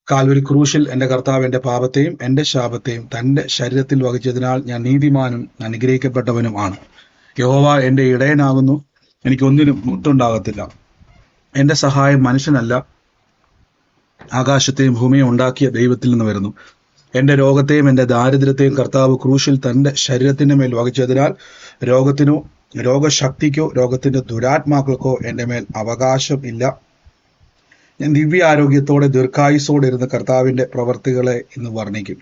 Calvary ക്രൂശിൽ എന്റെ കർത്താവ് എന്റെ പാപത്തെയും എന്റെ ശാപത്തെയും തന്റെ ശരീരത്തിൽ വഹിച്ചതിനാൽ ഞാൻ നീതിമാനും അനുഗ്രഹിക്കപ്പെട്ടവനും ആണ്. യഹോവ എന്റെ ഇടയനാകുന്നു, എനിക്കൊന്നിനും മുട്ടുണ്ടാകത്തില്ല. എന്റെ സഹായം മനുഷ്യനല്ല, ആകാശത്തെയും ഭൂമിയും ഉണ്ടാക്കിയ ദൈവത്തിൽ നിന്ന് വരുന്നു. എന്റെ രോഗത്തെയും എന്റെ ദാരിദ്ര്യത്തെയും കർത്താവ് ക്രൂശിൽ തന്റെ ശരീരത്തിന്റെ മേൽ വഹിച്ചതിനാൽ രോഗത്തിനോ രോഗശക്തിക്കോ രോഗത്തിന്റെ ദുരാത്മാക്കൾക്കോ എന്റെ മേൽ അവകാശം ഇല്ല. ഞാൻ ദിവ്യ ആരോഗ്യത്തോടെ ദീർഘായുസോടെ ഇരുന്ന കർത്താവിന്റെ പ്രവർത്തികളെ ഇന്ന് വർണ്ണിക്കും.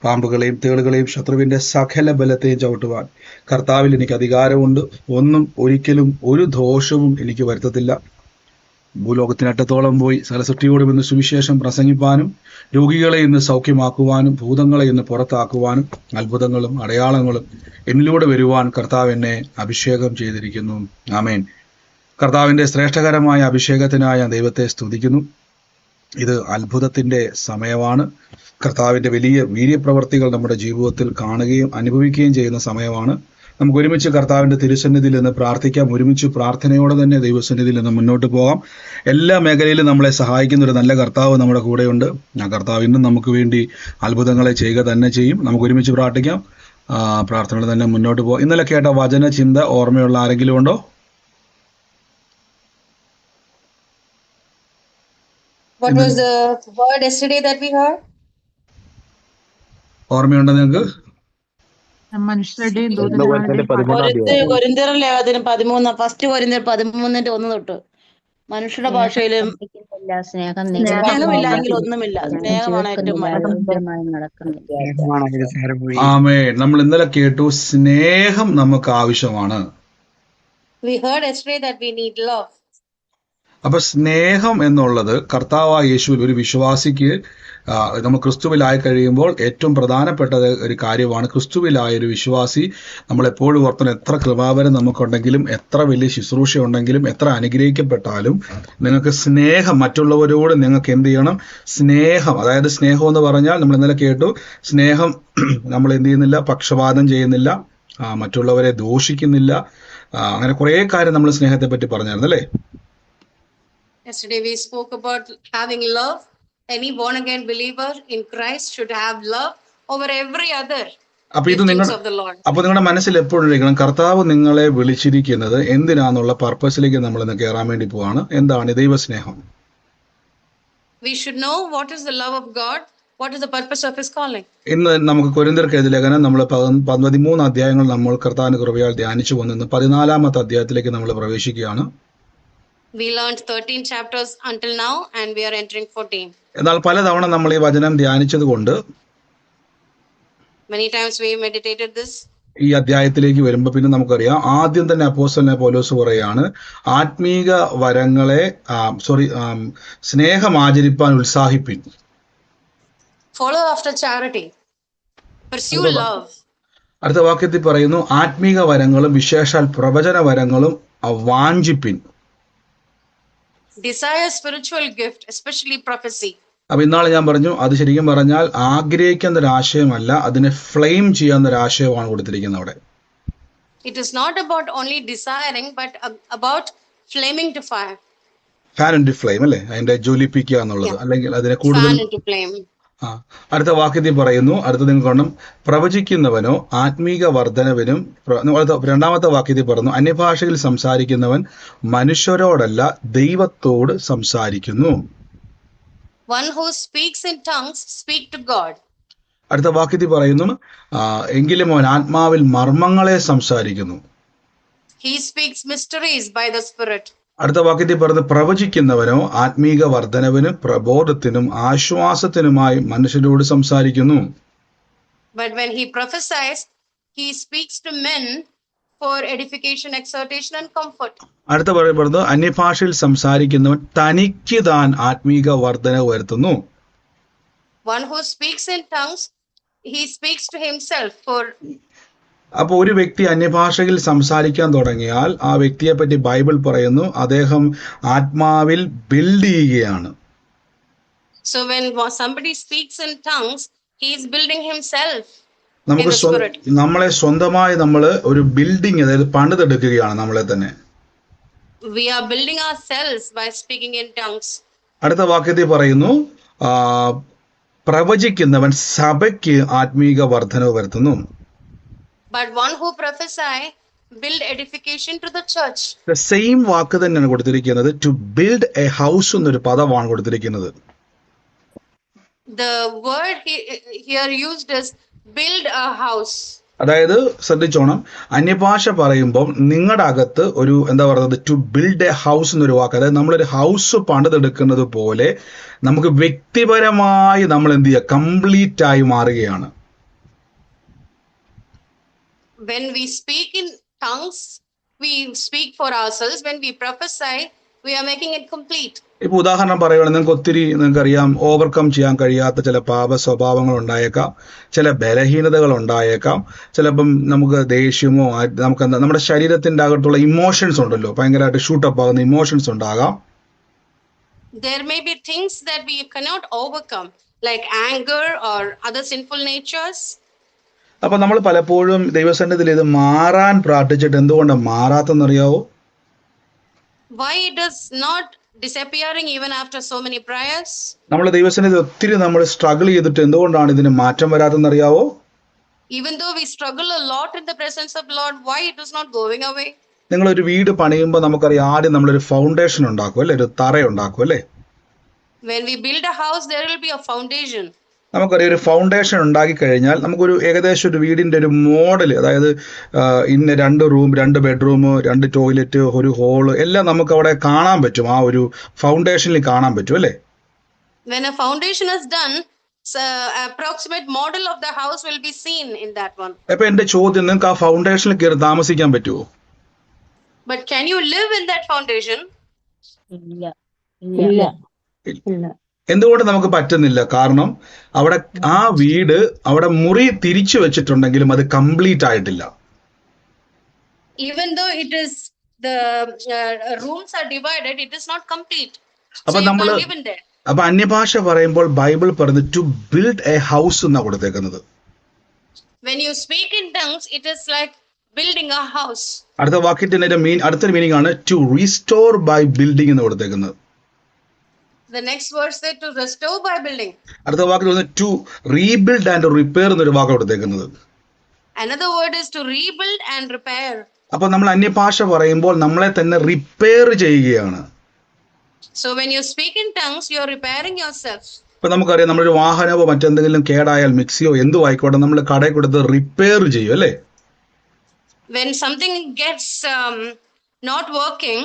പാമ്പുകളെയും തേളുകളെയും ശത്രുവിന്റെ സകല ബലത്തെയും ചവിട്ടുവാൻ കർത്താവിൽ എനിക്ക് അധികാരമുണ്ട്. ഒന്നും ഒരിക്കലും ഒരു ദോഷവും എനിക്ക് വരുത്തത്തില്ല. ഭൂലോകത്തിനറ്റത്തോളം പോയി സകല സൃഷ്ടിയോടും ഇന്ന് സുവിശേഷം പ്രസംഗിപ്പാനും രോഗികളെ ഇന്ന് സൗഖ്യമാക്കുവാനും ഭൂതങ്ങളെ ഇന്ന് പുറത്താക്കുവാനും അത്ഭുതങ്ങളും അടയാളങ്ങളും എന്നിലൂടെ വരുവാൻ കർത്താവ് എന്നെ അഭിഷേകം ചെയ്തിരിക്കുന്നു. ആമേൻ. കർത്താവിന്റെ ശ്രേഷ്ഠകരമായ അഭിഷേകത്തിനായി ഞാൻ ദൈവത്തെ സ്തുതിക്കുന്നു. ഇത് അത്ഭുതത്തിന്റെ സമയമാണ്. കർത്താവിന്റെ വലിയ വീര്യപ്രവർത്തികൾ നമ്മുടെ ജീവിതത്തിൽ കാണുകയും അനുഭവിക്കുകയും ചെയ്യുന്ന സമയമാണ്. നമുക്ക് ഒരുമിച്ച് കർത്താവിന്റെ തിരുസന്നിധിയിൽ നിന്ന് പ്രാർത്ഥിക്കാം. ഒരുമിച്ച് പ്രാർത്ഥനയോടെ തന്നെ ദൈവസന്നിധിയിൽ നിന്ന് മുന്നോട്ട് പോകാം. എല്ലാ മേഖലയിലും നമ്മളെ സഹായിക്കുന്ന ഒരു നല്ല കർത്താവ് നമ്മുടെ കൂടെയുണ്ട്. ആ കർത്താവ് ഇന്നും നമുക്ക് വേണ്ടി അത്ഭുതങ്ങളെ ചെയ്യുക തന്നെ ചെയ്യും. നമുക്ക് ഒരുമിച്ച് പ്രാർത്ഥിക്കാം. പ്രാർത്ഥനയോടെ തന്നെ മുന്നോട്ട് പോകാം. ഇന്നലെ കേട്ട വചന ചിന്ത ഓർമ്മയുള്ള ആരെങ്കിലും ഉണ്ടോ? What was the word yesterday that we heard? ഓർമ്മയുണ്ടോ നിങ്ങൾക്ക്? മനുഷ്യരുടെയും കൊരിന്ത്യർ ലേഖനം 13 ഫസ്റ്റ് കൊരിന്ത്യർ 13:1 തൊട്ട് മനുഷ്യരുടെ ഭാഷയിലും സ്നേഹമില്ലെങ്കിൽ ഒന്നുമില്ല, സ്നേഹമാണ് ഏറ്റവും ആമേൻ. നമ്മൾ ഇന്നലെ കേട്ടു സ്നേഹം നമുക്ക് ആവശ്യമാണ്. We heard yesterday that we need love. അപ്പൊ സ്നേഹം എന്നുള്ളത് കർത്താവായ യേശുവിൽ ഒരു വിശ്വാസിക്ക് നമ്മൾ ക്രിസ്തുവിലായി കഴിയുമ്പോൾ ഏറ്റവും പ്രധാനപ്പെട്ട ഒരു കാര്യമാണ്. ക്രിസ്തുവിലായ ഒരു വിശ്വാസി നമ്മൾ എപ്പോഴും ഓർത്തണം, എത്ര കൃപാവരം നമുക്കുണ്ടെങ്കിലും എത്ര വലിയ ശുശ്രൂഷ ഉണ്ടെങ്കിലും എത്ര അനുഗ്രഹിക്കപ്പെട്ടാലും നിങ്ങൾക്ക് സ്നേഹം, മറ്റുള്ളവരോട് നിങ്ങൾക്ക് എന്ത് ചെയ്യണം? സ്നേഹം. അതായത് സ്നേഹം എന്ന് പറഞ്ഞാൽ നമ്മൾ ഇന്നലെ കേട്ടു, സ്നേഹം നമ്മൾ എന്ത് ചെയ്യുന്നില്ല? പക്ഷപാതം ചെയ്യുന്നില്ല, മറ്റുള്ളവരെ ദോഷിക്കുന്നില്ല. അങ്ങനെ കുറെ കാര്യം നമ്മൾ സ്നേഹത്തെ പറ്റി പറഞ്ഞായിരുന്നു അല്ലേ? Yesterday we spoke about having love. Any born again believer in Christ should have love over every other. അപ്പൊ ഇത് നിങ്ങളുടെ മനസ്സിൽ എപ്പോഴും ഇരിക്കണം, കർത്താവ് നിങ്ങളെ വിളിച്ചിരിക്കുന്നത് എന്തിനാന്നുള്ള പർപ്പസിലേക്ക് നമ്മൾ ഇന്ന് കയറാൻ വേണ്ടി പോവാണ്. എന്താണ് ദൈവസ്നേഹം? We should know what is the love of God, what is the purpose of his calling. ഇന്ന് നമുക്ക് കൊരിന്ത്യർക്കെതിരെ ലേഖനം നമ്മൾ 13 അധ്യായങ്ങൾ നമ്മൾ കർത്താവിന്റെ കൃപയാൽ ധ്യാനിച്ചു വന്നിന്ന് 14-ാമത്തെ അധ്യായത്തിലേക്ക് നമ്മൾ പ്രവേശിക്കുകയാണ്. We learned 13 chapters until now and we are entering 14. എന്നാൽ പലതവണ നമ്മൾ ഈ വചനം ധ്യാനിച്ചത് കൊണ്ട് many times we meditated this. ഈ അധ്യായത്തിലേക്ക് വരുമ്പോൾ പിന്നെ നമുക്കറിയാം, ആദ്യം തന്നെ അപ്പോസ്തലനായ പൗലോസ് പറയാണ്, ആത്മീക വരങ്ങളെ സ്നേഹം ആചരിപ്പാൻ ഉത്സാഹിപ്പിൻ. Follow after charity. Pursue love. അടുത്ത വാക്യത്തിൽ പറയുന്നു, ആത്മീക വരങ്ങളും വിശേഷാൽ പ്രവചന വരങ്ങളും വാഞ്ചിപ്പിൻ. Desire spiritual gift, especially prophecy. അപ്പൊ ഇന്നാളെ ഞാൻ പറഞ്ഞു, അത് ശരിക്കും പറഞ്ഞാൽ ആഗ്രഹിക്കുന്ന ഒരു ആശയമല്ല, അതിനെ ഫ്ലെയിം ചെയ്യാവുന്ന ഒരു ആശയമാണ് കൊടുത്തിരിക്കുന്നത് അവിടെ. It is not about only desiring but about flaming to fire. Fan into flame അല്ലേ, അതിന്റെ ജ്വലിപ്പിക്കുക എന്നുള്ളത്, അല്ലെങ്കിൽ അതിനെ കൂടുതൽ. അടുത്ത വാക്യത്തിൽ പറയുന്നു, അടുത്ത നിങ്ങൾ കാണണം, പ്രവചിക്കുന്നവനോ ആത്മീക വർധനവിനും. രണ്ടാമത്തെ വാക്യത്തിൽ പറഞ്ഞു, അന്യഭാഷയിൽ സംസാരിക്കുന്നവൻ മനുഷ്യരോടല്ല ദൈവത്തോട് സംസാരിക്കുന്നു. One who speaks in tongues speak to God. അടുത്ത വാക്യത്തിൽ പറയുന്നു, എങ്കിലും അവൻ ആത്മാവിൽ മർമ്മങ്ങളെ സംസാരിക്കുന്നു. He speaks mysteries by the Spirit. അടുത്ത വാക്യത്തിൽ പറഞ്ഞ്, പ്രവചിക്കുന്നവനോ ആത്മീക വർധനവിനും പ്രബോധത്തിനും ആശ്വാസത്തിനുമായി മനുഷ്യരോട് സംസാരിക്കുന്നു. But when he prophesies, he speaks to men for edification, exhortation and comfort. അടുത്ത പറയുന്നത്, അന്യഭാഷയിൽ സംസാരിക്കുന്നവൻ തനിക്ക് താൻ ആത്മീക വർധന വരുത്തുന്നു. One who speaks in tongues, he speaks to himself for. അപ്പൊ ഒരു വ്യക്തി അന്യഭാഷയിൽ സംസാരിക്കാൻ തുടങ്ങിയാൽ ആ വ്യക്തിയെ പറ്റി ബൈബിൾ പറയുന്നു, അദ്ദേഹം ആത്മാവിൽ ബിൽഡ് ചെയ്യുകയാണ്. So when somebody speaks in tongues, he is building himself. നമുക്ക് നമ്മളെ സ്വന്തമായി നമ്മൾ ഒരു ബിൽഡിംഗ്, അതായത് പണിതെടുക്കുകയാണ് നമ്മളെ തന്നെ. We are building ourselves by speaking in tongues. അടുത്ത വാക്യത്തിൽ പറയുന്നു, ആ, പ്രവചിക്കുന്നവൻ സഭയ്ക്ക് ആത്മീക വർധനവ് വരുത്തുന്നു. But one who prophesy build edification to the church. Same വാക്ക് തന്നെയാണ് കൊടുത്തിരിക്കുന്നത്. ടു ബിൽഡ് എ ഹൗസ് എന്നൊരു പദമാണ് കൊടുത്തിരിക്കുന്നത്. The word here used is build a house. അതായത് ശ്രദ്ധിച്ചോണം, അന്യഭാഷ പറയുമ്പോൾ നിങ്ങളുടെ അകത്ത് ഒരു എന്താ പറയുന്നത്, ടു ബിൽഡ് എ ഹൗസ് എന്നൊരു വാക്ക്, അതായത് നമ്മളൊരു ഹൗസ് പണിതെടുക്കുന്നത് പോലെ നമുക്ക് വ്യക്തിപരമായി നമ്മൾ എന്ത് ചെയ്യുക, കംപ്ലീറ്റ് ആയി മാറുകയാണ്. When we speak in tongues, we speak for ourselves. When we prophesy, we are making it complete. ഇപ്പൊ ഉദാഹരണം പറയുകയാണെങ്കിൽ നിങ്ങൾക്കറിയാം, ഓവർകം ചെയ്യാൻ കഴിയാത്ത ചില പാപ സ്വഭാവങ്ങൾ ഉണ്ടായേക്കാം, ചില ബലഹീനതകൾ ഉണ്ടായേക്കാം, ചിലപ്പം നമുക്ക് ദേഷ്യമോ നമുക്ക് നമ്മുടെ ശരീരത്തിന്റെ അകത്തുള്ള ഇമോഷൻസ് ഉണ്ടല്ലോ, ഭയങ്കരമായിട്ട് ഷൂട്ടപ്പ് ആകുന്ന ഇമോഷൻസ് ഉണ്ടാകാം. There may be things that we cannot overcome, like anger or other sinful natures. അപ്പൊ നമ്മൾ പലപ്പോഴും ദൈവസന്നിധിയിൽ ഇത് മാറാൻ പ്രാർത്ഥിച്ചിട്ട് എന്തുകൊണ്ടാണ് മാറാത്തെന്നറിയാവോ? Why it is not disappearing even after so many prayers? നമ്മൾ ദൈവസന്നിധി ഒത്തിരി നമ്മൾ സ്ട്രഗിൾ ചെയ്തിട്ട് എന്തുകൊണ്ടാണ് ഇതിന് മാറ്റം വരാത്തെന്നറിയാവോ? Even though we struggle a lot in the presence of Lord, why it is not going away? നിങ്ങളൊരു വീട് പണിയുമ്പോൾ നമുക്കറിയാം, ആദ്യം നമ്മളൊരു ഫൗണ്ടേഷൻ ഉണ്ടാക്കും അല്ലേ, ഒരു തറ ഉണ്ടാക്കും അല്ലേ. When we build a house, there will be a foundation. നമുക്കറിയാം, ഒരു ഫൗണ്ടേഷൻ ഉണ്ടാക്കി കഴിഞ്ഞാൽ നമുക്കൊരു ഏകദേശം ഒരു വീടിന്റെ ഒരു മോഡൽ, അതായത് ഇന്ന 2 റൂം, 2 ബെഡ്റൂം, 2 ടോയ്ലറ്റ്, ഒരു ഹോള് എല്ലാം നമുക്ക് അവിടെ കാണാൻ പറ്റും, ആ ഒരു ഫൗണ്ടേഷനിൽ കാണാൻ പറ്റും അല്ലേ. When a foundation is done, approximate model of the house will be seen in that one. അപ്പൊ എന്റെ ചോദ്യം, നിങ്ങൾക്ക് ആ ഫൗണ്ടേഷനിൽ കയറി താമസിക്കാൻ പറ്റുമോ? But can you live in that foundation? എന്തുകൊണ്ട് നമുക്ക് പറ്റുന്നില്ല? കാരണം അവിടെ ആ വീട്, അവിടെ മുറി തിരിച്ചു വെച്ചിട്ടുണ്ടെങ്കിലും അത് കംപ്ലീറ്റ് ആയിട്ടില്ല. Even though it is the rooms are divided, it is not complete. So അപ്പൊ you നമ്മള് can't live in there. അപ്പൊ അന്യഭാഷ പറയുമ്പോൾ ബൈബിൾ പറയുന്നത് ടു ബിൽഡ് എ ഹൗസ് എന്നാണ് കൊടുത്തേക്കുന്നത്. When you speak in tongues, it is like building a house. അടുത്ത വാക്യത്തിന്റെ അടുത്തൊരു മീനിങ് ആണ് ടു റീസ്റ്റോർ ബൈ ബിൽഡിംഗ് എന്ന് കൊടുത്തേക്കുന്നത്. The next verse said to restore by building. അടുത്ത വാക്ക് ടു റീബിൽഡ് ആൻഡ് റിപ്പയർ എന്നൊരു വാക്ക് കൊടുത്തേക്കുന്നത്. Another word is to rebuild and repair. അപ്പൊ നമ്മൾ അന്യഭാഷ പറയുമ്പോൾ നമ്മളെ തന്നെ റിപ്പയർ ചെയ്യുകയാണ്. So when you speak in tongues, you are repairing yourself. ഇപ്പൊ നമുക്കറിയാം, നമ്മളൊരു വാഹനമോ മറ്റെന്തെങ്കിലും കേടായാൽ, മിക്സിയോ എന്തും ആയിക്കോട്ടെ, നമ്മൾ കടയിൽ കൊടുത്ത് റിപ്പയർ ചെയ്യും അല്ലേ. When something gets not working,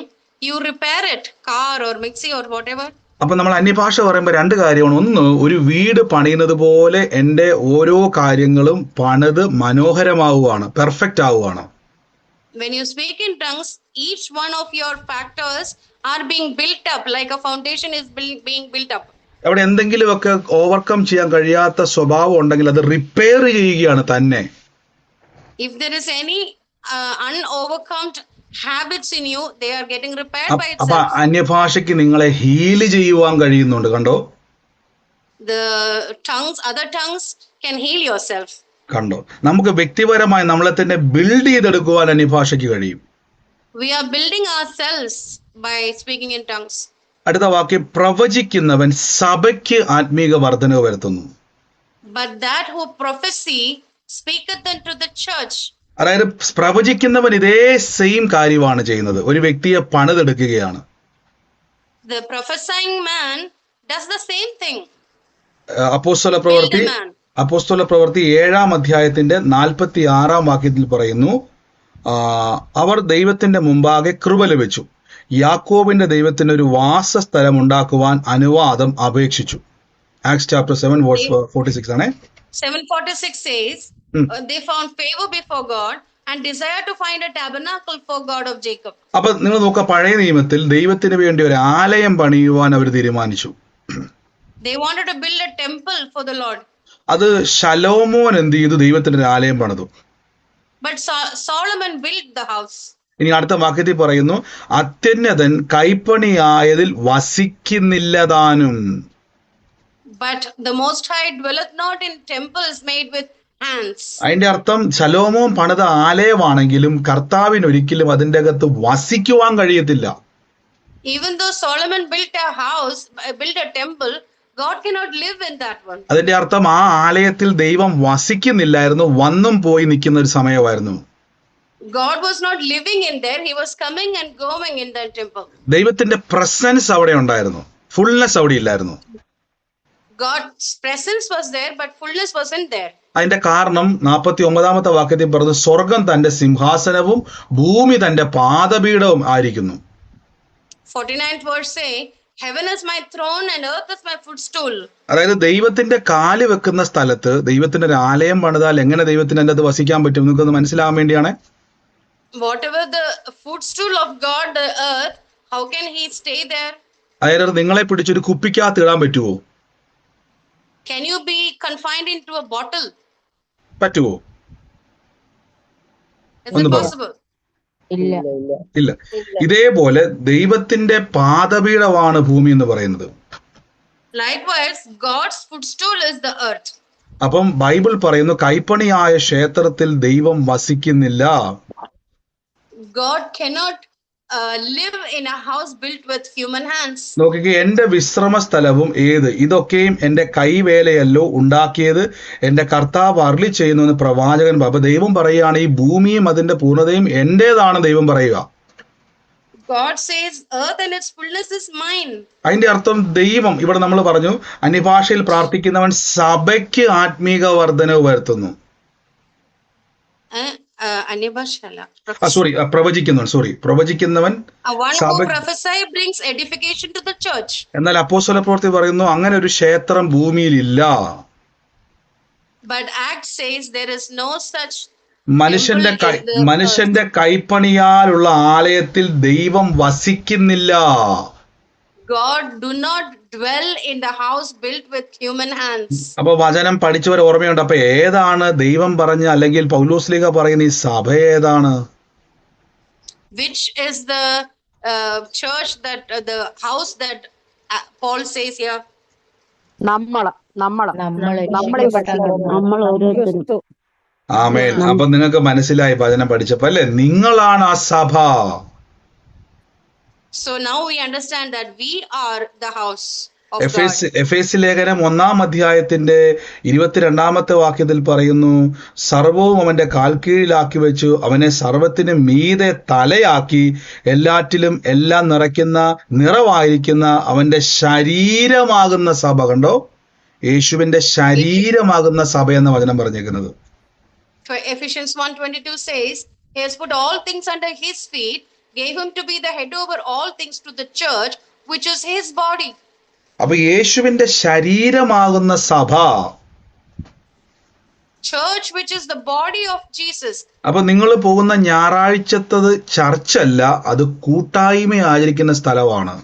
you repair it, car or mixie or whatever. അപ്പൊ നമ്മൾ അന്യഭാഷ പറയുമ്പോൾ 2 കാര്യമാണ്. ഒന്ന്, ഒരു വീട് പണിയുന്നത് പോലെ എൻ്റെ ഓരോ കാര്യങ്ങളും പണിത് മനോഹരമാവുകയാണ്, പെർഫെക്റ്റ് ആവുകയാണ്. When you speak in tongues, each one of your factors are being built up, like a foundation is being built up. അവിടെ എന്തെങ്കിലുമൊക്കെ ഓവർകം ചെയ്യാൻ കഴിയാത്ത സ്വഭാവം ഉണ്ടെങ്കിൽ അത് റിപ്പയർ ചെയ്യുകയാണ് തന്നെ. If there is any unovercome habits in you, they are getting repaired by അപ്പൊ itself. അന്യഭാഷയ്ക്ക് നിങ്ങളെ ഹീല് ചെയ്യുവാൻ കഴിയുന്നുണ്ട്, കണ്ടോ? The tongues, other tongues can heal yourself. കണ്ടോ? നമുക്ക് വ്യക്തിപരമായി നമ്മളെ തന്നെ ബിൽഡ് ചെയ്തെടുക്കുവാൻ അന്യഭാഷയ്ക്ക് കഴിയും. We are building ourselves by speaking in tongues. അടുത്ത വാക്യം, പ്രവചിക്കുന്നവൻ സഭയ്ക്ക് ആത്മീക വർധനവ് വരുത്തുന്നു. But that who prophesy speaketh unto the church. അതായത് പ്രവചിക്കുന്നവൻ ഇതേ സെയിം കാര്യമാണ് ചെയ്യുന്നത്, ഒരു വ്യക്തിയെ പണിതെടുക്കുകയാണ്. The prophesying man does the same thing. അപ്പോസ്തല പ്രവൃത്തി 7-ാം അധ്യായത്തിന്റെ 46-ാം വാക്യത്തിൽ പറയുന്നു, അവർ ദൈവത്തിന്റെ മുമ്പാകെ കൃപ ലഭിച്ചു, യാക്കോബിന്റെ ദൈവത്തിന് ഒരു വാസസ്ഥലം ഉണ്ടാക്കുവാൻ അനുവാദം അപേക്ഷിച്ചു. Acts chapter 7 verse 46 ആണ്. 7:46 says, they found favor before God and desire to find a tabernacle for God of Jacob. അപ്പൊ നിങ്ങൾ നോക്കുക, പഴയ നിയമത്തിൽ ദൈവത്തിന് വേണ്ടി ഒരു ആലയം പണിയുവാൻ അവർ തീരുമാനിച്ചു. They wanted to build a temple for the Lord. അത് ശലോമോൻ എന്ത് ചെയ്തു? ദൈവത്തിന് ഒരു ആലയം പണിതു. But Solomon built the house. ഇനി അടുത്ത വാക്യത്തിൽ പറയുന്നു, അത്യുന്നതൻ കൈപ്പണിയായതിൽ വസിക്കുന്നില്ലതാനും. But the Most High dwelleth not in temples made with hands. അതിന്റെ അർത്ഥം ശലോമോൻ പണിത ആലയമാണെങ്കിലും കർത്താവിന് ഒരിക്കലും അതിന്റെ അകത്ത് വസിക്കുവാൻ കഴിയത്തില്ല. Even though Solomon built a house, built a temple, God cannot live in that one. അതിന്റെ അർത്ഥം ആ ആലയത്തിൽ ദൈവം വസിക്കുന്നില്ലായിരുന്നു, വന്നും പോയി നിൽക്കുന്ന ഒരു സമയമായിരുന്നു. God was not living in there. He was coming and going in that temple. ദൈവത്തിന്റെ പ്രസൻസ് അവിടെ ഉണ്ടായിരുന്നു, ഫുൾനെസ് അവിടെ ഇല്ലായിരുന്നു. God's presence was there, but fullness wasn't there. അതിന്റെ കാരണം 49-ാമത്തെ വാക്യത്തിൽ പറഞ്ഞു, സ്വർഗം തന്റെ സിംഹാസനവും ഭൂമി തന്റെ പാദപീഠവും ആയിരിക്കുന്നു. 49th verse say, heaven is my throne and earth is my footstool. അതായത് ദൈവത്തിന്റെ കാല് വെക്കുന്ന സ്ഥലത്ത് ദൈവത്തിന്റെ ഒരു ആലയം പണിതാൽ എങ്ങനെ ദൈവത്തിന് അതിൻ്റെ അത് വസിക്കാൻ പറ്റും നിങ്ങൾക്കൊന്ന് മനസ്സിലാവാൻ വേണ്ടിയാണ്. Whatever the footstool of God, the earth, how can he stay there? അതായത് നിങ്ങളെ പിടിച്ചൊരു കുപ്പിക്കകത്ത് ഇടാൻ പറ്റുമോ? Can you be confined into a bottle? പറ്റുമോ? Is it possible? ഇല്ല. ഇതേപോലെ ദൈവത്തിന്റെ പാദപീഠമാണ് ഭൂമി എന്ന് പറയുന്നത്. Likewise, God's footstool is the earth. അപ്പം ബൈബിൾ പറയുന്നു കൈപ്പണിയായ ക്ഷേത്രത്തിൽ ദൈവം വസിക്കുന്നില്ല. God cannot live in a house built with human hands. നോക്കിക്കേ, എന്റെ വിശ്രമ സ്ഥലവും ഏത്? ഇതൊക്കെയും എന്റെ കൈവേലയല്ലോ ഉണ്ടാക്കിയത്, എന്റെ കർത്താവ് അരുളി ചെയ്യുന്നു എന്ന് പ്രവാചകൻ. അപ്പൊ ദൈവം പറയുകയാണ് ഈ ഭൂമിയും അതിന്റെ പൂർണ്ണതയും എന്റേതാണ് ദൈവം പറയുക. God says earth and its fullness is mine. അതിന്റെ അർത്ഥം ദൈവം, ഇവിടെ നമ്മൾ പറഞ്ഞു അന്യഭാഷയിൽ പ്രാർത്ഥിക്കുന്നവൻ സഭയ്ക്ക് ആത്മീക വർധനവ് വരുത്തുന്നു. പ്രവചിക്കുന്നവൻ one who prophesy brings edification to the church. എന്നാൽ അപ്പോസ്തല പ്രവൃത്തി പറയുന്നു അങ്ങനെ ഒരു ക്ഷേത്രം ഭൂമിയിൽ ഇല്ല. But Acts says there is no such മനുഷ്യന്റെ കൈപ്പണിയാലുള്ള ആലയത്തിൽ ദൈവം വസിക്കുന്നില്ല. God do not dwell in the house built with human hands. അപ്പൊ വചനം പഠിച്ചവർ ഓർമ്മയുണ്ട്. അപ്പൊ ഏതാണ് ദൈവം പറഞ്ഞ അല്ലെങ്കിൽ പൗലോസ്ലീഹ പറയുന്ന ഈ സഭ ഏതാണ്? Which is the church that the house that Paul says here? ആമേൻ. അപ്പൊ നിങ്ങൾക്ക് മനസ്സിലായി വചനം പഠിച്ചപ്പോ അല്ലെ, നിങ്ങളാണ് ആ സഭ. So now we understand that we are the house of God. എഫേസ്യ ലേഖനം 1-ാം അധ്യായത്തിന്റെ 22-ാമത്തെ വാക്യത്തിൽ പറയുന്നു, സർവവും അവന്റെ കാൽക്കീഴിലാക്കി വെച്ചു, അവനെ സർവത്തിന് മീതെ തലയാക്കി, എല്ലാറ്റിലും എല്ലാം നിറവായിരിക്കുന്ന അവന്റെ ശരീരമാകുന്ന സഭ. കണ്ടോ, യേശുവിന്റെ ശരീരമാകുന്ന സഭ എന്ന വചനം പറഞ്ഞേക്കുന്നത്. Ephesians 1:22 says, he has put all things under his feet, gave him to be the head over all things to the church, which is his body. അപ്പൊ യേശുവിന്റെ ശരീരമാകുന്ന സഭ, church which is the body of Jesus. അപ്പൊ നിങ്ങൾ പോകുന്ന ഞായറാഴ്ചത്തത് ചർച്ചല്ല, അത് കൂട്ടായ്മ ആചരിക്കുന്ന സ്ഥലമാണ്.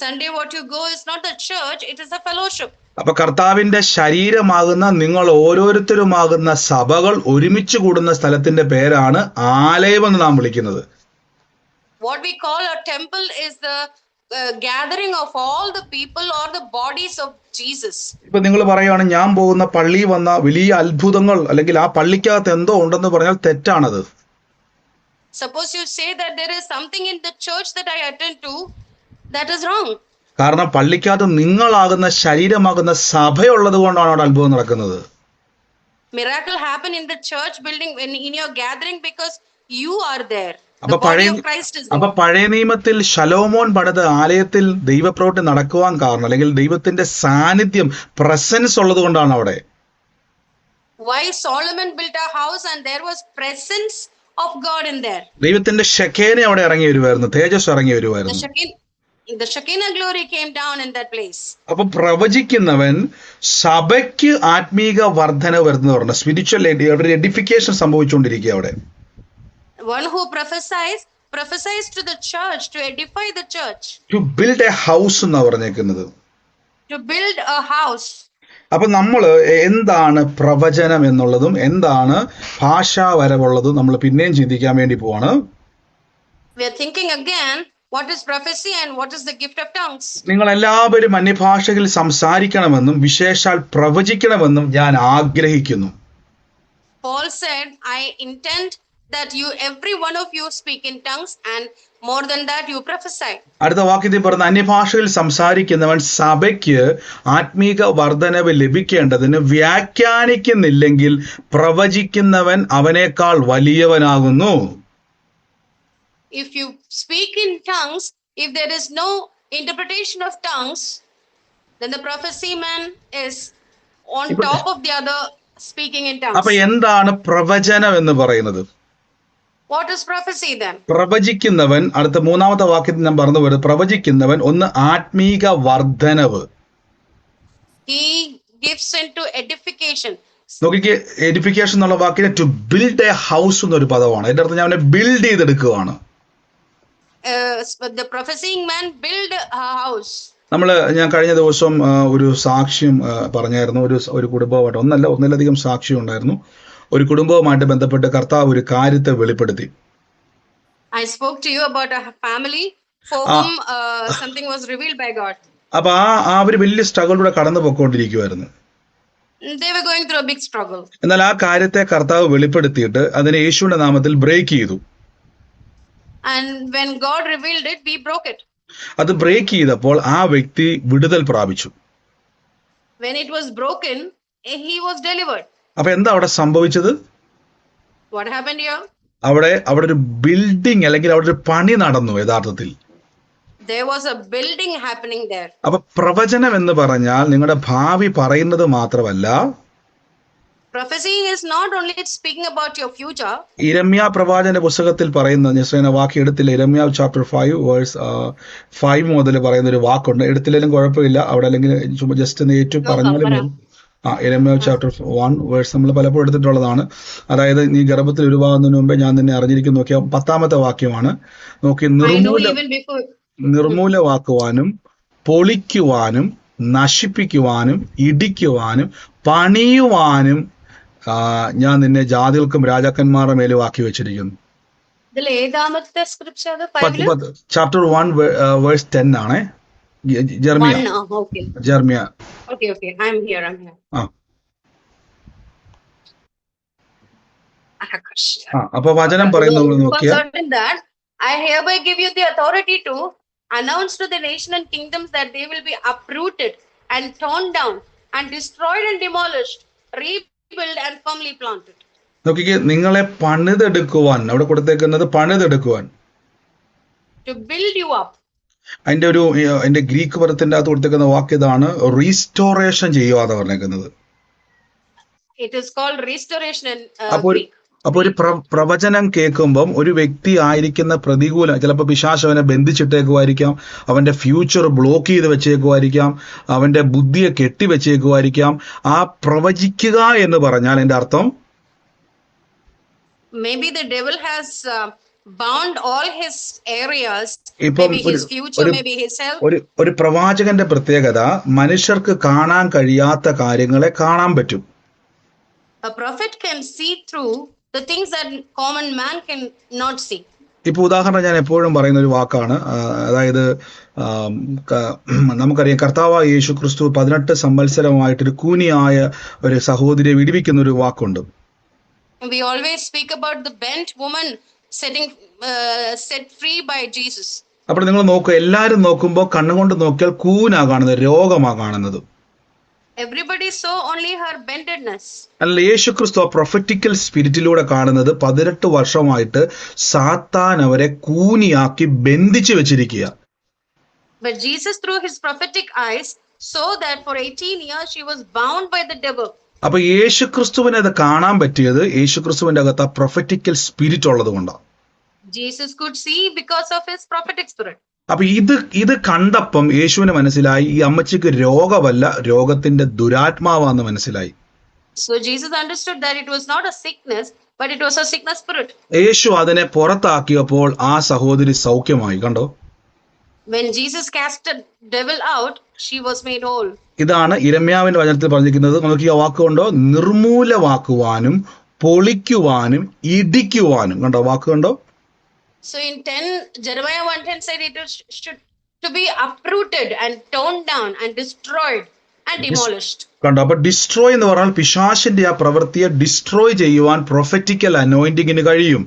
Sunday what you go is not the church, it is a fellowship. അപ്പൊ കർത്താവിന്റെ ശരീരമാകുന്ന നിങ്ങൾ ഓരോരുത്തരുമാകുന്ന സഭകൾ ഒരുമിച്ച് കൂടുന്ന സ്ഥലത്തിന്റെ പേരാണ് ആലയം എന്ന് നാം വിളിക്കുന്നത്. What we call a temple is the gathering of all the people or the bodies of Jesus. ഇപ്പൊ നിങ്ങൾ പറയുകയാണ് ഞാൻ പോകുന്ന പള്ളി വന്ന വലിയ അത്ഭുതങ്ങൾ അല്ലെങ്കിൽ ആ പള്ളിക്കകത്ത് എന്തോ ഉണ്ടെന്ന് പറഞ്ഞാൽ തെറ്റാണത്. Suppose you say that there is something in the church that I attend to, that is wrong. കാരണം പള്ളിക്കകത്ത് നിങ്ങളാകുന്ന ശരീരമാകുന്ന സഭയുള്ളത് കൊണ്ടാണ് അവിടെ അത്ഭുതം നടക്കുന്നത്. Miracle happen in the church building in your gathering because you are there. അപ്പൊ പഴയ നിയമത്തിൽ ശലോമോൻ പണിത ആലയത്തിൽ ദൈവപ്രവൃത്തി നടക്കുവാൻ കാരണം അല്ലെങ്കിൽ ദൈവത്തിന്റെ സാന്നിധ്യം പ്രസൻസ് ഉള്ളത് കൊണ്ടാണ് അവിടെ. Why Solomon built a house and there was presence of God in there. ദൈവത്തിന്റെ ഷെഖേന അവിടെ ഇറങ്ങി വരുമായിരുന്നു, തേജസ് ഇറങ്ങി വരുമായിരുന്നു. The Shekinah glory came down in that place. അപ്പൊ പ്രവചിക്കുന്നവൻ സഭയ്ക്ക് ആത്മീക വർധന വരുന്നത് പറഞ്ഞ സ്പിരിച്വൽ എഡിഫിക്കേഷൻ സംഭവിച്ചുകൊണ്ടിരിക്കുക അവിടെ. One who prophesies to the church to edify the church. To build a house എന്നാ പറഞ്ഞേക്കുന്നത്. To build a house. അപ്പൊ നമ്മൾ എന്താണ് പ്രവചനം എന്നുള്ളതും എന്താണ് ഭാഷാവരവുള്ളതും നമ്മൾ പിന്നെയും ചിന്തിക്കാൻ വേണ്ടി പോവാണ്. We are thinking again, what is prophecy and what is the gift of tongues? നിങ്ങൾ എല്ലാവരും അന്യഭാഷയിൽ സംസാരിക്കണമെന്നും വിശേഷാൽ പ്രവചിക്കണമെന്നും ഞാൻ ആഗ്രഹിക്കുന്നു. Paul said, I intend that every one of you speak in tongues and More than that, you prophesy. അടുത്ത വാക്യത്തിൽ പറഞ്ഞ അന്യഭാഷയിൽ സംസാരിക്കുന്നവൻ സഭയ്ക്ക് ആത്മീക വർധനവ് ലഭിക്കേണ്ടതിന് വ്യാഖ്യാനിക്കുന്നില്ലെങ്കിൽ പ്രവചിക്കുന്നവൻ അവനേക്കാൾ വലിയവനാകുന്നു. If you speak in tongues, if there is no interpretation of tongues, then the prophecy man is on top of the other speaking in tongues. അപ്പൊ എന്താണ് പ്രവചനം എന്ന് പറയുന്നത്? What is prophecy then? പ്രവചിക്കുന്നവൻ, അടുത്ത മൂന്നാമത്തെ വാക്യത്തിൽ ഞാൻ പറഞ്ഞു വരുന്നത്, പ്രവചിക്കുന്നവൻ ഒന്ന് ആത്മീക വർധനവ്. He gives into edification. നോക്കിക്ക്, എഡിഫിക്കേഷൻ എന്നുള്ള വാക്കിന് ടു ബിൽഡ് എ ഹൗസ് എന്നൊരു പദമാണ്. അതിന്റെ അർത്ഥം ഞാൻ അവനെ ബിൽഡ് ചെയ്തെടുക്കുകയാണ്. The prophesying man build a house. ഞാൻ കഴിഞ്ഞ ദിവസം ഒരു സാക്ഷ്യം പറഞ്ഞായിരുന്നു. ഒരു കുടുംബമായിട്ട് ഒന്നിലധികം സാക്ഷ്യം ഉണ്ടായിരുന്നു. ഒരു കുടുംബവുമായിട്ട് ബന്ധപ്പെട്ട് കർത്താവ് ഒരു കാര്യത്തെ വെളിപ്പെടുത്തി. I spoke to you about a family for whom something was revealed by God. അപ്പൊ അവര് വലിയ സ്ട്രഗിലൂടെ കടന്നു പോയിക്കൊണ്ടിരിക്കുവായിരുന്നു. They were going through a big struggle. എന്നാൽ ആ കാര്യത്തെ കർത്താവ് വെളിപ്പെടുത്തിയിട്ട് അതിനെ യേശുവിന്റെ നാമത്തിൽ ബ്രേക്ക് ചെയ്തു. And when God revealed it, we broke it. അത് ബ്രേക്ക് ചെയ്തപ്പോൾ ആ വ്യക്തി വിടുതൽ പ്രാപിച്ചു. When it was broken, he was delivered. അപ്പൊ എന്താ അവിടെ സംഭവിച്ചത്? What happened here? അവിടെ ഒരു ബിൽഡിംഗ് അല്ലെങ്കിൽ അവിടെ ഒരു പണി നടന്നു. യഥാർത്ഥത്തിൽ there was a building happening there. അപ്പൊ പ്രവചനം എന്ന് പറഞ്ഞാൽ നിങ്ങളുടെ ഭാവി പറയുന്നത് മാത്രമല്ല, Prophecy is not only speaking about your future. ഇരമ്യാ പ്രവാചകന്റെ പുസ്തകത്തിൽ പറയുന്ന, ഞാൻ വാക്യം എടുത്തില്ല, ഇരമ്യാ ചാപ്റ്റർ 5 വേഴ്സ് 5 മുതൽ പറയുന്ന ഒരു വാക്കുണ്ട്. എടുത്തില്ലെങ്കിലും കുഴപ്പമില്ല, അവിടെ അല്ലെങ്കിൽ ജസ്റ്റ് ഒന്ന് ഏറ്റു പറഞ്ഞാലും. ഇരമ്യാ ചാപ്റ്റർ 1 വേഴ്സ് നമ്മൾ പലപ്പോഴും എടുത്തിട്ടുള്ളതാണ്. അതായത് നീ ഗർഭത്തിൽ ഉരുവാകുന്നതിന് മുമ്പേ ഞാൻ നിന്നെ അറിഞ്ഞിരിക്കുന്നു. നോക്കിയ 10ാമത്തെ വാക്യമാണ്. നോക്കി, നിർമൂലമാക്കുവാനും പൊളിക്കുവാനും നശിപ്പിക്കുവാനും ഇടിക്കുവാനും പണിയുവാനും ഞാൻ നിന്നെ ജാതികൾക്കും രാജാക്കന്മാരുടെ മേലും ആക്കി വെച്ചിരിക്കുന്നു. ചാപ്റ്റർ 1 വേഴ്സ് 10 ആണ്. ജെർമിയ. അപ്പൊ വചനം പറയുന്നത് നോക്കിയാൽ, I hereby give you the authority to announce to the nation and kingdoms that they will be uprooted and torn down and destroyed and demolished, rebuilt and firmly planted. നോക്കിക്കേ, നിങ്ങളെ പണിതെടുക്കുവാൻ, അവിടെ കൊടുത്തേക്കുന്നത് പണിതെടുക്കുവാൻ, to build you up. അതിന്റെ Greek പദത്തിന്റെ അകത്ത് കൊടുത്തേക്കുന്ന വാക്യതാണ് restoration ചെയ്യുവാന്ന് പറഞ്ഞേക്കുന്നത്. It is called restoration in Greek. അപ്പൊ ഒരു പ്രവചനം കേൾക്കുമ്പം ഒരു വ്യക്തി ആയിരിക്കുന്ന പ്രതികൂലം, ചിലപ്പോൾ പിശാച് അവനെ ബന്ധിച്ചിട്ടേക്കുമായിരിക്കാം, അവന്റെ ഫ്യൂച്ചർ ബ്ലോക്ക് ചെയ്ത് വെച്ചേക്കുമായിരിക്കാം, അവന്റെ ബുദ്ധിയെ കെട്ടിവെച്ചേക്കുമായിരിക്കാം. ആ പ്രവചിക്കുക എന്ന് പറഞ്ഞാൽ എന്റെ അർത്ഥം, maybe the devil has bound all his areas, maybe his future, maybe his health. ഒരു പ്രവാചകന്റെ പ്രത്യേകത മനുഷ്യർക്ക് കാണാൻ കഴിയാത്ത കാര്യങ്ങളെ കാണാൻ പറ്റും. A prophet can see through the things that common man can not see. ഇപ്പൊ ഉദാഹരണം ഞാൻ എപ്പോഴും പറയുന്ന ഒരു വാക്കാണ്. അതായത് നമുക്കറിയാം, കർത്താവായ യേശു ക്രിസ്തു 18 സംവത്സരമായിട്ടൊരു കൂനിയായ ഒരു സഹോദരിയെ വിടുവിക്കുന്ന ഒരു വാക്കുണ്ട്. We always speak about the bent woman set free by Jesus. അപ്പോൾ നിങ്ങൾ നോക്കുക, എല്ലാരും നോക്കുമ്പോൾ കണ്ണുകൊണ്ട് നോക്കിയാൽ കൂനാ കാണുന്നത്, രോഗമാ കാണുന്നത്. Everybody saw only her bentedness. അല്ല, യേശു ക്രിസ്തു പ്രൊഫറ്റിക്കൽ സ്പിരിറ്റിലൂടെ കാണുന്നത് 18 വർഷമായിട്ട് സാത്താൻ അവരെ കൂനിയാക്കി ബന്ധിച്ചു വെച്ചിരിക്കുക. But Jesus through his prophetic eyes saw that for 18 years she was bound by the devil. അപ്പൊ യേശു ക്രിസ്തുവിനെ അത് കാണാൻ പറ്റിയത് യേശു ക്രിസ്തുവിന്റെ അകത്ത് ആ പ്രൊഫറ്റിക്കൽ സ്പിരിറ്റ് ഉള്ളത് കൊണ്ടാണ്. Jesus could see because of his prophetic spirit. അപ്പൊ ഇത് കണ്ടപ്പം യേശുവിന് മനസ്സിലായി, ഈ അമ്മച്ചിക്ക് രോഗമല്ല, രോഗത്തിന്റെ ദുരാത്മാവാന്ന് മനസ്സിലായി. So Jesus understood that it was not a sickness, but it was a sickness spirit. യേശു അതിനെ പുറത്താക്കിയപ്പോൾ ആ സഹോദരി സൗഖ്യമായി. കണ്ടോ? When Jesus cast the devil out, she was made whole. ഇതാണ് ഇരമ്യാവിന്റെ വചനത്തിൽ പറഞ്ഞിരിക്കുന്നത്. നമുക്ക് ഈ വാക്കുകൊണ്ടോ, നിർമൂലമാക്കുവാനും പൊളിക്കുവാനും ഇടിക്കുവാനും. കണ്ടോ വാക്ക് കണ്ടോ? So in Jeremiah 1:10 said it should to be uprooted and torn down and destroyed and demolished. കണ്ടോ? അപ്പൊ ഡിസ്ട്രോയ് എന്ന് പറഞ്ഞാൽ പിശാചിന്റെ ആ പ്രവൃത്തിയെ ഡിസ്ട്രോയ് ചെയ്യുവാൻ പ്രൊഫറ്റിക്കൽ അനോയിന്റിങ്ങിന് കഴിയും.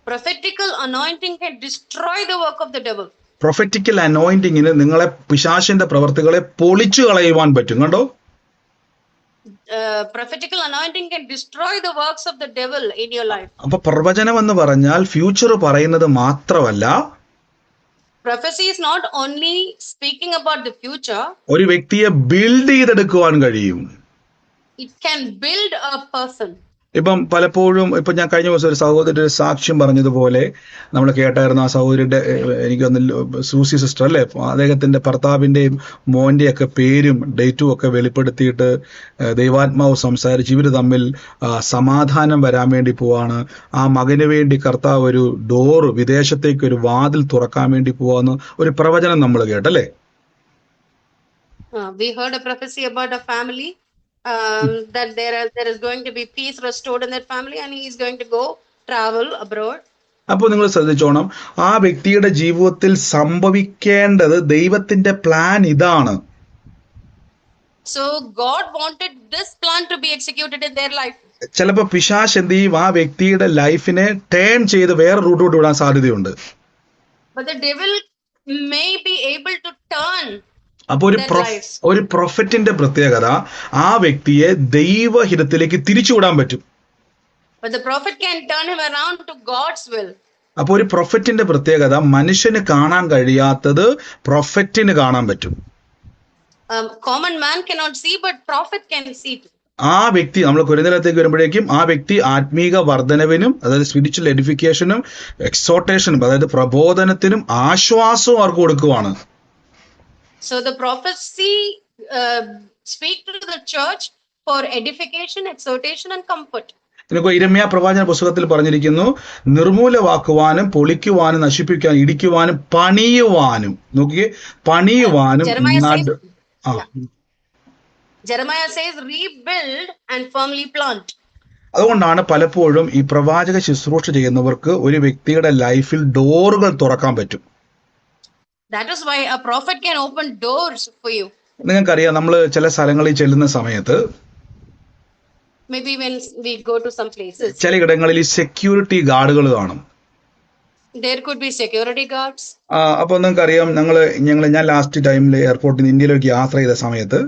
prophetical anointing can destroy the work of the devil. Prophetical അനോയിന്റിങ്ങിന് നിങ്ങളെ പിശാചിന്റെ പ്രവർത്തികളെ പൊളിച്ചു കളയുവാൻ പറ്റും. കണ്ടോ? Prophetical anointing can destroy the works of the devil in your life. അപ്പൊ പ്രവചനം എന്ന് പറഞ്ഞാൽ ഫ്യൂച്ചർ പറയുന്നത് മാത്രമല്ല, Prophecy is not only speaking about the future, ഒരു വ്യക്തിയെ ബിൽഡ് ചെയ്തെടുക്കുവാൻ കഴിയും. it can build a person. ഇപ്പം പലപ്പോഴും ഇപ്പൊ ഞാൻ കഴിഞ്ഞ ദിവസം ഒരു സഹോദരി സാക്ഷ്യം പറഞ്ഞതുപോലെ നമ്മൾ കേട്ടായിരുന്നു. ആ സഹോദരിയുടെ എനിക്കൊന്ന് സൂസി സിസ്റ്റർ അല്ലേ, അദ്ദേഹത്തിന്റെ ഭർത്താവിന്റെയും മോന്റെയും ഒക്കെ പേരും ഡേറ്റും ഒക്കെ വെളിപ്പെടുത്തിയിട്ട് ദൈവാത്മാവ് സംസാരിച്ച് ഇവര് തമ്മിൽ സമാധാനം വരാൻ വേണ്ടി പോവാണ്. ആ മകന് വേണ്ടി കർത്താവ് ഒരു ഡോറ്, വിദേശത്തേക്ക് ഒരു വാതിൽ തുറക്കാൻ വേണ്ടി പോവാന്ന് ഒരു പ്രവചനം നമ്മൾ കേട്ടല്ലേ. We heard a prophecy about a family. That there is going to be peace restored in that family and he is going to go travel abroad. അപ്പോൾ നിങ്ങൾ ശ്രദ്ധിച്ചോണം, ആ വ്യക്തിയുടെ ജീവിതത്തിൽ സംഭവിക്കേണ്ടത് ദൈവത്തിന്റെ പ്ലാൻ ഇതാണ്. So God wanted this plan to be executed in their life. ചിലപ്പോൾ പിശാച് എന്ത് ചെയ്യും, ആ വ്യക്തിയുടെ ലൈഫിനെ ടേൺ ചെയ്ത് വേറെ റൂട്ടോട്ട് വിടാൻ സാധ്യതയുണ്ട്. But the devil may be able to turn. അപ്പൊ ഒരു പ്രൊഫറ്റിന്റെ പ്രത്യേകത ആ വ്യക്തിയെ ദൈവഹിതത്തിലേക്ക് തിരിച്ചുവിടാൻ പറ്റും. But the prophet can turn him around to God's will. അപ്പൊ ഒരു പ്രൊഫറ്റിന്റെ പ്രത്യേകത മനുഷ്യന് കാണാൻ കഴിയാത്തത് പ്രൊഫറ്റിന് കാണാൻ പറ്റും. Common man cannot see, but prophet can see too. ആ വ്യക്തി നമ്മൾ കൊരിന്ത്യരിലേക്ക് വരുമ്പോഴേക്കും ആ വ്യക്തി ആത്മീക വർധനവിനും, അതായത് സ്പിരിച്വൽ എഡിഫിക്കേഷനും എക്സോട്ടേഷനും, അതായത് പ്രബോധനത്തിനും ആശ്വാസവും അവർക്ക് കൊടുക്കുവാണ്. So the prophecy speak to the church for edification, exhortation and comfort. ഇതിനൊക്കെ ഇരമ്യാ പ്രവാചന പുസ്തകത്തിൽ പറഞ്ഞിരിക്കുന്നു, നിർമൂലമാക്കുവാനും പൊളിക്കുവാനും നശിപ്പിക്കാനും ഇടിക്കുവാനും പണിയുവാനും. നോക്കിയേ, പണിയുവാനും. Jeremiah says rebuild and firmly plant. അതുകൊണ്ടാണ് പലപ്പോഴും ഈ പ്രവാചക ശുശ്രൂഷ ചെയ്യുന്നവർക്ക് ഒരു വ്യക്തിയുടെ ലൈഫിൽ ഡോറുകൾ തുറക്കാൻ പറ്റും. That is why a prophet can open doors for you. നിങ്ങൾക്കറിയാം, നമ്മൾ ചില സ്ഥലങ്ങളിൽ ചെല്ലുന്ന സമയത്ത്, maybe when we go to some places, ചിലയിടങ്ങളിൽ സെക്യൂരിറ്റി ഗാർഡുകൾ കാണും. there could be security guards. അപ്പോൾ നിങ്ങൾക്കറിയാം, ഞാൻ ലാസ്റ്റ് ടൈമിൽ എയർപോർട്ടിൽ നിന്ന് ഇന്ത്യയിലേക്ക് യാത്ര ചെയ്ത സമയത്ത്,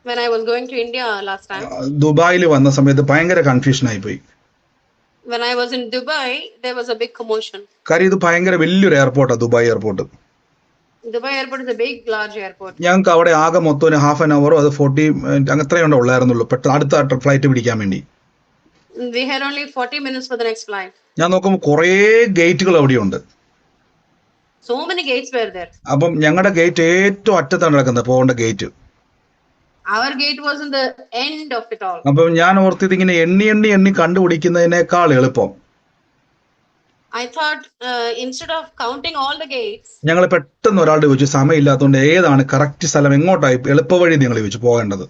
when I was going to India last time, ദുബായിൽ വന്ന സമയത്ത് ഭയങ്കര കൺഫ്യൂഷൻ ആയിപ്പോയി. When I was in Dubai, there was a big commotion. കാര്യം ഇത് ഭയങ്കര വലിയൊരു എയർപോർട്ടാണ് Dubai airport. Dubai airport is a big, large airport. ഞങ്ങൾക്ക് അവിടെ ആകെ മൊത്തം ഒരു ഹാഫ് ആൻ അവറോ അത് 40 മിനിറ്റ് അത്രയും ഉള്ളായിരുന്നുള്ളൂ പെട്ടെന്ന് അടുത്ത ഫ്ലൈറ്റ് പിടിക്കാൻ വേണ്ടി. We had only 40 minutes for the next flight. ഞാൻ നോക്കുമ്പോൾ കുറേ ഗേറ്റുകൾ അവിടെയുണ്ട്. So many gates were there. അപ്പം ഞങ്ങളുടെ ഗേറ്റ് ഏറ്റവും അറ്റത്താണ് കിടക്കുന്നത്, പോകേണ്ട gate. Our gate was in the end of it all. അപ്പം ഞാൻ ഓർത്തിത് ഇങ്ങനെ എണ്ണി കണ്ടുപിടിക്കുന്നതിനേക്കാൾ എളുപ്പം I thought instead of counting all the gates, ഞങ്ങൾ പെട്ടെന്ന് ഒരാളുടെ ചോദിച്ചു, സമയമില്ലാത്തതുകൊണ്ട് ഏതാണ് കറക്റ്റ് സ്ഥലം, എങ്ങോട്ടായി എളുപ്പവഴി നിങ്ങൾ ചോദിച്ചു പോകേണ്ടത്.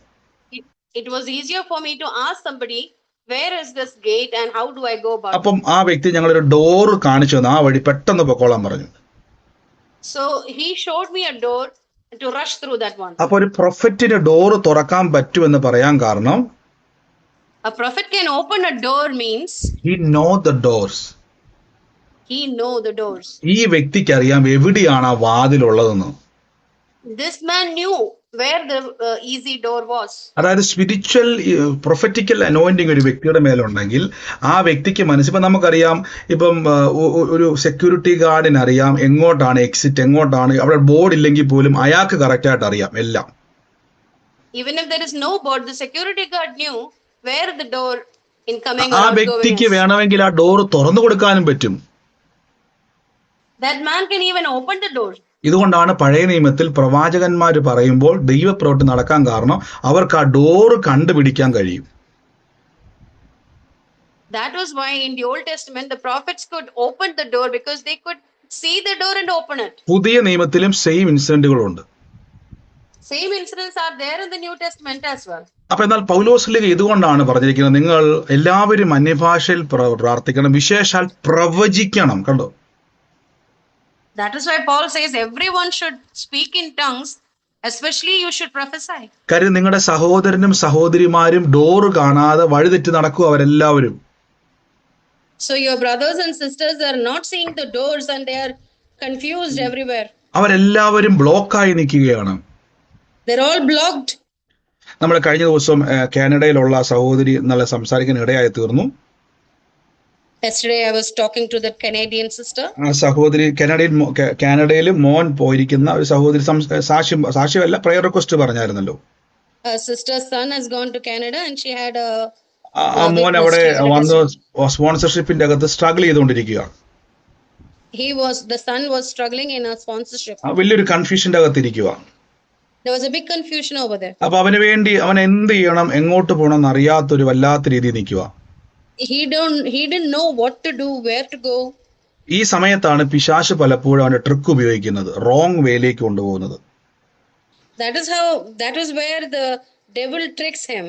it was easier for me to ask somebody, where is this gate and how do I go about it? അപ്പം ആ വ്യക്തി ഞങ്ങളൊരു ഡോർ കാണിച്ചു തന്നു, ആ വഴി പെട്ടെന്ന് പൊക്കോളാൻ പറഞ്ഞു. So he showed me a door to rush through that one. അപ്പൊ ഒരു പ്രൊഫറ്റിന് ഡോർ തുറക്കാൻ പറ്റുമെന്ന് പറയാൻ കാരണം, a prophet can open a door means he know the doors. he know the doors. ഈ വ്യക്തിക്ക് അറിയാം എവിടെയാണ് ആ വാതിലുള്ളതെന്ന്. This man knew where the easy door was. അതായത് സ്പിരിച്വൽ പ്രൊഫറ്റിക്കൽ അനോയിന്റിങ് ഒരു വ്യക്തിയുടെ മേലുണ്ടെങ്കിൽ ആ വ്യക്തിക്ക് ഇപ്പം നമുക്കറിയാം, ഇപ്പം ഒരു സെക്യൂരിറ്റി ഗാർഡിന് അറിയാം എങ്ങോട്ടാണ് എക്സിറ്റ്, എങ്ങോട്ടാണ്, അവിടെ ബോർഡ് ഇല്ലെങ്കിൽ പോലും അയാൾക്ക് കറക്റ്റ് ആയിട്ട് അറിയാം എല്ലാം. Even if there is no board, the security guard knew where the door incoming or ആ outgoing വ്യക്തിക്ക് is. വേണമെങ്കിൽ ആ ഡോർ തുറന്നു കൊടുക്കാനും പറ്റും. That man can even open the door. ഇതുകൊണ്ടാണ് പഴയ നിയമത്തിൽ പ്രവാചകന്മാർ പറയുമ്പോൾ ദൈവപ്രവൃത്തി നടക്കാൻ കാരണം അവർക്ക് ആ ഡോറ് കണ്ടുപിടിക്കാൻ കഴിയും. That was why in the Old Testament the prophets could open the door because they could see the door and open it. പുതിയ നിയമത്തിലും same ഇൻസിഡന്റുകളുണ്ട്. Same incidents are there in the New Testament as well. അപ്പൊ എന്നാൽ പൗലോസിലേക്ക് ഇതുകൊണ്ടാണ് പറഞ്ഞിരിക്കുന്നത്, നിങ്ങൾ എല്ലാവരും അന്യഭാഷയിൽ പ്രാർത്ഥിക്കണം, വിശേഷാൽ പ്രവചിക്കണം. കണ്ടോ? That is why Paul says everyone should speak in tongues, especially you should prophesy. കാര്യം നിങ്ങളുടെ സഹോദരനും സഹോദരിമാരും ഡോറ് കാണാതെ വഴിതെറ്റി നടക്കും അവരെല്ലാവരും. So your brothers and sisters are not seeing the doors and they are confused everywhere. അവരെല്ലാവരും ബ്ലോക്കായി നിൽക്കുകയാണ്. They're all blocked. നമ്മൾ കഴിഞ്ഞ ദിവസം കാനഡയിലുള്ള സഹോദരി എന്നുള്ള സംസാരിക്കാൻ ഇടയായി തീർന്നു. Yesterday I was talking to that Canadian sister. ആ സഹോദരി കാനഡയിൽ മോൻ പോയിരിക്കുന്ന ഒരു സഹോദരി സാക്ഷ്യമല്ല പ്രയർ റിക്വസ്റ്റ് പറഞ്ഞായിരുന്നല്ലോ. Her sister's son has gone to Canada and she had a ആ മോൻ അവിടെ വന്ന് സ്പോൺസർഷിപ്പിന്റെ അകത്ത് സ്ട്രഗിൾ ചെയ്തുകൊണ്ടിരിക്കുക. the son was struggling in a sponsorship. വലിയൊരു കൺഫ്യൂഷന്റെ അകത്തിരിക്കുക. There was a big confusion over there. അപ്പൊ അവന് വേണ്ടി അവൻ എന്ത് ചെയ്യണം, എങ്ങോട്ട് പോകണം എന്നറിയാത്തൊരു വല്ലാത്ത രീതിയിൽ നിൽക്കുക. He didn't know what to do, where to go. ഈ സമയത്താണ് പിശാച് പലപ്പോഴും അവന്റെ ട്രിക്ക് ഉപയോഗിക്കുന്നത്, റോങ് വേയിലേക്ക് കൊണ്ടുപോകുന്നത്. That is where the devil tricks him.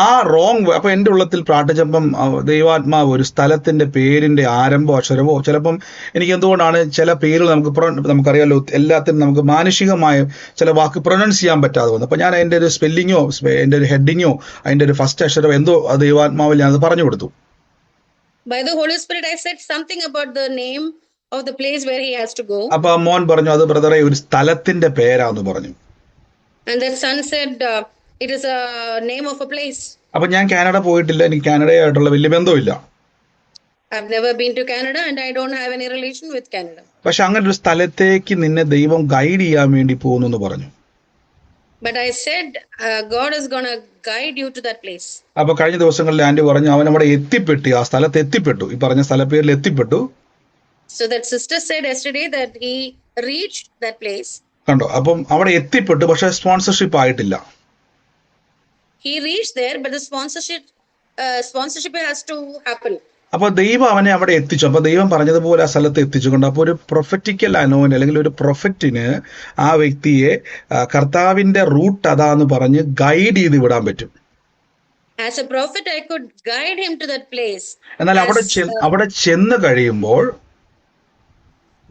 ആ റോങ് അപ്പൊ എന്റെ ഉള്ളത്തിൽ പ്രാർത്ഥിച്ചപ്പം ദൈവാത്മാവ് ഒരു സ്ഥലത്തിന്റെ പേരിന്റെ ആരംഭോ അക്ഷരമോ, ചിലപ്പം എനിക്ക് എന്തുകൊണ്ടാണ് ചില പേരുകൾ നമുക്കറിയാലോ, എല്ലാത്തിനും നമുക്ക് മാനുഷികമായ ചില വാക്ക് പ്രൊനൗൺസ് ചെയ്യാൻ പറ്റാതെ വന്നു. അപ്പൊ ഞാൻ അതിന്റെ ഒരു സ്പെല്ലിങ്ങോ എന്റെ ഒരു ഹെഡിങ്ങോ അതിന്റെ ഒരു ഫസ്റ്റ് അക്ഷരമോ എന്തോ ദൈവാത്മാവിൽ ഞാൻ അത് പറഞ്ഞു കൊടുത്തു. By the Holy Spirit I said something about the name of the place where he has to go. അപ്പൊ മോൻ പറഞ്ഞു അത് ബ്രദറെ ഒരു സ്ഥലത്തിന്റെ പേരാന്ന് പറഞ്ഞു. And that son said it is a name of a place. അപ്പൊ ഞാൻ കാനഡ പോയിട്ടില്ല, എനിക്ക് കാനഡയായിട്ടുള്ള വലിയ ബന്ധമില്ല. I've never been to Canada and I don't have any relation with Canada. പക്ഷെ അങ്ങനെ ഒരു സ്ഥലത്തേക്ക് നിന്നെ ദൈവം ഗൈഡ് ചെയ്യാൻ വേണ്ടി പോകുന്നു എന്ന് പറഞ്ഞു. But I said God is going to guide you to that place. അപ്പൊ കഴിഞ്ഞ ദിവസങ്ങളിൽ ആന്റി പറഞ്ഞു അവൻ അവിടെ എത്തിപ്പെട്ടു, ആ സ്ഥലത്ത് എത്തിപ്പെട്ടു, ഈ പറഞ്ഞ സ്ഥലപ്പേരിൽ എത്തിപ്പെട്ടു. So that sister said yesterday that he reached that place. കണ്ടോ, അപ്പം അവിടെ എത്തിപ്പെട്ടു, പക്ഷെ സ്പോൺസർഷിപ്പ് ആയിട്ടില്ല. He reached there, but the sponsorship has to happen. അപ്പൊ ദൈവം അവനെ അവിടെ എത്തിച്ചു. അപ്പൊ ദൈവം പറഞ്ഞതുപോലെ ആ സ്ഥലത്ത് എത്തിച്ചുകൊണ്ട് അപ്പൊ ഒരു പ്രൊഫറ്റിക്കൽ അനോയിന്റ് അല്ലെങ്കിൽ ഒരു പ്രൊഫറ്റിന് ആ വ്യക്തിയെ കർത്താവിന്റെ റൂട്ട് അതാന്ന് പറഞ്ഞ് ഗൈഡ് ചെയ്ത് വിടാൻ പറ്റും. As a prophet I could guide him to that place. എന്നാൽ അവിടെ ചെന്ന് കഴിയുമ്പോൾ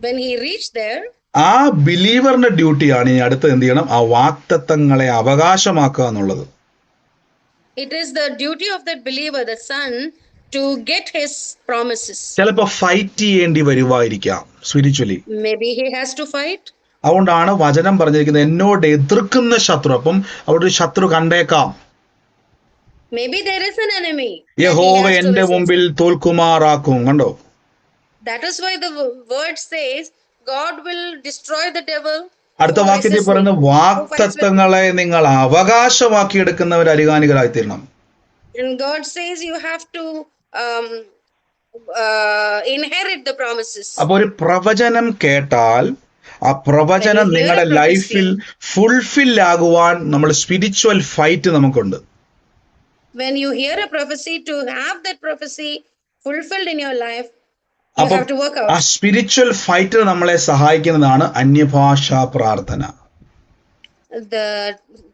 when he reached there, ആ ബിലീവറിന്റെ ഡ്യൂട്ടിയാണ് ഇനി അടുത്ത് എന്ത് ചെയ്യണം, ആ വാഗ്ദത്തങ്ങളെ അവകാശമാക്കുക എന്നുള്ളത്. It is the duty of that believer, the son, to get his promises. ചിലപ്പോ ഫൈറ്റ് ചെയ്യേണ്ടി വരുവായിരിക്കാം spiritually. Maybe he has to fight. അതുകൊണ്ടാണ് വചനം പറഞ്ഞിരിക്കുന്നത് എന്നോട് എതിർക്കുന്ന ശത്രു. അപ്പം അവിടെ ഒരു ശത്രു കണ്ടേക്കാം. Maybe there is an enemy. യഹോവ എന്റെ മുമ്പിൽ തോൽക്കുമാറാക്കും. കണ്ടോ, that is why the word says God will destroy the devil. അടുത്ത വാക്യത്തിൽ പറയുന്ന വാഗ്ദത്തങ്ങളെ നിങ്ങൾ അവകാശമാക്കി എടുക്കുന്നവർ അരികാനികളായി തീരണം. And God says you have to inherit the promises. അപ്പൊ ഒരു പ്രവചനം കേട്ടാൽ ആ പ്രവചനം നിങ്ങളുടെ ലൈഫിൽ ഫുൾഫിൽ ആകുവാൻ നമ്മൾ സ്പിരിച്വൽ ഫൈറ്റ് നമുക്കുണ്ട്. When you hear a prophecy, to have that prophecy fulfilled in your life, you അപ്പൊ have to work out. ആ സ്പിരിച്വൽ ഫൈറ്റ് നമ്മളെ സഹായിക്കുന്നതാണ് അന്യഭാഷാ പ്രാർത്ഥന. The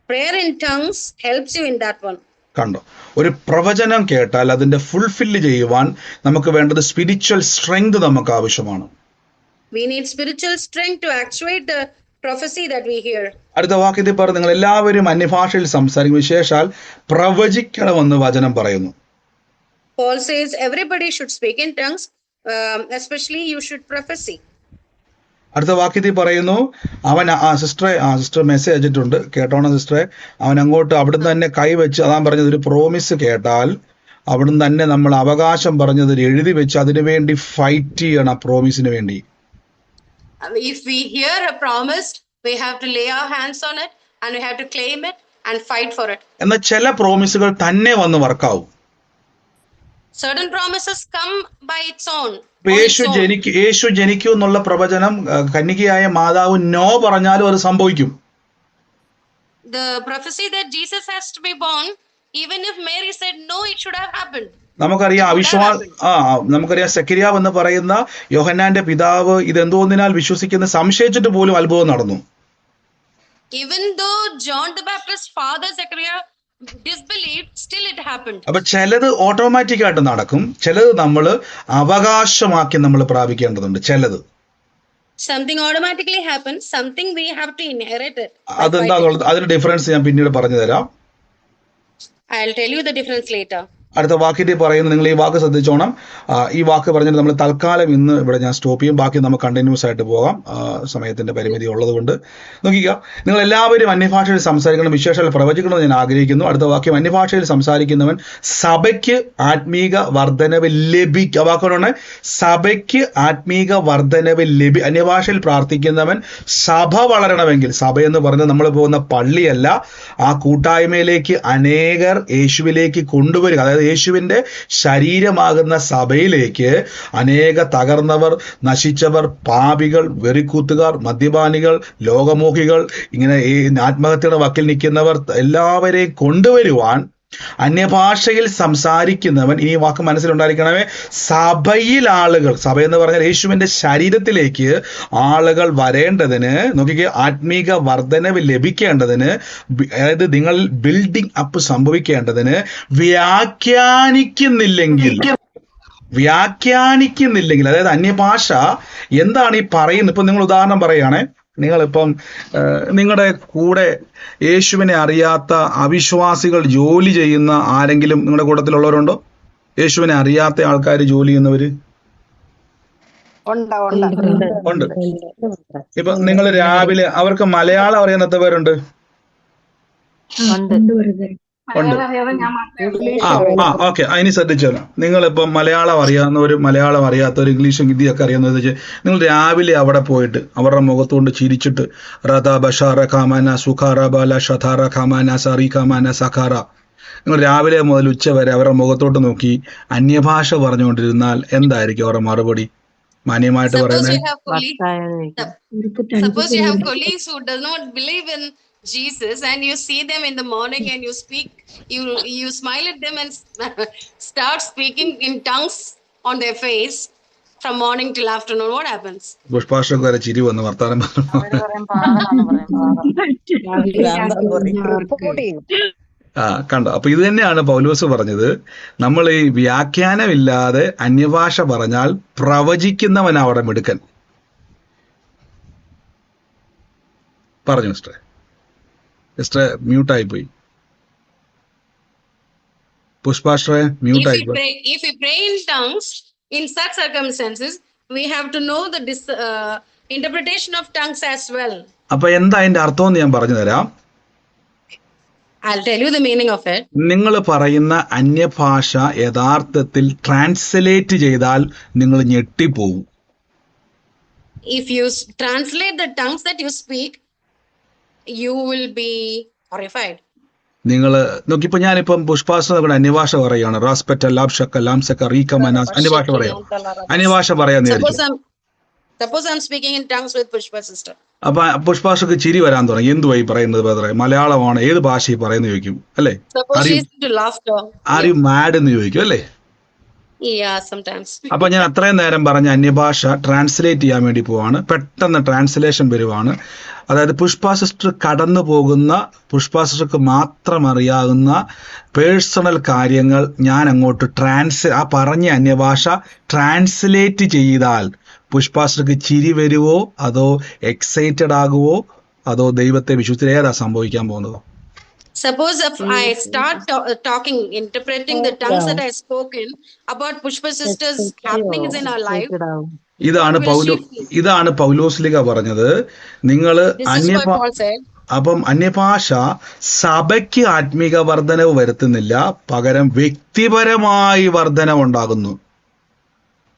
prayer in tongues helps you in that one. കണ്ടോ, ഒരു പ്രവചനം കേട്ടാൽ അതിന്റെ ഫുൾഫില്ല് ചെയ്യുവാൻ നമുക്ക് വേണ്ടത് സ്പിരിച്വൽ സ്ട്രെങ്ത് നമുക്ക് ആവശ്യമാണ്. We need spiritual strength to actuate the prophecy that we hear. അടുത്ത വാക്യത്തിൽ പറഞ്ഞു നിങ്ങൾ എല്ലാവരും അന്യഭാഷയിൽ സംസാരിക്കും, വിശേഷാൽ പ്രവചിക്കണമെന്ന് വചനം പറയുന്നു. Paul says everybody should speak in tongues, especially you should prophesy. അടുത്ത വാക്യത്തിൽ പറയുന്നു അവൻ സിസ്റ്റർ മെസ്സേജ് അയച്ചിട്ടുണ്ട്, കേട്ടോണം സിസ്റ്ററെ. അവൻ അങ്ങോട്ട് അവിടുന്ന് തന്നെ കൈവച്ച് അതാ പറഞ്ഞത് ഒരു പ്രോമിസ് കേട്ടാൽ അവിടുന്ന് തന്നെ നമ്മൾ അവകാശം പറഞ്ഞത് എഴുതി വെച്ച് അതിനു വേണ്ടി ഫൈറ്റ് ചെയ്യണം. ആ പ്രോമിസിന് വേണ്ടി If we hear a promise, we have to lay our hands on it and we have to claim it and fight for it. എന്നാൽ ചില പ്രോമിസുകൾ തന്നെ വന്ന് വർക്കാവും. Certain promises come by its own. യേശു ജനിക്കൂ എന്നുള്ള പ്രവചനം കന്യകയായ മാതാവ് നോ പറഞ്ഞാലും അത് സംഭവിക്കും. The prophecy that Jesus has to be born, even if Mary said no, it should have happened. നമുക്കറിയാം നമുക്കറിയാം സെക്കരിയാവ് എന്ന് പറയുന്ന യോഹന്നാന്റെ പിതാവ് ഇതെന്തോന്നിനാൽ വിശ്വസിക്കുന്ന സംശയിച്ചിട്ട് പോലും അത്ഭുതം നടന്നു. Even though John the Baptist's father Zechariah disbelieved, still it happened. അപ്പൊ ചിലത് ഓട്ടോമാറ്റിക് ആയിട്ട് നടക്കും, ചിലത് നമ്മൾ അവകാശമാക്കി നമ്മൾ പ്രാപിക്കേണ്ടതുണ്ട്. ചിലത് something automatically happens, something we have to inherit it. അതെന്താന്നുള്ളത് അതിന്റെ ഡിഫറൻസ് ഞാൻ പിന്നീട് പറഞ്ഞു തരാം. I'll tell you the difference later. അടുത്ത വാക്യത്തിൽ പറയുന്നത്, നിങ്ങൾ ഈ വാക്ക് ശ്രദ്ധിച്ചോണം. ഈ വാക്ക് പറഞ്ഞിട്ട് നമ്മൾ തൽക്കാലം ഇന്ന് ഇവിടെ ഞാൻ സ്റ്റോപ്പ് ചെയ്യും. ബാക്കി നമുക്ക് കണ്ടിന്യൂസ് ആയിട്ട് പോകാം, സമയത്തിന്റെ പരിമിതി ഉള്ളതുകൊണ്ട്. നോക്കിക്കുക, നിങ്ങൾ എല്ലാവരും അന്യഭാഷയിൽ സംസാരിക്കണം, വിശേഷാൽ പ്രവചിക്കണമെന്ന് ഞാൻ ആഗ്രഹിക്കുന്നു. അടുത്ത വാക്യം, അന്യഭാഷയിൽ സംസാരിക്കുന്നവൻ സഭയ്ക്ക് ആത്മീക വർധനവ് ലഭിക്കുക. വാക്കുകളാണ് സഭയ്ക്ക് ആത്മീക വർധനവ് അന്യഭാഷയിൽ പ്രാർത്ഥിക്കുന്നവൻ സഭ വളരണമെങ്കിൽ, സഭ എന്ന് പറഞ്ഞാൽ നമ്മൾ പോകുന്ന പള്ളിയല്ല, ആ കൂട്ടായ്മയിലേക്ക് അനേകർ യേശുവിലേക്ക് കൊണ്ടുവരിക. അതായത് യേശുവിന്റെ ശരീരമാകുന്ന സഭയിലേക്ക് അനേക തകർന്നവർ, നശിച്ചവർ, പാപികൾ, വെറിക്കൂത്തുകാർ, മദ്യപാനികൾ, ലോകമോഹികൾ, ഇങ്ങനെ ഈ ആത്മഹത്യയുടെ വക്കിൽ നിൽക്കുന്നവർ എല്ലാവരെയും കൊണ്ടുവരുവാൻ അന്യഭാഷയിൽ സംസാരിക്കുന്നവൻ, ഈ വാക്ക് മനസ്സിലുണ്ടായിരിക്കണമേ, സഭയിൽ ആളുകൾ, സഭ എന്ന് പറഞ്ഞാൽ യേശുവിന്റെ ശരീരത്തിലേക്ക് ആളുകൾ വരേണ്ടതിന്, നോക്കിക്കേ, ആത്മീക വർധനവ് ലഭിക്കേണ്ടതിന്, അതായത് നിങ്ങൾ ബിൽഡിംഗ് അപ്പ് സംഭവിക്കേണ്ടതിന് വ്യാഖ്യാനിക്കുന്നില്ലെങ്കിൽ, അതായത് അന്യഭാഷ എന്താണ് ഈ പറയുന്നത്. ഇപ്പൊ നിങ്ങൾ ഉദാഹരണം പറയുകയാണെ, നിങ്ങളിപ്പം നിങ്ങളുടെ കൂടെ യേശുവിനെ അറിയാത്ത അവിശ്വാസികൾ ജോലി ചെയ്യുന്ന ആരെങ്കിലും നിങ്ങളുടെ കൂട്ടത്തിലുള്ളവരുണ്ടോ? യേശുവിനെ അറിയാത്ത ആൾക്കാർ ജോലി ചെയ്യുന്നവര് ഉണ്ട്. ഇപ്പൊ നിങ്ങൾ രാവിലെ, അവർക്ക് മലയാളം അറിയാത്ത പേരുണ്ട്? ഉണ്ട്. ഓക്കെ, അതിന് ശ്രദ്ധിച്ചോളാം. നിങ്ങളിപ്പം മലയാളം അറിയാവുന്നവർ, മലയാളം അറിയാത്തവർ, ഇംഗ്ലീഷും ഹിന്ദിയൊക്കെ അറിയാവുന്നത് വെച്ച് നിങ്ങൾ രാവിലെ അവിടെ പോയിട്ട് അവരുടെ മുഖത്തുകൊണ്ട് ചിരിച്ചിട്ട് റദ ബഷാറ ഖാമാന സുഖാറ ബാല ഷഥാറ ഖാമാന സറി ഖാമാന സഖാറ, നിങ്ങൾ രാവിലെ മുതൽ ഉച്ച വരെ അവരുടെ മുഖത്തോട്ട് നോക്കി അന്യഭാഷ പറഞ്ഞുകൊണ്ടിരുന്നാൽ എന്തായിരിക്കും അവരുടെ മറുപടി? മാന്യമായിട്ട് പറയുന്നത്, suppose you have colleagues who does not believe in Jesus, and you see them in the morning and you speak, you smile at them and start speaking in tongues on their face from morning till afternoon. What happens? പുഷ്പാഷ്ടം വരെ ചിരി വന്ന് വർത്താനം കണ്ടോ? അപ്പൊ ഇത് തന്നെയാണ് പൗലോസ് പറഞ്ഞത്, നമ്മൾ ഈ വ്യാഖ്യാനമില്ലാതെ അന്യഭാഷ പറഞ്ഞാൽ പ്രവചിക്കുന്നവൻ അവിടെ മിടുക്കൻ. പറഞ്ഞു സിസ്റ്ററെ, മ്യൂട്ടായി പോയി. പുഷ്പാഷ്ടറെ മ്യൂട്ടായി പോയി. If we pray in tongues in such circumstances, we have to know the interpretation of tongues as well. അപ്പൊ എന്താ അതിന്റെ അർത്ഥം എന്ന് ഞാൻ പറഞ്ഞു തരാം. I'll tell you the meaning of it. നിങ്ങൾ പറയുന്ന അന്യഭാഷ യഥാർത്ഥത്തിൽ ട്രാൻസ്ലേറ്റ് ചെയ്താൽ നിങ്ങൾ ഞെട്ടിപ്പോവും. If you translate the tongues that you speak, you will be horrified. നിങ്ങൾ നോക്കിപ്പോ, ഞാനിപ്പം പുഷ്പാസന അന്യഭാഷ പറയുകയാണ്, അന്യഭാഷ പറയാന്ന് വിചാരിച്ചു. Suppose I'm speaking in tongues with Pushpa sister. അപ്പൊ പുഷ്പാഷക്ക് ചിരി വരാൻ തുടങ്ങി. എന്തുവായി പറയുന്നത് ബ്രദറെ? മലയാളമാണ്, ഏത് ഭാഷയിൽ പറയുന്നത് ചോദിക്കും അല്ലേ? ആർ യു മാഡ് എന്ന് ചോദിക്കും അല്ലേ? അപ്പൊ ഞാൻ അത്രയും നേരം പറഞ്ഞ അന്യഭാഷ ട്രാൻസ്ലേറ്റ് ചെയ്യാൻ വേണ്ടി പോവാണ്. പെട്ടെന്ന് ട്രാൻസ്ലേഷൻ വരുവാണ്. അതായത് പുഷ്പ സിസ്റ്റർ കടന്നു പോകുന്ന, പുഷ്പ സിസ്റ്റർക്ക് മാത്രം അറിയാവുന്ന പേഴ്സണൽ കാര്യങ്ങൾ ഞാൻ അങ്ങോട്ട് ആ പറഞ്ഞ അന്യഭാഷ ട്രാൻസ്ലേറ്റ് ചെയ്താൽ പുഷ്പാസിസ്റ്റർക്ക് ചിരി വരുവോ, അതോ എക്സൈറ്റഡ് ആകുവോ, അതോ ദൈവത്തെ വിശ്വസിച്ച് ഏതാ സംഭവിക്കാൻ പോകുന്നത്? Suppose if I start talking, interpreting the tongues that I spoken about Pushpa sister's happenings in our life. ഇതാണ് പൗലോസ്ലിക പറഞ്ഞത്. നിങ്ങള് അപ്പം അന്യഭാഷ സഭയ്ക്ക് ആത്മീക വർധനവ് വരുത്തുന്നില്ല, പകരം വ്യക്തിപരമായി വർധനവ് ഉണ്ടാകുന്നു.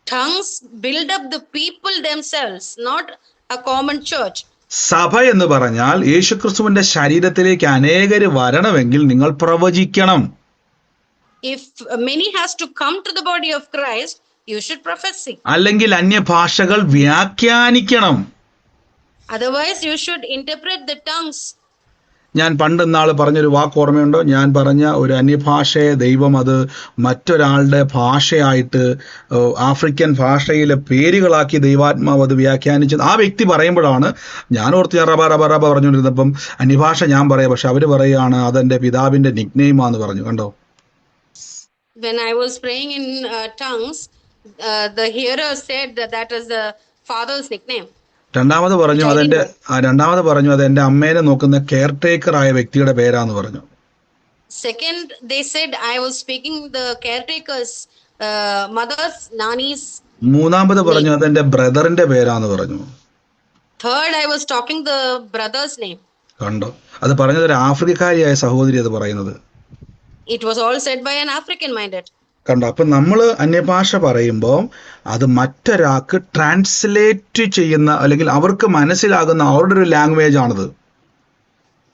Tongues build up the people themselves, not a common church. സഭ എന്ന് പറഞ്ഞാൽ യേശുക്രിസ്തുവിന്റെ ശരീരത്തിലേക്ക് അനേകര് വരണമെങ്കിൽ നിങ്ങൾ പ്രവചിക്കണം. If many has to come to the body of Christ, you should prophesy. അല്ലെങ്കിൽ അന്യഭാഷകൾ വ്യാഖ്യാനിക്കണം. Otherwise you should interpret the tongues. ഞാൻ പണ്ട് നാൾ പറഞ്ഞൊരു വാക്ക് ഓർമ്മയുണ്ടോ? ഞാൻ പറഞ്ഞ ഒരു അന്യഭാഷയെ ദൈവം അത് മറ്റൊരാളുടെ ഭാഷയായിട്ട്, ആഫ്രിക്കൻ ഭാഷയിലെ പേരുകളാക്കി ദൈവാത്മാവ് അത് വ്യാഖ്യാനിച്ചത്. ആ വ്യക്തി പറയുമ്പോഴാണ് ഞാൻ ഓർത്ത് റബ റബ റബ പറഞ്ഞുകൊണ്ടിരുന്നപ്പം അന്യഭാഷ ഞാൻ പറയാം, പക്ഷെ അവര് പറയുകയാണ് അതെന്റെ പിതാവിന്റെ നിക്നെയിമാന്ന് പറഞ്ഞു. കണ്ടോ? When I was praying in tongues, the hearer said that is the father's nickname. രണ്ടാമത് പറഞ്ഞു അതെന്റെ അമ്മേനെ നോക്കുന്ന കെയർ ടേക്കർ ആയ വ്യക്തിയുടെ പേരാന്ന് പറഞ്ഞു. Second, they said I was speaking the caretaker's mother's nanny's. മൂന്നാമത് പറഞ്ഞു അതെന്റെ ബ്രദറിന്റെ പേരാന്ന് പറഞ്ഞു. Third, I was talking the brother's name. കണ്ടോ, അത് പറഞ്ഞത് ഒരു ആഫ്രിക്കക്കാരിയായ സഹോദരി അത് പറയുന്നത്. It was all said by an African minded. കണ്ടോ, അപ്പൊ നമ്മൾ അന്യഭാഷ പറയുമ്പോൾ അത് മറ്റൊരാൾക്ക് ട്രാൻസ്ലേറ്റ് ചെയ്യുന്ന അല്ലെങ്കിൽ അവർക്ക് മനസ്സിലാകുന്ന അവരുടെ ഒരു ലാംഗ്വേജ് ആണത്.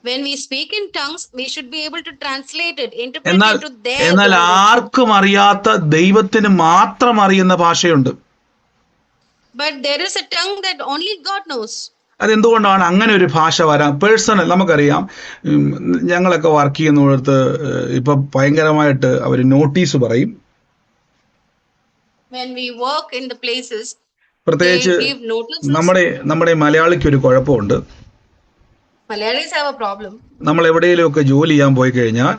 When we speak in tongues, we should be able to translate it, interpret എന്നാൽ it to their എന്നാൽ language. ആർക്കും അറിയാത്ത ദൈവത്തിന് മാത്രം അറിയുന്ന ഭാഷയുണ്ട്. But there is a tongue that only God knows. അതെന്തുകൊണ്ടാണ് അങ്ങനെ ഒരു ഭാഷ വരാൻ? പേഴ്സണൽ നമുക്കറിയാം, ഞങ്ങളൊക്കെ വർക്ക് ചെയ്യുന്നിടത്ത് ഇപ്പൊ ഭയങ്കരമായിട്ട് അവർ നോട്ടീസ് പറയും. When we work in the places, പ്രത്യേകിച്ച് they give notices. നമ്മുടെ മലയാളിക്ക് ഒരു കുഴപ്പമുണ്ട്. Malayalis have a problem. നമ്മൾ എവിടെയെങ്കിലുമൊക്കെ ജോലി ചെയ്യാൻ പോയി കഴിഞ്ഞാൽ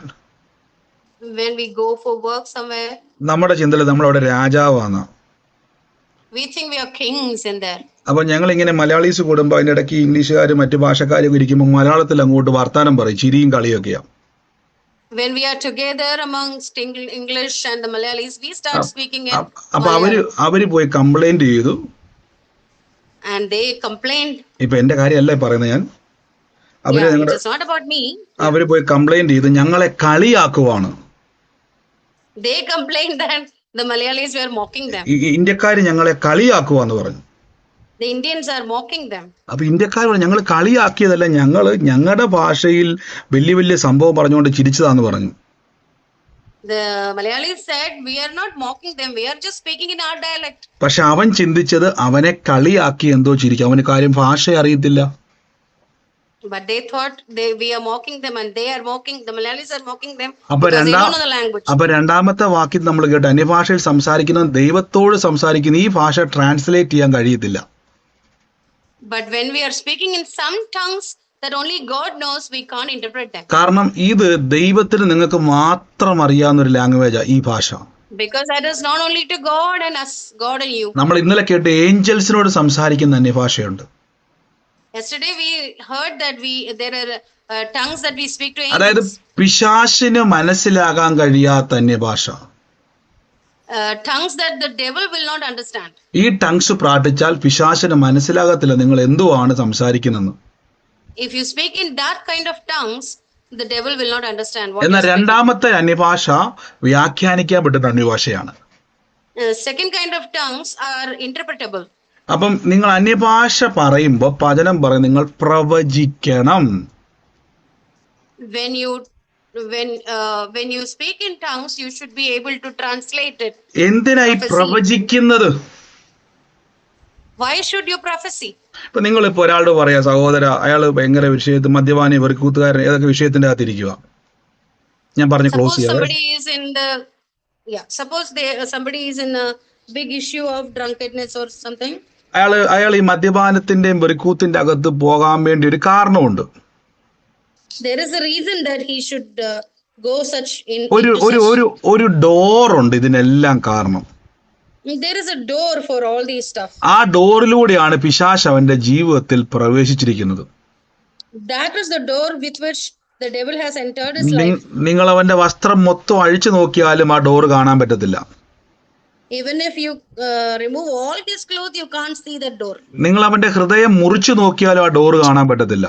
When we go for work somewhere, നമ്മുടെ ചിന്തയിൽ നമ്മളവിടെ രാജാവാണ്. we think we are kings in there. അപ്പൊ ഞങ്ങൾ ഇങ്ങനെ മലയാളീസ് കൂടുമ്പോൾ അതിൻ്റെ ഇടയ്ക്ക് ഇംഗ്ലീഷുകാരും മറ്റു ഭാഷക്കാരും ഇരിക്കുമ്പോൾ മലയാളത്തിൽ അങ്ങോട്ട് വർത്താനം പറയും, ചിരിയും കളിയൊക്കെയാ. When we are together amongst English and the Malayalis, we start speaking in അപ്പൊ Malayalam. അവര് പോയി കംപ്ലൈന്റ് ചെയ്തു. And they complained. ഇപ്പൊ എന്റെ കാര്യമല്ലേ പറയുന്നത് ഞാൻ. Yeah, it is not about me. അവര് പോയി കംപ്ലൈന്റ് ചെയ്ത് ഞങ്ങളെ കളിയാക്കുവാണ്. They complained that the Malayalis were mocking them. ഇന്ത്യക്കാര് ഞങ്ങളെ കളിയാക്കുവാന്ന് പറഞ്ഞു. The Indians are mocking them. അപ്പൊ ഇന്ത്യക്കാർ പറഞ്ഞു ഞങ്ങൾ കളിയാക്കിയതല്ല, ഞങ്ങളുടെ ഭാഷയിൽ വലിയ വലിയ സംഭവം പറഞ്ഞുകൊണ്ട് ചിരിച്ചതാന്ന് പറഞ്ഞു. The Malayalis said, we are not mocking them, we are just speaking in our dialect. പക്ഷെ അവൻ ചിന്തിച്ചത് അവനെ കളിയാക്കി എന്തോ ചിരിക്കും, അവന് കാര്യം ഭാഷ അറിയത്തില്ല. But they thought we are mocking them and they are mocking, the Malayalis are mocking them അപ്പൊ because they don't know the language. രണ്ടാമത്തെ വാക്യം നമ്മൾ കേട്ടു, അന്യഭാഷയിൽ സംസാരിക്കുന്ന ദൈവത്തോട് സംസാരിക്കുന്ന ഈ ഭാഷ ട്രാൻസ്ലേറ്റ് ചെയ്യാൻ കഴിയത്തില്ല. But when we are speaking in some tongues that only God knows, we can't interpret them. കാരണം ഇത് ദൈവത്തിന് നിങ്ങൾക്ക് മാത്രം അറിയാവുന്ന ഒരു ലാംഗ്വേജാ ഈ ഭാഷ. Because that is not only to God and us, God and you. നമ്മൾ ഇന്നലെ കേട്ട് ഏഞ്ചൽസിനോട് സംസാരിക്കുന്ന അന്യഭാഷയുണ്ട്. Yesterday we heard that there are tongues that we speak to അതായത് angels. പിശാചിന് മനസ്സിലാകാൻ കഴിയാത്ത അന്യഭാഷ. Tongues that the devil will not understand. ഈ ടങ്സ് പ്രാർത്ഥിച്ചാൽ പിശാചിന് മനസ്സിലാകത്തില്ല നിങ്ങൾ എന്തുവാണ് സംസാരിക്കുന്നെന്ന്. If you speak in that kind of tongues, the devil will not understand what എന്നാൽ you speak. രണ്ടാമത്തെ അന്യഭാഷ വ്യാഖ്യാനിക്കാൻ പറ്റുന്ന അന്യഭാഷയാണ്. Second kind of tongues are interpretable. അപ്പം നിങ്ങൾ അന്യഭാഷ പറയുമ്പോൾ വചനം പറയും നിങ്ങൾ പ്രവചിക്കണം. When you speak in tongues, you should be able to translate it. എന്തിനായി പ്രവചിക്കുന്നത്? Why should you prophesy? ഇപ്പൊ നിങ്ങളിപ്പോ ഒരാളോട് പറയാ, സഹോദര അയാൾ ഭയങ്കര വിഷയത്തിൽ മദ്യപാനി വെറുക്കൂത്തുകാരൻ ഏതൊക്കെ വിഷയത്തിന്റെ അകത്തിരിക്കുക, ഞാൻ പറഞ്ഞു ക്ലോസ് ചെയ്യാം. Somebody is in a big issue of drunkenness or something. അയാൾ ഈ മദ്യപാനത്തിന്റെയും വെറുക്കൂത്തിന്റെ അകത്ത് പോകാൻ വേണ്ടി ഒരു കാരണമുണ്ട്. There is a reason that he should go such in. ഒരു ഡോർ ഉണ്ട് ഇതിനെല്ലാം കാരണം. There is a door for all these stuff. ആ ഡോറിലൂടെയാണ് പിശാച് അവന്റെ ജീവിതത്തിൽ പ്രവേശിച്ചിരിക്കുന്നത്. That is the door with which the devil has entered his life. നിങ്ങൾ അവന്റെ വസ്ത്രം മൊത്തം അഴിച്ചു നോക്കിയാലും ആ ഡോർ കാണാൻ പറ്റത്തില്ല. Even if you remove all his clothes, you can't see that door. നിങ്ങൾ അവന്റെ ഹൃദയം മുറിച്ചു നോക്കിയാലും ആ ഡോർ കാണാൻ പറ്റത്തില്ല.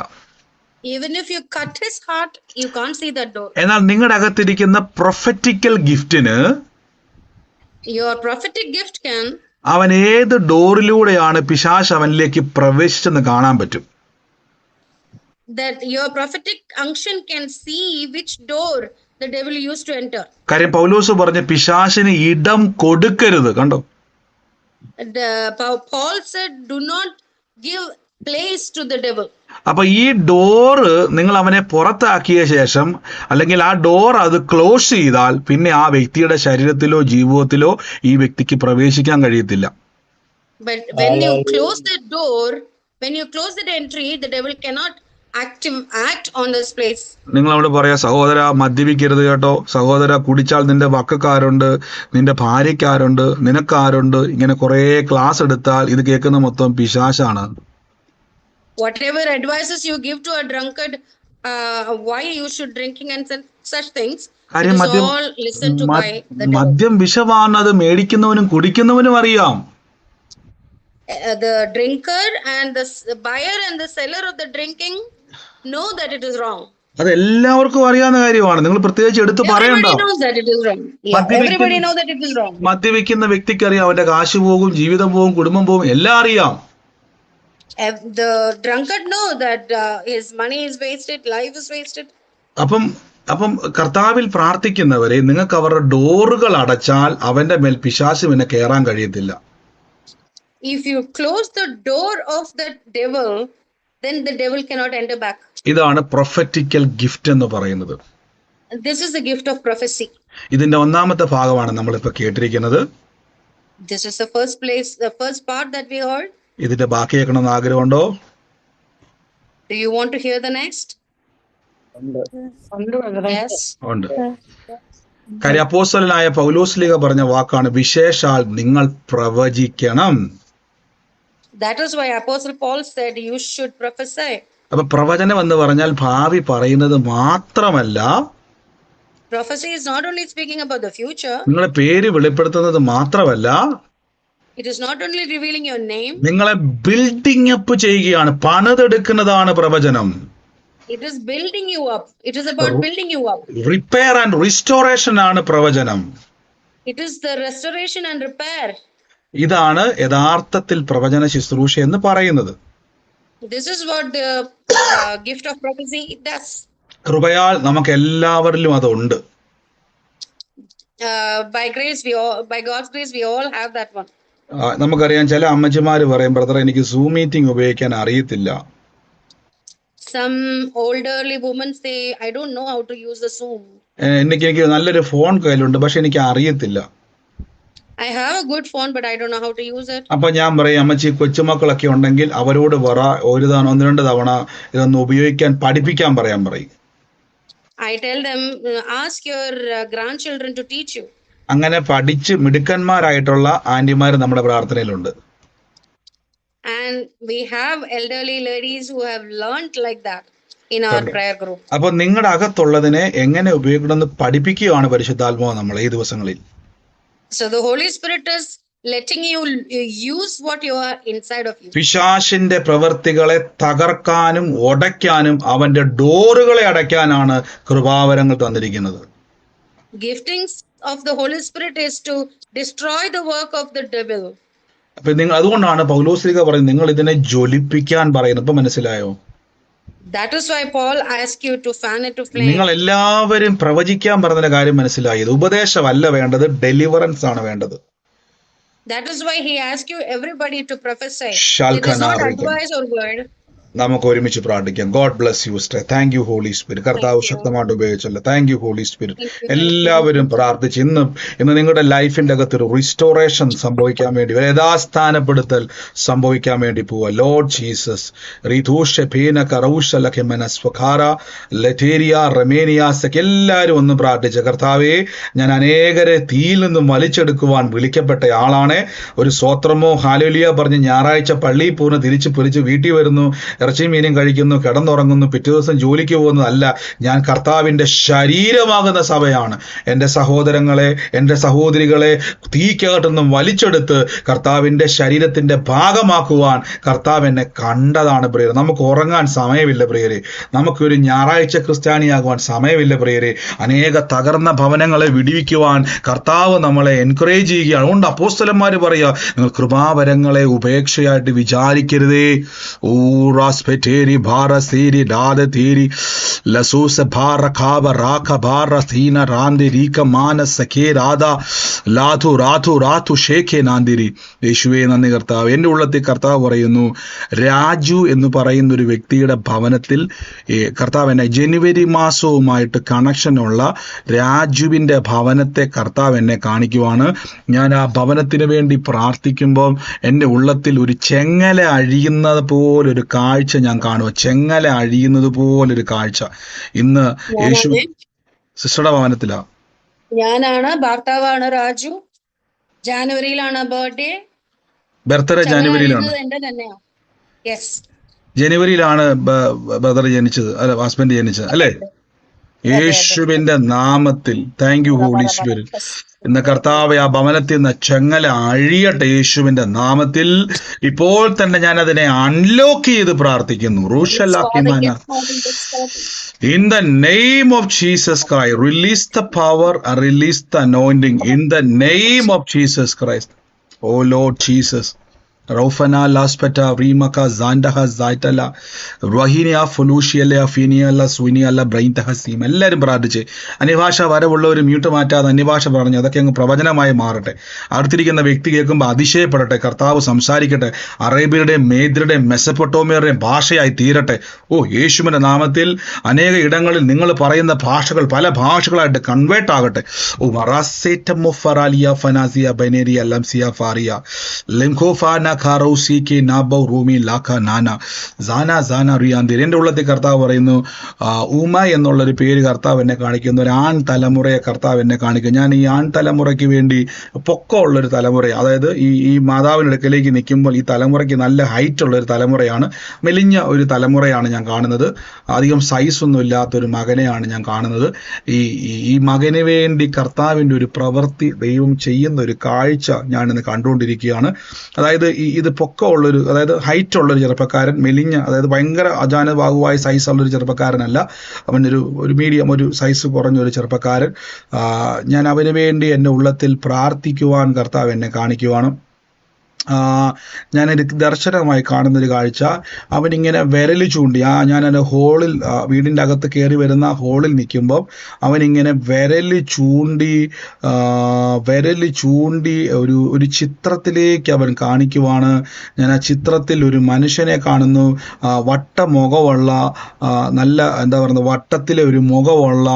Even if you cut his heart, you can't see that door. എന്നാൽ നിങ്ങളുടെ അകത്തിരിക്കുന്ന prophetical ഗിഫ്റ്റിന്, your prophetic gift can, അവൻ ഏത് ഡോറിലൂടെയാണ് പിശാച് അവനിലേക്ക് പ്രവേശിച്ചെന്ന് കാണാൻ പറ്റും. That your prophetic unction can see which door the devil used to enter. കാര്യം പൗലോസ് പറഞ്ഞ പിശാചിന് ഇടം കൊടുക്കരുത്. കണ്ടോ, Paul said, do not give place to the devil. അപ്പൊ ഈ ഡോറ് നിങ്ങൾ അവനെ പുറത്താക്കിയ ശേഷം അല്ലെങ്കിൽ ആ ഡോർ അത് ക്ലോസ് ചെയ്താൽ പിന്നെ ആ വ്യക്തിയുടെ ശരീരത്തിലോ ജീവിതത്തിലോ ഈ വ്യക്തിക്ക് പ്രവേശിക്കാൻ കഴിയത്തില്ല. But when you close the door, when you close the entry, the devil cannot act on this place. നിങ്ങൾ അവിടെ പറയാ, സഹോദര മദ്യപിക്കരുത് കേട്ടോ, സഹോദര കുടിച്ചാൽ നിന്റെ വക്കക്കാരുണ്ട്, നിന്റെ ഭാര്യക്കാരുണ്ട്, നിനക്കാരുണ്ട്, ഇങ്ങനെ കുറെ ക്ലാസ് എടുത്താൽ ഇത് കേൾക്കുന്ന മൊത്തം പിശാചാണ്. Whatever advices you give to a drunkard, why you should drinking and such things. It കാര്യം is മദ്യം all listened to by the devil. മദ്യം വിഷമാണത് മേടിക്കുന്നവനും കുടിക്കുന്നവനും അറിയാം. The drinker and the buyer and the seller of the drinking know that it is wrong. അത് എല്ലാവർക്കും അറിയാവുന്ന കാര്യമാണ്. നിങ്ങൾ പ്രത്യേകിച്ച് എടുത്ത് പറയണ്ട. Everybody knows that it is wrong. Yeah, everybody knows that it is wrong. മദ്യപിക്കുന്ന വ്യക്തിക്ക് അറിയാം, അവന്റെ കാശ് പോകും, ജീവിതം പോകും, കുടുംബം പോകും, എല്ലാം അറിയാം. The drunkard know that his money is wasted, life is wasted. അപ്പം കർത്താവിൽ പ്രാർത്ഥിക്കുന്നവരെ നിങ്ങൾക്ക് അവരുടെ ഡോറുകൾ അടച്ചാൽ അവന്റെ മേൽ പിശാച് പിന്നെ കയറാൻ കഴിയത്തില്ല. If you close the door of the devil, then the devil cannot enter back. ഇതാണ് പ്രൊഫറ്റിക്കൽ ഗിഫ്റ്റ് എന്ന് പറയുന്നത്. This is the gift of prophecy. ഇതിന്റെ ഒന്നാമത്തെ ഭാഗമാണ് നമ്മളിപ്പോ കേട്ടിരിക്കുന്നത്. This is the first part that we heard. ഇതിന്റെ ബാക്കി കേൾക്കണമെന്ന് ആഗ്രഹമുണ്ടോ? Do you want to hear the next? Yes. ഉണ്ട്. കാര്യം അപ്പോസ്തലനായ പൗലോസ്ലീഹ പറഞ്ഞ വാക്കാണ്, വിശേഷാൽ നിങ്ങൾ പ്രവചിക്കണം. That is why Apostle Paul said you should prophesy. അപ്പൊ പ്രവചനം എന്ന് പറഞ്ഞാൽ ഭാവി പറയുന്നത് മാത്രമല്ല, Prophecy is not only speaking about the future. നിങ്ങളെ പേര് വെളിപ്പെടുത്തുന്നത് മാത്രമല്ല, It is not only revealing your name. നിങ്ങളെ ബിൽഡിംഗ് അപ്പ് ചെയ്യുകയാണ്, പണിതെടുക്കുന്നതാണ് പ്രവചനം. It is building you up. It is about building you up. Repair and restoration ആണ് പ്രവചനം. It is the restoration and repair. ഇതാണ് യഥാർത്ഥത്തിൽ പ്രവചന ശുശ്രൂഷ എന്ന് പറയുന്നത്. This is what the gift of prophecy does. കൃപയാൽ നമുക്ക് എല്ലാവരിലും അതുണ്ട്. By God's grace, we all have that one. നമുക്കറിയാം, ചില അമ്മച്ചിമാര് പറയും, ബ്രദർ എനിക്ക് സൂം മീറ്റിംഗ് ഉപയോഗിക്കാൻ അറിയത്തില്ല. Some elderly women say, I don't know how to use the Zoom. എനിക്ക് നല്ലൊരു ഫോൺ കയ്യിലുണ്ട്, പക്ഷെ എനിക്ക് അറിയത്തില്ല. I have a good phone, but I don't know how to use it. അപ്പൊ ഞാൻ പറയും, അമ്മച്ചി കൊച്ചുമക്കളൊക്കെ ഉണ്ടെങ്കിൽ അവരോട് പറ, ഒന്ന് രണ്ട് തവണ ഇതൊന്ന് ഉപയോഗിക്കാൻ പഠിപ്പിക്കാൻ പറയും. I tell them, ask your grandchildren to teach you. അങ്ങനെ പഠിച്ച് മിടുക്കന്മാരായിട്ടുള്ള ആന്റിമാർ നമ്മുടെ പ്രാർത്ഥനയിലുണ്ട്. And we have elderly ladies who have learned like that in our prayer group. അപ്പൊ നിങ്ങളുടെ അകത്തുള്ളതിനെ എങ്ങനെ ഉപയോഗിക്കണമെന്ന് പഠിപ്പിക്കുകയാണ് പരിശുദ്ധാത്മാവ് നമ്മളെ ഈ ദിവസങ്ങളിൽ. So the Holy Spirit is letting you use what you are inside of you. പിശാചിന്റെ പ്രവൃത്തികളെ തകർക്കാനും ഉടയ്ക്കാനും അവന്റെ ഡോറുകളെ അടയ്ക്കാനാണ് കൃപാവരങ്ങൾ തന്നിരിക്കുന്നത്. Giftings of the Holy Spirit is to destroy the work of the devil. അപ്പൊ നിങ്ങൾ, അതുകൊണ്ടാണ് പൗലോസ്ലീഹ പറയുന്നത് നിങ്ങൾ ഇതിനെ ജ്വലിപ്പിക്കാൻ പറയുന്നത്. ഇപ്പൊ മനസ്സിലായോ? That is why Paul asked you to fan it to flame. നിങ്ങൾ എല്ലാവരും പ്രവചിക്കാൻ പറഞ്ഞതിന്റെ കാര്യം മനസ്സിലായത്. ഉപദേശമല്ല വേണ്ടത്, ഡെലിവറൻസ് ആണ് വേണ്ടത്. That is why he asked you everybody to prophesy. Shall It is not advice or word. നമുക്ക് ഒരുമിച്ച് പ്രാർത്ഥിക്കാം. God bless you sister. Thank you Holy Spirit. കർത്താവ് ശക്തമായിട്ട് ഉപയോഗിച്ചല്ലോ. Thank you Holy Spirit. എല്ലാവരും പ്രാർത്ഥിച്ച് ഇന്ന് നിങ്ങളുടെ ലൈഫിന്റെ അകത്തൊരു റിസ്റ്റോറേഷൻ സംഭവിക്കാൻ വേണ്ടി, ഒരു യഥാസ്ഥാനപ്പെടുത്തൽ സംഭവിക്കാൻ വേണ്ടി പോവുക. ലോർഡ് ജീസസ് എല്ലാവരും ഒന്ന് പ്രാർത്ഥിച്ച കർത്താവേ, ഞാൻ അനേകരെ തീയിൽ നിന്നും വലിച്ചെടുക്കുവാൻ വിളിക്കപ്പെട്ട ആളാണ്. ഒരു സ്വോത്രമോ ഹാലേലുയ പറഞ്ഞ് ഞായറാഴ്ച പള്ളിയിൽ പോകുന്നു, തിരിച്ച് പൊലിച്ച് വീട്ടിൽ വരുന്നു, ഇറച്ചിയും മീനും കഴിക്കുന്നു, കിടന്നുറങ്ങുന്നു, പിറ്റേ ദിവസം ജോലിക്ക് പോകുന്നതല്ല. ഞാൻ കർത്താവിന്റെ ശരീരമാകുന്ന സഭയാണ്. എൻ്റെ സഹോദരങ്ങളെ, എൻ്റെ സഹോദരികളെ തീക്കകത്തുനിന്നും വലിച്ചെടുത്ത് കർത്താവിന്റെ ശരീരത്തിന്റെ ഭാഗമാക്കുവാൻ കർത്താവ് എന്നെ കണ്ടതാണ് പ്രിയരെ. നമുക്ക് ഉറങ്ങാൻ സമയമില്ല പ്രിയരെ. നമുക്കൊരു ഞായറാഴ്ച ക്രിസ്ത്യാനിയാകുവാൻ സമയമില്ല പ്രിയരെ. അനേക തകർന്ന ഭവനങ്ങളെ വിടിവിക്കുവാൻ കർത്താവ് നമ്മളെ എൻകറേജ് ചെയ്യുകയാണ്. അതുകൊണ്ട് അപ്പോസ്തലന്മാര് പറയുക, നിങ്ങൾ കൃപാവരങ്ങളെ ഉപേക്ഷയായിട്ട് വിചാരിക്കരുതേ. Raspeteri Bhara Siri Dada Thiri Lasus Bhara Kava Raka Bhara Sina Randi Rika Mana Sake Rada Lathu Rathu Rathu Sheke Nandiri. യേശുവേ നന്ദി കർത്താവ്. എൻ്റെ ഉള്ളത്തിൽ കർത്താവ് പറയുന്നു, രാജു എന്ന് പറയുന്ന ഒരു വ്യക്തിയുടെ ഭവനത്തിൽ കർത്താവ് എന്നെ ജനുവരി മാസവുമായിട്ട് കണക്ഷനുള്ള രാജുവിൻ്റെ ഭവനത്തെ കർത്താവ് എന്നെ കാണിക്കുവാണ്. ഞാൻ ആ ഭവനത്തിന് വേണ്ടി പ്രാർത്ഥിക്കുമ്പോൾ എൻ്റെ ഉള്ളത്തിൽ ഒരു ചെങ്ങല അഴിയുന്നത് പോലൊരു കാഴ്ച ഞാൻ കാണുക. ചെങ്ങല അഴിയുന്നത് പോലൊരു കാഴ്ച. ഇന്ന് യേശു സിസ്റ്ററുടെ ഭവനത്തിലാ. ഞാനാണ് ഭർത്താവാണ് രാജു. ജാനുവരിയിലാണ് ബർത്ത്ഡേ ജാനുവരിയിലാണ്. ജനുവരിയിലാണ് ബ്രദർ ജനിച്ചത്, അല്ല ഹസ്ബൻഡ് ജനിച്ചത് അല്ലേ? യേശുവിന്റെ നാമത്തിൽ താങ്ക് യു ഹോളി സ്പിരിറ്റ്. ഇന്ന് കർത്താവെ ആ ഭവനത്തിൽ നിന്ന് ചെങ്ങല അഴിയട്ടെ യേശുവിന്റെ നാമത്തിൽ. ഇപ്പോൾ തന്നെ ഞാൻ അതിനെ അൺലോക്ക് ചെയ്ത് പ്രാർത്ഥിക്കുന്നു. റൂഷലാക്കിമാന in the name of Jesus Christ, release the power and release the anointing in the name of Jesus Christ. Oh Lord Jesus. Raufana laspeta rimaka zandaha zaitala rohinia ഫൊലൂഷിയല്ല ഫിനിയല്ല സുനിയല്ല ബ്രൈൻതഹസീം. എല്ലാവരും പ്രാർത്ഥിച്ച് അന്യഭാഷ വരവുള്ളവർ മ്യൂട്ട് മാറ്റാതെ അന്യഭാഷ പറഞ്ഞു അതൊക്കെ അങ്ങ് പ്രവചനമായി മാറട്ടെ. അടുത്തിരിക്കുന്ന വ്യക്തി കേൾക്കുമ്പോൾ അതിശയപ്പെടട്ടെ. കർത്താവ് സംസാരിക്കട്ടെ. അറേബ്യയുടെയും മേദ്യരുടെയും മെസപ്പൊട്ടോമിയരുടെയും ഭാഷയായി തീരട്ടെ. ഓ യേശുവിന്റെ നാമത്തിൽ അനേക ഇടങ്ങളിൽ നിങ്ങൾ പറയുന്ന ഭാഷകൾ പല ഭാഷകളായിട്ട് കൺവേർട്ട് ആകട്ടെ. ഓ മറാസേറ്റമൊഫറാലിയ ഫനാസിയ ബനേരിയ ലംസിയ ഫാറിയ ലെംഖോഫാന ഖാറൗസിക്ക് നാബൗ റൂമി ലാഖ നാന സാന സാന റിയാന്തിർ. എൻ്റെ ഉള്ളത്തിൽ കർത്താവ് പറയുന്നു, ഉമ എന്നുള്ളൊരു പേര് കർത്താവ് എന്നെ കാണിക്കുന്നു. ഒരു ആൺ തലമുറയെ കർത്താവ് എന്നെ കാണിക്കും. ഞാൻ ഈ ആൺ തലമുറയ്ക്ക് വേണ്ടി പൊക്കമുള്ളൊരു തലമുറ, അതായത് ഈ മാതാവിൻ്റെ അടുക്കലേക്ക് നിൽക്കുമ്പോൾ ഈ തലമുറയ്ക്ക് നല്ല ഹൈറ്റ് ഉള്ളൊരു തലമുറയാണ്, മെലിഞ്ഞ ഒരു തലമുറയാണ് ഞാൻ കാണുന്നത്. അധികം സൈസ് ഒന്നും ഇല്ലാത്തൊരു മകനെയാണ് ഞാൻ കാണുന്നത്. ഈ മകന് വേണ്ടി കർത്താവിൻ്റെ ഒരു പ്രവൃത്തി ദൈവം ചെയ്യുന്ന ഒരു കാഴ്ച ഞാനിന്ന് കണ്ടുകൊണ്ടിരിക്കുകയാണ്. അതായത് ഇത് പൊക്കമുള്ളൊരു, അതായത് ഹൈറ്റ് ഉള്ളൊരു ചെറുപ്പക്കാരൻ, മെലിഞ്ഞ, അതായത് ഭയങ്കര അജാനുബാഹുവായ സൈസ് ഉള്ളൊരു ചെറുപ്പക്കാരനല്ല, അവനൊരു മീഡിയം, ഒരു സൈസ് കുറഞ്ഞൊരു ചെറുപ്പക്കാരൻ. ഞാൻ അവന് വേണ്ടി എൻ്റെ ഉള്ളത്തിൽ പ്രാർത്ഥിക്കുവാൻ കർത്താവ് എന്നെ കാണിക്കുവാണ്. ഞാനൊരു ദർശനമായി കാണുന്നൊരു കാഴ്ച, അവനിങ്ങനെ വിരൽ ചൂണ്ടി, ഞാൻ എൻ്റെ ഹോളിൽ, വീടിൻ്റെ അകത്ത് കയറി വരുന്ന ഹോളിൽ നിൽക്കുമ്പോൾ അവനിങ്ങനെ വിരൽ ചൂണ്ടി ഒരു ചിത്രത്തിലേക്ക് അവൻ കാണിക്കുവാണ്. ഞാൻ ആ ചിത്രത്തിൽ ഒരു മനുഷ്യനെ കാണുന്നു. വട്ടമുഖമുള്ള, നല്ല എന്താ പറയുന്നത്, വട്ടത്തിലെ ഒരു മുഖമുള്ള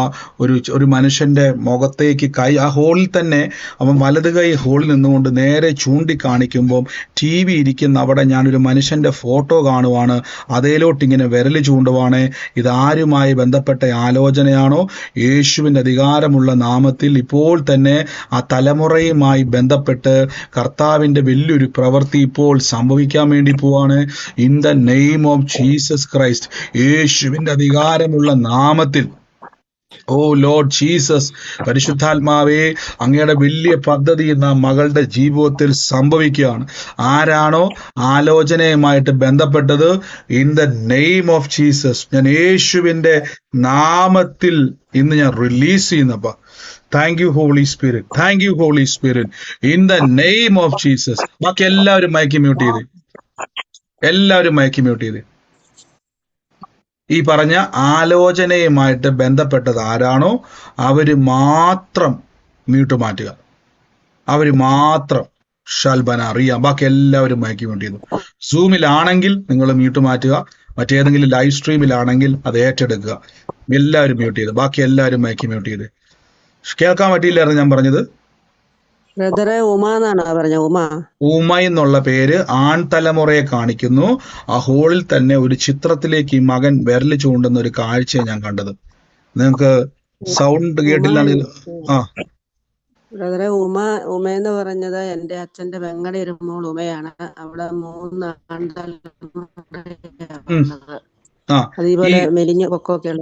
ഒരു മനുഷ്യൻ്റെ മുഖത്തേക്ക് ആ ഹോളിൽ തന്നെ അവൻ വലത് കൈ ഹോളിൽ നിന്നുകൊണ്ട് നേരെ ചൂണ്ടി കാണിക്കുമ്പോൾ ടി വി ഇരിക്കുന്ന അവിടെ ഞാനൊരു മനുഷ്യന്റെ ഫോട്ടോ കാണുവാണ്. അതേലോട്ട് ഇങ്ങനെ വിരൽ ചൂണ്ടുവാണ്. ഇതാരുമായി ബന്ധപ്പെട്ട ആലോചനയാണോ? യേശുവിൻ്റെ അധികാരമുള്ള നാമത്തിൽ ഇപ്പോൾ തന്നെ ആ തലമുറയുമായി ബന്ധപ്പെട്ട് കർത്താവിൻ്റെ വലിയൊരു പ്രവൃത്തി ഇപ്പോൾ സംഭവിക്കാൻ വേണ്ടി പോവാണ്. In the name of Jesus Christ, യേശുവിൻ്റെ അധികാരമുള്ള നാമത്തിൽ. ഓ ലോർഡ് ജീസസ്, പരിശുദ്ധാത്മാവേ, അങ്ങയുടെ വലിയ പദ്ധതി എന്ന മകളുടെ ജീവിതത്തിൽ സംഭവിക്കുകയാണ്. ആരാണോ ആലോചനയുമായിട്ട് ബന്ധപ്പെട്ടത്, in the name of Jesus, ഞാൻ യേശുവിൻ്റെ നാമത്തിൽ ഇന്ന് ഞാൻ റിലീസ് ചെയ്യുന്നപ്പ. Thank you Holy Spirit, thank you Holy Spirit, in the name of Jesus. ബാക്കി എല്ലാവരും മൈക്ക് മ്യൂട്ട് ചെയ്ത്, എല്ലാവരും മൈക്ക് മ്യൂട്ട് ചെയ്ത്. ഈ പറഞ്ഞ ആലോചനയുമായിട്ട് ബന്ധപ്പെട്ടത് ആരാണോ അവര് മാത്രം മ്യൂട്ട് മാറ്റുക, അവര് മാത്രം ഷൽബന അറിയാം. ബാക്കി എല്ലാവരും മയക്കി മ്യൂട്ട് ചെയ്തു. സൂമിലാണെങ്കിൽ നിങ്ങൾ മ്യൂട്ട് മാറ്റുക, മറ്റേതെങ്കിലും ലൈവ് സ്ട്രീമിലാണെങ്കിൽ അത് ഏറ്റെടുക്കുക. എല്ലാവരും മ്യൂട്ട് ചെയ്തു, ബാക്കി എല്ലാവരും മയക്കി മ്യൂട്ട് ചെയ്ത്. കേൾക്കാൻ പറ്റിയില്ലായിരുന്നു ഞാൻ പറഞ്ഞത്? ഉമ എന്നുള്ള പേര് ആൺ തലമുറയെ കാണിക്കുന്നു. ആ ഹോളിൽ തന്നെ ഒരു ചിത്രത്തിലേക്ക് ഈ മകൻ വിരൽ ചൂണ്ടുന്ന ഒരു കാഴ്ചയാണ് ഞാൻ കണ്ടത്. നിങ്ങൾക്ക് സൗണ്ട് കേട്ടില്ലാണെങ്കിൽ ബ്രദറെ, ഉമ എന്ന് പറഞ്ഞത് എന്റെ അച്ഛന്റെ പെങ്ങളുടെ ഒരു മോൾ ഉമയാണ്. അവിടെ 3 അതേപോലെ മെലിഞ്ഞ പൊക്കമൊക്കെ ഉള്ള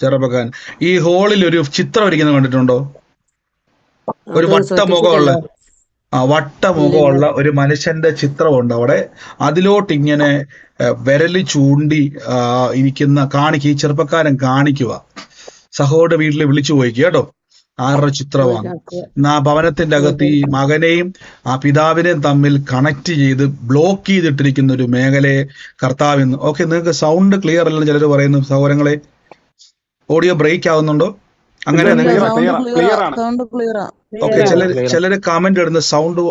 ചെറുപ്പക്കാരൻ. ഈ ഹോളിൽ ഒരു ചിത്രം ഇരിക്കുന്നത് കണ്ടിട്ടുണ്ടോ? ഒരു വട്ടമുഖമുള്ള ഒരു മനുഷ്യന്റെ ചിത്രമുണ്ട് അവിടെ. അതിലോട്ട് ഇങ്ങനെ വിരല് ചൂണ്ടി ഇരിക്കുന്ന ഈ ചെറുപ്പക്കാരൻ കാണിക്കുക. സഹോദര വീട്ടിൽ വിളിച്ചു പോയിക്കുക കേട്ടോ, ആരുടെ ചിത്രമാണ്. ആ ഭവനത്തിന്റെ അകത്ത് ഈ മകനെയും ആ പിതാവിനെയും തമ്മിൽ കണക്ട് ചെയ്ത് ബ്ലോക്ക് ചെയ്തിട്ടിരിക്കുന്ന ഒരു മേഖലയെ കർത്താവിന്ന്. ഓക്കെ, നിങ്ങൾക്ക് സൗണ്ട് ക്ലിയർ അല്ലെന്ന് ചിലർ പറയുന്നു. സഹോദരങ്ങളെ, ഓഡിയോ ബ്രേക്ക് ആവുന്നുണ്ടോ? അങ്ങനെ ഓക്കെ, ചിലര് കമന്റ് ഇടുന്ന സൗണ്ട്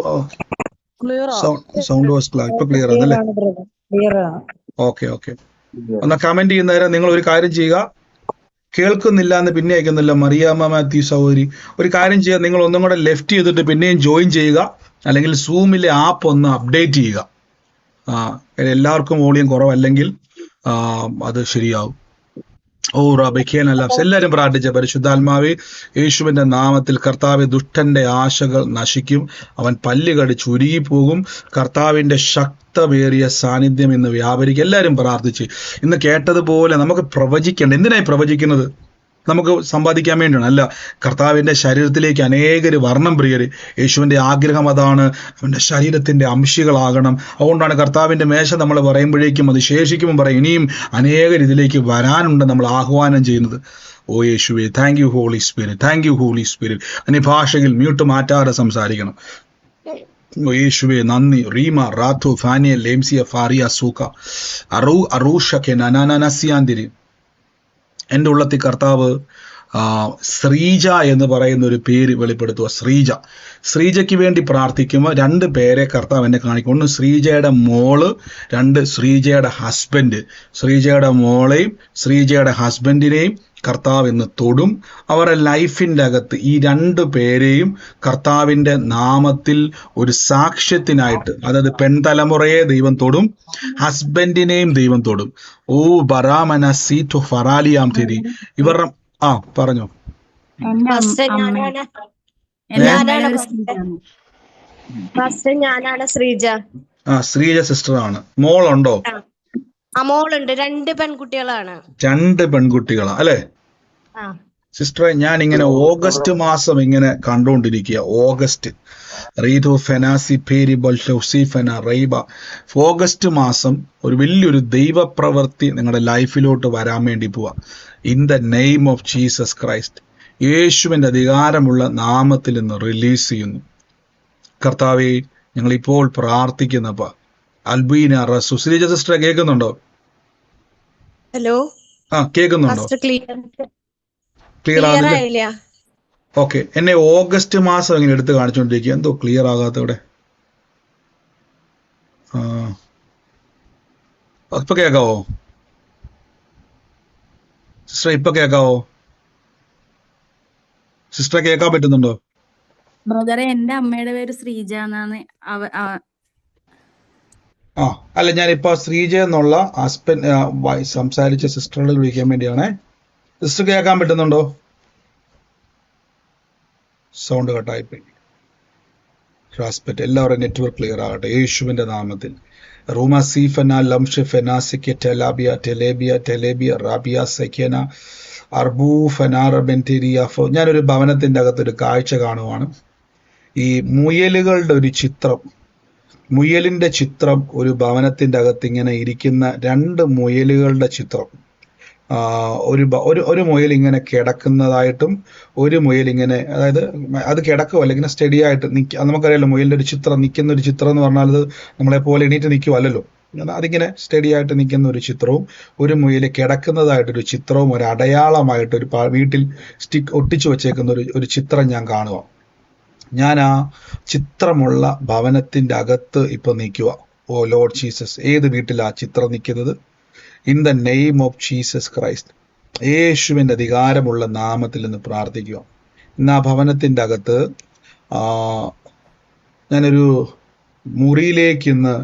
വാസ് ഇപ്പൊ ക്ലിയർ ആണല്ലേ? ഓക്കെ ഓക്കെ, എന്നാ കമന്റ് ചെയ്യുന്നേരം നിങ്ങൾ ഒരു കാര്യം ചെയ്യുക. കേൾക്കുന്നില്ല എന്ന് പിന്നെ അയക്കുന്നില്ല മറിയാമ്മ മാത്യു സഹോദരി, ഒരു കാര്യം ചെയ്യുക, നിങ്ങൾ ഒന്നും കൂടെ ലെഫ്റ്റ് ചെയ്തിട്ട് പിന്നെയും ജോയിൻ ചെയ്യുക, അല്ലെങ്കിൽ സൂമിലെ ആപ്പ് ഒന്ന് അപ്ഡേറ്റ് ചെയ്യുക. എല്ലാവർക്കും വോളിയം കുറവല്ലെങ്കിൽ അത് ശരിയാവും. ഓ റബിക്കേനല്ല. എല്ലാവരും പ്രാർത്ഥിച്ച പരിശുദ്ധാത്മാവേ, യേശുവിന്റെ നാമത്തിൽ കർത്താവെ, ദുഷ്ടന്റെ ആശകൾ നശിക്കും, അവൻ പല്ല് കടിച്ച് ഉരുകിപ്പോകും. കർത്താവിന്റെ ശക്തമേറിയ സാന്നിധ്യം ഇന്ന് വ്യാപരിക്കും. എല്ലാവരും പ്രാർത്ഥിച്ച് ഇന്ന് കേട്ടതുപോലെ നമുക്ക് പ്രവചിക്കേണ്ട. എന്തിനായി പ്രവചിക്കുന്നത്? നമുക്ക് സമ്പാദിക്കാൻ വേണ്ടിയാണ് അല്ല. കർത്താവിന്റെ ശരീരത്തിലേക്ക് അനേകര് വർണ്ണം പ്രിയര്. യേശുവിന്റെ ആഗ്രഹം അതാണ്, അവന്റെ ശരീരത്തിന്റെ അംശികളാകണം. അതുകൊണ്ടാണ് കർത്താവിന്റെ മേശ നമ്മൾ പറയുമ്പോഴേക്കും അത് ശേഷിക്കുമ്പോൾ പറയും ഇനിയും അനേകർ ഇതിലേക്ക് വരാനുണ്ട് നമ്മൾ ആഹ്വാനം ചെയ്യുന്നത്. ഓ യേശുവേ, thank you Holy Spirit, thank you Holy Spirit. അനി ഭാഷയിൽ മ്യൂട്ട് മാറ്റാതെ സംസാരിക്കണം. ഓ യേശുവേ നന്ദി. റീമ റാത്തു ഫാനിയ ലേംസിയ ഫാറിയ സൂക്ക അറൂഷക്കെ നനാനസിയാന്തിരി. എൻ്റെ ഉള്ളത്തിൽ കർത്താവ് ശ്രീജ എന്ന് പറയുന്ന ഒരു പേര് വെളിപ്പെടുത്തുക. ശ്രീജയ്ക്ക് വേണ്ടി പ്രാർത്ഥിക്കുമ്പോൾ 2 പേരെ കർത്താവ് എന്നെ കാണിക്കും. ഒന്ന് ശ്രീജയുടെ മോള്, 2 ശ്രീജയുടെ ഹസ്ബൻഡ്. ശ്രീജയുടെ മോളെയും ശ്രീജയുടെ ഹസ്ബൻഡിനെയും കർത്താവ് ഇന്ന് തൊടും. അവരുടെ ലൈഫിൻ്റെ അകത്ത് ഈ 2 പേരെയും കർത്താവിൻ്റെ നാമത്തിൽ ഒരു സാക്ഷ്യത്തിനായിട്ട്, അതായത് പെൺതലമുറയെ ദൈവം തൊടും, ഹസ്ബൻഡിനെയും ദൈവം തൊടും. ഓ ബറാമന സീറ്റു ഫറാലിയാം തിരി. ഇവരുടെ പറഞ്ഞോ. ഞാനാണ് ശ്രീജ. ശ്രീജ സിസ്റ്ററാണ്. മോളുണ്ടോ? മോളുണ്ട്. 2 പെൺകുട്ടികളാണ്. 2 പെൺകുട്ടികളാ അല്ലെ സിസ്റ്ററെ? ഞാൻ ഇങ്ങനെ ഓഗസ്റ്റ് മാസം ഇങ്ങനെ കണ്ടുകൊണ്ടിരിക്കുക. ഓഗസ്റ്റ് റീതോ ഫെനാസി പേരി ബൽഫെന റൈബ. ഓഗസ്റ്റ് മാസം ഒരു വലിയൊരു ദൈവപ്രവൃത്തി നിങ്ങളുടെ ലൈഫിലോട്ട് വരാൻ വേണ്ടി പോവാ. In the name of Jesus Christ, യേശുവിന്റെ അധികാരമുള്ള നാമത്തിൽ നിന്ന് റിലീസ് ചെയ്യുന്നു. കർത്താവെ, ഞങ്ങളിപ്പോൾ പ്രാർത്ഥിക്കുന്നപ്പ അൽബീന റസു. ശ്രീജ സിസ്റ്ററെ കേൾക്കുന്നുണ്ടോ? ഹലോ, കേൾക്കുന്നുണ്ടോ? ക്ലിയർ ആകുന്നില്ല? ഓക്കെ. എന്നെ ഓഗസ്റ്റ് മാസം ഇങ്ങനെ എടുത്ത് കാണിച്ചുകൊണ്ടിരിക്കുക. എന്തോ ക്ലിയർ ആകാത്ത ഇവിടെ. ഇപ്പൊ കേൾക്കാവോ സിസ്റ്റർ? ഇപ്പൊ കേൾക്കാവോ സിസ്റ്റർ? കേൾക്കാൻ പറ്റുന്നുണ്ടോ? ബ്രദറെ, എന്റെ അമ്മയുടെ പേര് ശ്രീജ എന്നാണ്. അല്ല, ഞാനിപ്പോ ശ്രീജ എന്നുള്ള ഹസ്ബൻഡ് സംസാരിച്ച സിസ്റ്ററിനെ വിളിക്കാൻ വേണ്ടിയാണേ. സിസ്റ്റർ കേൾക്കാൻ പറ്റുന്നുണ്ടോ? സൗണ്ട് കട്ടായിപ്പോയി. എല്ലാവരും നെറ്റ്വർക്ക് ക്ലിയർ ആകട്ടെ യേശുവിന്റെ നാമത്തിൽ. റൂമ സീഫന ലംഷ് ഫെനാസിക്ക് ടെലാബിയ ടെലേബിയ ടെലേബിയ റാബിയ സെക്കന അർബൂ ഫനാറബെന്റിരിയാഫോ. ഞാനൊരു ഭവനത്തിന്റെ അകത്തൊരു കാഴ്ച കാണുവാണ്. ഈ മുയലുകളുടെ ഒരു ചിത്രം, മുയലിന്റെ ചിത്രം ഒരു ഭവനത്തിന്റെ അകത്ത് ഇങ്ങനെ ഇരിക്കുന്ന 2 മുയലുകളുടെ ചിത്രം. ഒരു മുയൽ ഇങ്ങനെ കിടക്കുന്നതായിട്ടും ഒരു മുയൽ ഇങ്ങനെ, അതായത് അത് കിടക്കുമല്ല, ഇങ്ങനെ സ്റ്റഡി ആയിട്ട് നമുക്കറിയാലോ മുയലിന്റെ ഒരു ചിത്രം, നിൽക്കുന്ന ഒരു ചിത്രം എന്ന് പറഞ്ഞാൽ അത് നമ്മളെ പോലെ എണീറ്റ് നിൽക്കുമല്ലോ. അതിങ്ങനെ സ്റ്റഡി ആയിട്ട് നിൽക്കുന്ന ഒരു ചിത്രവും ഒരു മുയൽ കിടക്കുന്നതായിട്ടൊരു ചിത്രവും ഒരു അടയാളമായിട്ട് ഒരു വീട്ടിൽ ഒട്ടിച്ചു വെച്ചേക്കുന്ന ഒരു ചിത്രം ഞാൻ കാണുക. ഞാൻ ആ ചിത്രമുള്ള ഭവനത്തിന്റെ അകത്ത് ഇപ്പൊ നിൽക്കുക. ഓ ലോർഡ് ജീസസ്, ഏത് വീട്ടിലാ ചിത്രം നിൽക്കുന്നത്? In the name of Jesus Christ, യേശുവിന്റെ അധികാരമുള്ള നാമത്തിൽ നിന്ന് പ്രാർത്ഥിക്കുക. ഇന്ന് ആ ഭവനത്തിന്റെ അകത്ത് ഞാനൊരു മുറിയിലേക്ക് ഇന്ന്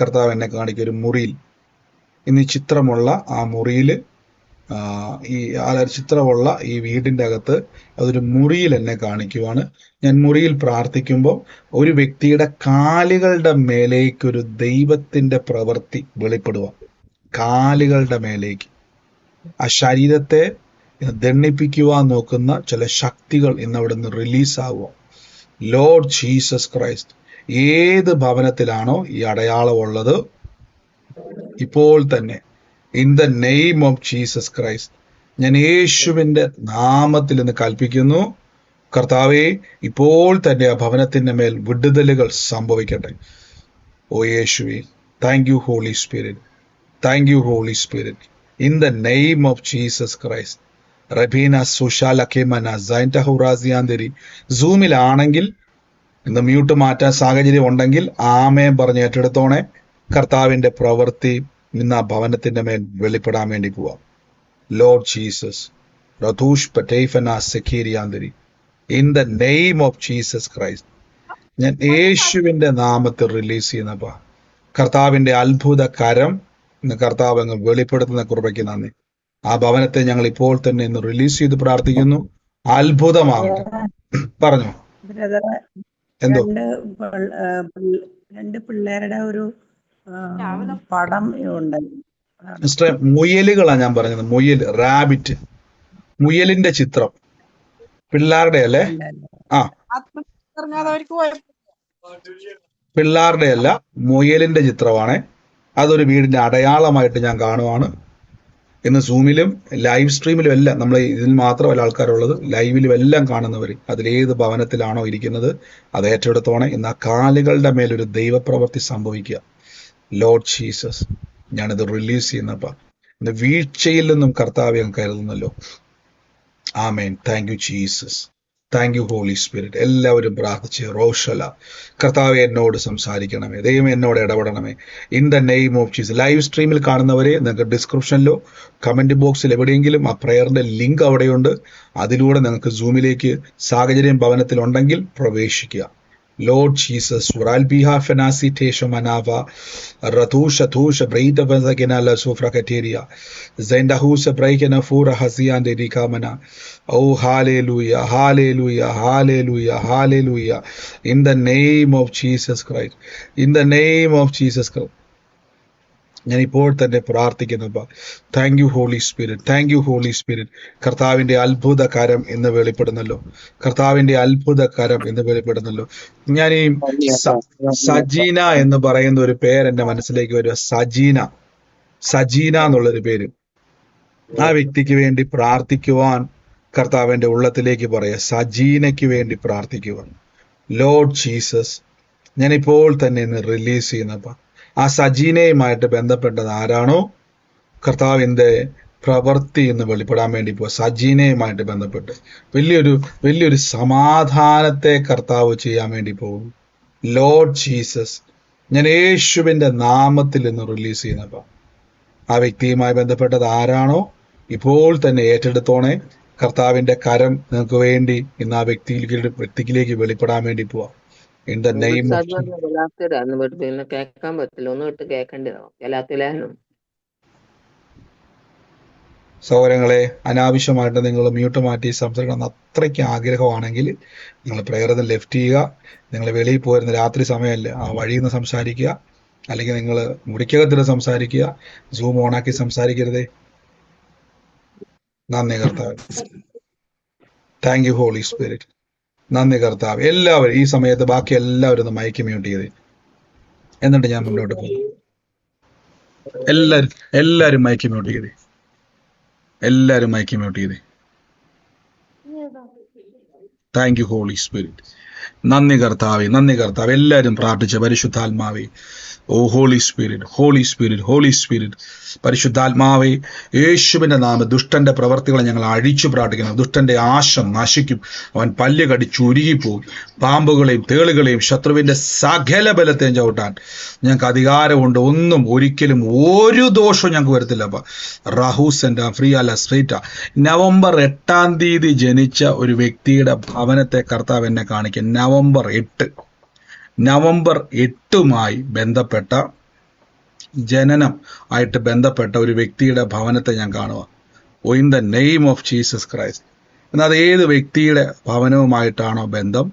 കർത്താവ് എന്നെ കാണിക്കും. ഒരു മുറിയിൽ, ഇന്ന് ഈ ചിത്രമുള്ള ആ മുറിയിൽ, ഈ ചിത്രമുള്ള ഈ വീടിന്റെ അകത്ത് അതൊരു മുറിയിൽ എന്നെ കാണിക്കുവാണ്. ഞാൻ മുറിയിൽ പ്രാർത്ഥിക്കുമ്പോൾ ഒരു വ്യക്തിയുടെ കാലുകളുടെ മേലേക്ക് ഒരു ദൈവത്തിന്റെ പ്രവൃത്തി വെളിപ്പെടുക. കാലുകളുടെ മേലേക്ക് ആ ശരീരത്തെ ദണ്ഡിപ്പിക്കുവാൻ നോക്കുന്ന ചില ശക്തികൾ ഇന്ന് അവിടെ നിന്ന് റിലീസാവുക. ലോർഡ് ജീസസ് ക്രൈസ്റ്റ്, ഏത് ഭവനത്തിലാണോ ഈ അടയാളം ഉള്ളത്, ഇപ്പോൾ തന്നെ in the name of Jesus Christ ഞാൻ യേശുവിന്റെ നാമത്തിൽ നിന്ന് കൽപ്പിക്കുന്നു. കർത്താവെ, ഇപ്പോൾ തന്നെ ആ ഭവനത്തിന്റെ മേൽ വിടുതലുകൾ സംഭവിക്കട്ടെ. ഓ യേശുവേ, thank you Holy Spirit, thank you Holy Spirit. In the name of Jesus Christ. റബീന സുഷാലഖിമന സൈൻറ്റഹുറാസിയാന്തരി. സൂമിലാണെങ്കിൽ ഇന്ന് മ്യൂട്ട് മാറ്റാൻ സാഹചര്യം ഉണ്ടെങ്കിൽ ആമേൻ പറഞ്ഞ് ഏറ്റെടുത്തോണേ. കർത്താവിന്റെ പ്രവൃത്തി ഇന്ന് ആ ഭവനത്തിന്റെ മേൽ വെളിപ്പെടാൻ വേണ്ടി പോവാം. ലോർഡ് ജീസസ്, റതൂഷ് പറ്റൈഫന സെഖീരിയാന്തരി. In the name of Jesus Christ ഞാൻ യേശുവിന്റെ നാമത്തിൽ റിലീസ് ചെയ്യുന്നപ്പ കർത്താവിന്റെ അത്ഭുത കരം ഇന്ന് കർത്താവ് അങ്ങ് വെളിപ്പെടുത്തുന്ന കൃപയ്ക്ക് നന്ദി. ആ ഭവനത്തെ ഞങ്ങൾ ഇപ്പോൾ തന്നെ ഇന്ന് റിലീസ് ചെയ്ത് പ്രാർത്ഥിക്കുന്നു. അത്ഭുതമാകട്ടെ. പറഞ്ഞു ബ്രദറെ, എന്തോ രണ്ട് രണ്ട് പിള്ളേരുടെ ഒരു പടം ഉണ്ട്. മിസ്റ്റർ മുയലുകളാ ഞാൻ പറഞ്ഞത്. മുയൽ, റാബിറ്റ്, മുയലിന്റെ ചിത്രം. പിള്ളേരുടെ അല്ലേ? ആ, പിള്ളേരുടെ അല്ല, മുയലിന്റെ ചിത്രമാണ്. അതൊരു വീടിന്റെ അടയാളമായിട്ട് ഞാൻ കാണുവാണ്. ഇന്ന് സൂമിലും ലൈവ് സ്ട്രീമിലും എല്ലാം, നമ്മൾ ഇതിൽ മാത്രമല്ല ആൾക്കാരുള്ളത്, ലൈവിലും എല്ലാം കാണുന്നവർ അതിലേത് ഭവനത്തിലാണോ ഇരിക്കുന്നത് അത് ഏറ്റെടുത്തോണെ. ഇന്ന് ആ കാലുകളുടെ മേലൊരു ദൈവപ്രവൃത്തി സംഭവിക്കുക. ലോർഡ് ജീസസ്, ഞാനിത് റിലീസ് ചെയ്യുന്നപ്പ ഇന്ന് വീഴ്ചയിൽ നിന്നും കർത്താവെ അങ്ങ് കരുതുന്നല്ലോ. ആമേൻ. Thank you Jesus, thank you Holy Spirit. എല്ലാവരും പ്രാർത്ഥിച്ച് റോഷല, കർത്താവെ എന്നോട് സംസാരിക്കണമേ, ദൈവം എന്നോട് ഇടപെടണമേ. In the name of Jesus. Live സ്ട്രീമിൽ കാണുന്നവരെ നിങ്ങൾക്ക് ഡിസ്ക്രിപ്ഷനിലോ കമന്റ് ബോക്സിൽ എവിടെയെങ്കിലും ആ പ്രയറിന്റെ ലിങ്ക് അവിടെയുണ്ട്. അതിലൂടെ നിങ്ങൾക്ക് സൂമിലേക്ക് സാഹചര്യം ഭവനത്തിലുണ്ടെങ്കിൽ പ്രവേശിക്കുക. Lord Jesus, Uralbiha Fenasi Tesha Manava, Ratusha Tusha Breida Vazagina La Sufra Cateria, Zendahusa Breakena Fura Hazian de Rikamana. Oh, hallelujah, hallelujah, hallelujah, hallelujah. In the name of Jesus Christ, in the name of Jesus Christ. ഞാൻ ഇപ്പോൾ തന്നെ പ്രാർത്ഥിക്കുന്നു. Thank you Holy Spirit, thank you Holy Spirit. കർത്താവിന്റെ അത്ഭുത കരം ഇന്ന് വെളിപ്പെടുന്നല്ലോ, കർത്താവിന്റെ അത്ഭുത കരം ഇന്ന് വെളിപ്പെടുന്നല്ലോ. ഞാൻ ഈ സജീന എന്ന് പറയുന്ന ഒരു പേര് എന്റെ മനസ്സിലേക്ക് വരിക. സജീന എന്നുള്ളൊരു പേര്. ആ വ്യക്തിക്ക് വേണ്ടി പ്രാർത്ഥിക്കുവാൻ കർത്താവിന്റെ ഉള്ളത്തിലേക്ക് പറയുക. സജീനയ്ക്ക് വേണ്ടി പ്രാർത്ഥിക്കുവാൻ. ലോർഡ് ജീസസ്, ഞാനിപ്പോൾ തന്നെ ഇന്ന് റിലീസ് ചെയ്യുന്നപ്പ ആ സജീനയുമായിട്ട് ബന്ധപ്പെട്ടത് ആരാണോ കർത്താവിന്റെ പ്രവൃത്തി എന്ന് വെളിപ്പെടാൻ വേണ്ടി പോവാ. സജീനയുമായിട്ട് ബന്ധപ്പെട്ട് വലിയൊരു സമാധാനത്തെ കർത്താവ് ചെയ്യാൻ വേണ്ടി പോകും. ലോർഡ് ജീസസ്, ഞാൻ യേശുവിന്റെ നാമത്തിൽ ഇന്ന് റിലീസ് ചെയ്യുന്നപ്പ ആ വ്യക്തിയുമായി ബന്ധപ്പെട്ടത് ആരാണോ ഇപ്പോൾ തന്നെ ഏറ്റെടുത്തോണേ. കർത്താവിന്റെ കരം നിങ്ങൾക്ക് വേണ്ടി ഇന്ന് ആ വ്യക്തിയിലേക്ക് വെളിപ്പെടാൻ വേണ്ടി പോവാ. In the name of പിന്നെ കേൾക്കാൻ പറ്റില്ല, ഒന്നും ഇട്ട് കേൾക്കേണ്ടതാവും ഗലാത്യലേഖനം. സഹോദരങ്ങളെ, അനാവശ്യമായിട്ട് നിങ്ങൾ മ്യൂട്ട് മാറ്റി സംസാരിക്കണം അത്രയ്ക്ക് ആഗ്രഹമാണെങ്കിൽ നിങ്ങൾ പ്രയർ ലെഫ്റ്റ് ചെയ്യുക. നിങ്ങൾ വെളിയിൽ പോയിരുന്ന രാത്രി സമയമല്ല, ആ വഴിയിൽ നിന്ന് സംസാരിക്കുക. അല്ലെങ്കിൽ നിങ്ങൾ മുറിക്കകത്തിൽ സംസാരിക്കുക. സൂം ഓണാക്കി സംസാരിക്കരുതേ. നന്ദി കർത്താവ്. Thank you Holy Spirit. നന്ദി കർത്താവ്. എല്ലാവരും ഈ സമയത്ത് ബാക്കി എല്ലാവരും ഒന്ന് മൈക്ക് മ്യൂട്ട് ചെയ്തേ, എന്നിട്ട് ഞാൻ മുന്നോട്ട് പോകും. എല്ലാവരും മൈക്ക് മ്യൂട്ട് ചെയ്തേ, എല്ലാവരും മൈക്ക് മ്യൂട്ട് ചെയ്തേ. Thank you Holy Spirit. നന്ദി കർത്താവേ, നന്ദി കർത്താവ്. എല്ലാവരും പ്രാർത്ഥിച്ച പരിശുദ്ധാത്മാവേ, oh Holy Spirit, Holy Spirit, Holy Spirit. പരിശുദ്ധാത്മാവേ, യേശുവിന്റെ നാമം ദുഷ്ടന്റെ പ്രവർത്തികളെ ഞങ്ങൾ അഴിച്ചു പ്രാർത്ഥിക്കുന്നു. ദുഷ്ടന്റെ ആശം നശിക്കും, അവൻ പല്ല് കടിച്ച് ഉരുകിപ്പോകും. പാമ്പുകളെയും തേളുകളെയും ശത്രുവിന്റെ സകല ബലത്തെയും ചവിട്ടാൻ ഞങ്ങൾക്ക് അധികാരമുണ്ട്. ഒരിക്കലും ഒരു ദോഷവും ഞങ്ങൾക്ക് വരത്തില്ല. റഹൂസന്റെ ഫ്രീയല്ല സ്ട്രീറ്റ. നവംബർ 8 ജനിച്ച ഒരു വ്യക്തിയുടെ ഭവനത്തെ കർത്താവ് എന്നെ കാണിക്കും. നവംബർ 8 ബന്ധപ്പെട്ട ജനനം ആയിട്ട് ബന്ധപ്പെട്ട ഒരു വ്യക്തിയുടെ ഭവനത്തെ ഞാൻ കാണുക. In the name of Jesus Christ. എന്നാൽ അത് ഏത് വ്യക്തിയുടെ ഭവനവുമായിട്ടാണോ ബന്ധം,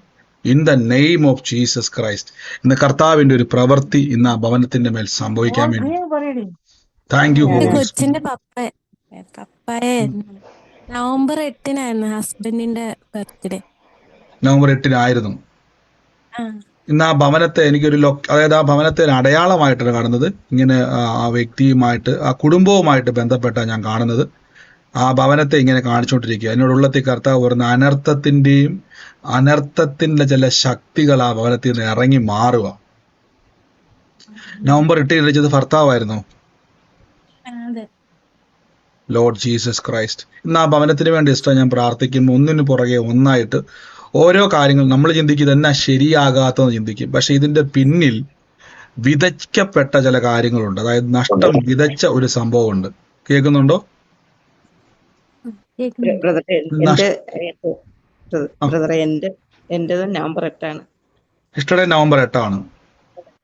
in the name of Jesus Christ ഇന്ന് കർത്താവിന്റെ ഒരു പ്രവൃത്തി ഇന്ന് ആ ഭവനത്തിന്റെ മേൽ സംഭവിക്കാൻ വേണ്ടി. Thank you Holy Spirit. കൊച്ചിന്റെ പപ്പയെ നവംബർ 8 ഹസ്ബൻഡിന്റെ ബർത്ത്ഡേ. നവംബർ 8 ഇന്ന് ആ ഭവനത്തെ എനിക്കൊരു അതായത് ആ ഭവനത്തെ അടയാളമായിട്ടാണ് കാണുന്നത്. ഇങ്ങനെ ആ വ്യക്തിയുമായിട്ട് ആ കുടുംബവുമായിട്ട് ബന്ധപ്പെട്ട ഞാൻ കാണുന്നത്. ആ ഭവനത്തെ ഇങ്ങനെ കാണിച്ചുകൊണ്ടിരിക്കുക. എന്നോടുള്ളത്തിൽ കർത്താവ് പറയുന്ന അനർത്ഥത്തിന്റെ ചില ശക്തികൾ ആ ഭവനത്തിൽ നിന്ന് ഇറങ്ങി മാറുക. നവംബർ 8 ജനിച്ചത് ഭർത്താവായിരുന്നു. Lord Jesus Christ. ഇന്ന് ആ ഭവനത്തിന് വേണ്ടി ഇഷ്ടം ഞാൻ പ്രാർത്ഥിക്കും. ഒന്നിനു പുറകെ ഒന്നായിട്ട് ഓരോ കാര്യങ്ങൾ നമ്മൾ ചിന്തിക്കും ഇതെന്നാ ശരിയാകാത്തതെന്ന് ചിന്തിക്കും. പക്ഷെ ഇതിന്റെ പിന്നിൽ വിതയ്ക്കപ്പെട്ട ചില കാര്യങ്ങളുണ്ട്. അതായത് നഷ്ടം വിതച്ച ഒരു സംഭവമുണ്ട്. കേൾക്കുന്നുണ്ടോ? ബ്രദറെ, എന്റേത് നവംബർ 8. ഇഷ്ടയുടെ നവംബർ 8.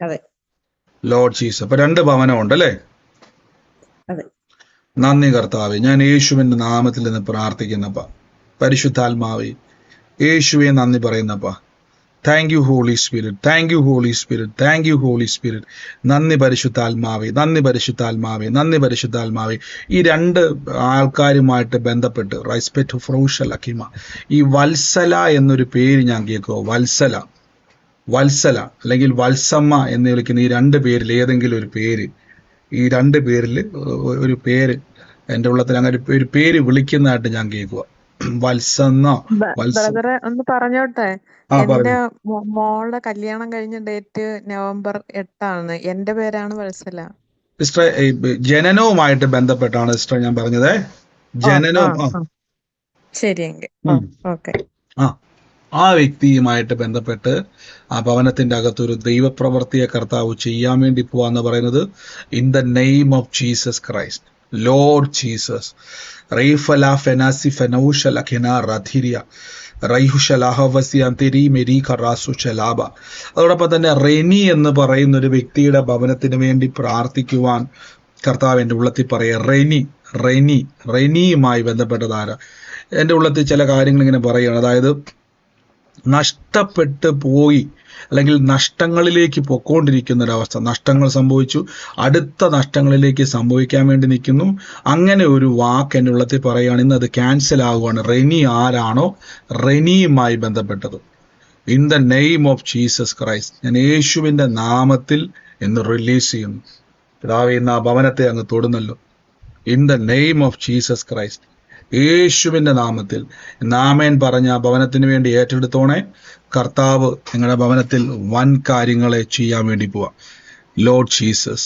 അതെ. Lord Jesus. അപ്പൊ 2 ഭവനമുണ്ട് അല്ലേ? അതെ. നന്ദി കർത്താവെ. ഞാൻ യേശുവിന്റെ നാമത്തിൽ നിന്ന് പ്രാർത്ഥിക്കുന്നപ്പ. പരിശുദ്ധാത്മാവേ, യേശുവെ നന്ദി പറയുന്നപ്പ. Thank you Holy Spirit, thank you Holy Spirit, thank you Holy Spirit. നന്ദി പരിശുദ്ധാത്മാവേ, നന്ദി പരിശുദ്ധാത്മാവേ, നന്ദി പരിശുദ്ധാത്മാവേ. ഈ രണ്ട് ആൾക്കാരുമായിട്ട് ബന്ധപ്പെട്ട് റെസ്പെക്ട് ഫ്രൂഷൽ അക്കിമ, ഈ വത്സല എന്നൊരു പേര് ഞാൻ കേൾക്കുമോ? വത്സല അല്ലെങ്കിൽ വത്സമ്മ എന്ന് വിളിക്കുന്ന ഈ രണ്ട് പേരിൽ ഏതെങ്കിലും ഒരു പേര്, ഈ രണ്ട് പേരിൽ ഒരു പേര് എൻ്റെ ഉള്ളത്തിൽ അങ്ങനെ ഒരു പേര് വിളിക്കുന്നതായിട്ട് ഞാൻ കേൾക്കുക. വത്സന്ന ബ്രദറെ ഒന്ന് പറഞ്ഞോട്ടെ. എന്റെ പറഞ്ഞു. മോളുടെ കല്യാണം കഴിഞ്ഞ ഡേറ്റ് November 8 എന്റെ പേരാണ് വത്സല. സിസ്റ്റർ, ജനനവുമായിട്ട് ബന്ധപ്പെട്ടാണ് സിസ്റ്റർ ഞാൻ പറഞ്ഞത്. ജനനവും ശരിയെങ്കിൽ ഓക്കെ. ആ വ്യക്തിയുമായിട്ട് ബന്ധപ്പെട്ട് ആ ഭവനത്തിന്റെ അകത്തൊരു ദൈവപ്രവർത്തിയെ കർത്താവ് ചെയ്യാൻ വേണ്ടി പോവാന്ന് പറയുന്നത് in the name of Jesus Christ, Lord Jesus. അതോടൊപ്പം തന്നെ റെനി എന്ന് പറയുന്ന ഒരു വ്യക്തിയുടെ ഭവനത്തിന് വേണ്ടി പ്രാർത്ഥിക്കുവാൻ കർത്താവ് എൻ്റെ ഉള്ളത്തിൽ പറയുക. റെനിയുമായി ബന്ധപ്പെട്ടതാരാ? എൻ്റെ ഉള്ളത്തിൽ ചില കാര്യങ്ങൾ ഇങ്ങനെ പറയുകയാണ്. അതായത് നഷ്ടപ്പെട്ടു പോയി അല്ലെങ്കിൽ നഷ്ടങ്ങളിലേക്ക് പൊക്കോണ്ടിരിക്കുന്ന ഒരവസ്ഥ. നഷ്ടങ്ങൾ സംഭവിച്ചു, അടുത്ത നഷ്ടങ്ങളിലേക്ക് സംഭവിക്കാൻ വേണ്ടി നിൽക്കുന്നു. അങ്ങനെ ഒരു വാക്ക് എൻ്റെ ഉള്ളത്തിൽ പറയുകയാണ്. ഇന്ന് അത് ക്യാൻസൽ ആകുകയാണ്. റെനി ആരാണോ റെനിയുമായി ബന്ധപ്പെട്ടത്, in the name of Jesus Christ, ഞാൻ യേശുവിൻ്റെ നാമത്തിൽ എന്ന് റിലീസ് ചെയ്യുന്നു. പിതാവേ, ഇന്ന് ആ ഭവനത്തെ അങ്ങ് തൊടുന്നല്ലോ. In the name of Jesus Christ, യേശുവിന്റെ നാമത്തിൽ നാമേൻ പറഞ്ഞ ഭവനത്തിന് വേണ്ടി ഏറ്റെടുത്തോണേ. കർത്താവ് നിങ്ങളുടെ ഭവനത്തിൽ വൻ കാര്യങ്ങളെ ചെയ്യാൻ വേണ്ടി പോവാ. Lord Jesus.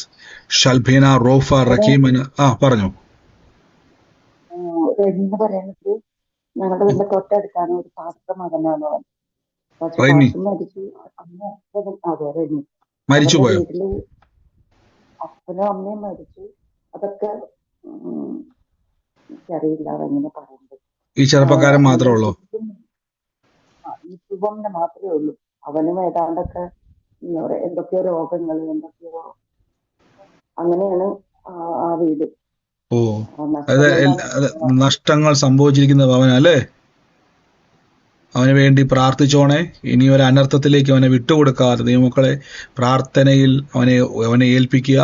ഷൽബീന റോഫ റക്കീമന പറഞ്ഞു. എന്ന് പറയുന്നത് ഞങ്ങളുടെ വീടിന്റെ തൊട്ടടുത്താണ്. ഒരു പാസ്റ്റർ മകനാണ് അവൻ. പക്ഷെ റെനി പാസ്റ്റർ മരിച്ചു. അതെ, റെനി. മരിച്ചുപോയോ? വീട്ടില് അപ്പനും അമ്മയും മരിച്ചു. അതൊക്കെ എനിക്കറിയില്ല അതെങ്ങനെ പറയുന്നത്. ഈ ചെറുപ്പക്കാരൻ മാത്രമേ ഉള്ളൂ? ഈ ശുഭമിന് മാത്രമേ ഉള്ളൂ. അവനും ഏതാണ്ടൊക്കെ എന്തൊക്കെയോ രോഗങ്ങൾ, എന്തൊക്കെയോ അങ്ങനെയാണ് ആ വീട്. ഓ, നഷ്ടങ്ങൾ സംഭവിച്ചിരിക്കുന്ന ഭവന അല്ലേ? അവന് വേണ്ടി പ്രാർത്ഥിച്ചോണേ. ഇനി ഒരു അനർത്ഥത്തിലേക്ക് അവനെ വിട്ടുകൊടുക്കാതെ ദൈവമക്കളെ പ്രാർത്ഥനയിൽ അവനെ ഏൽപ്പിക്കുക.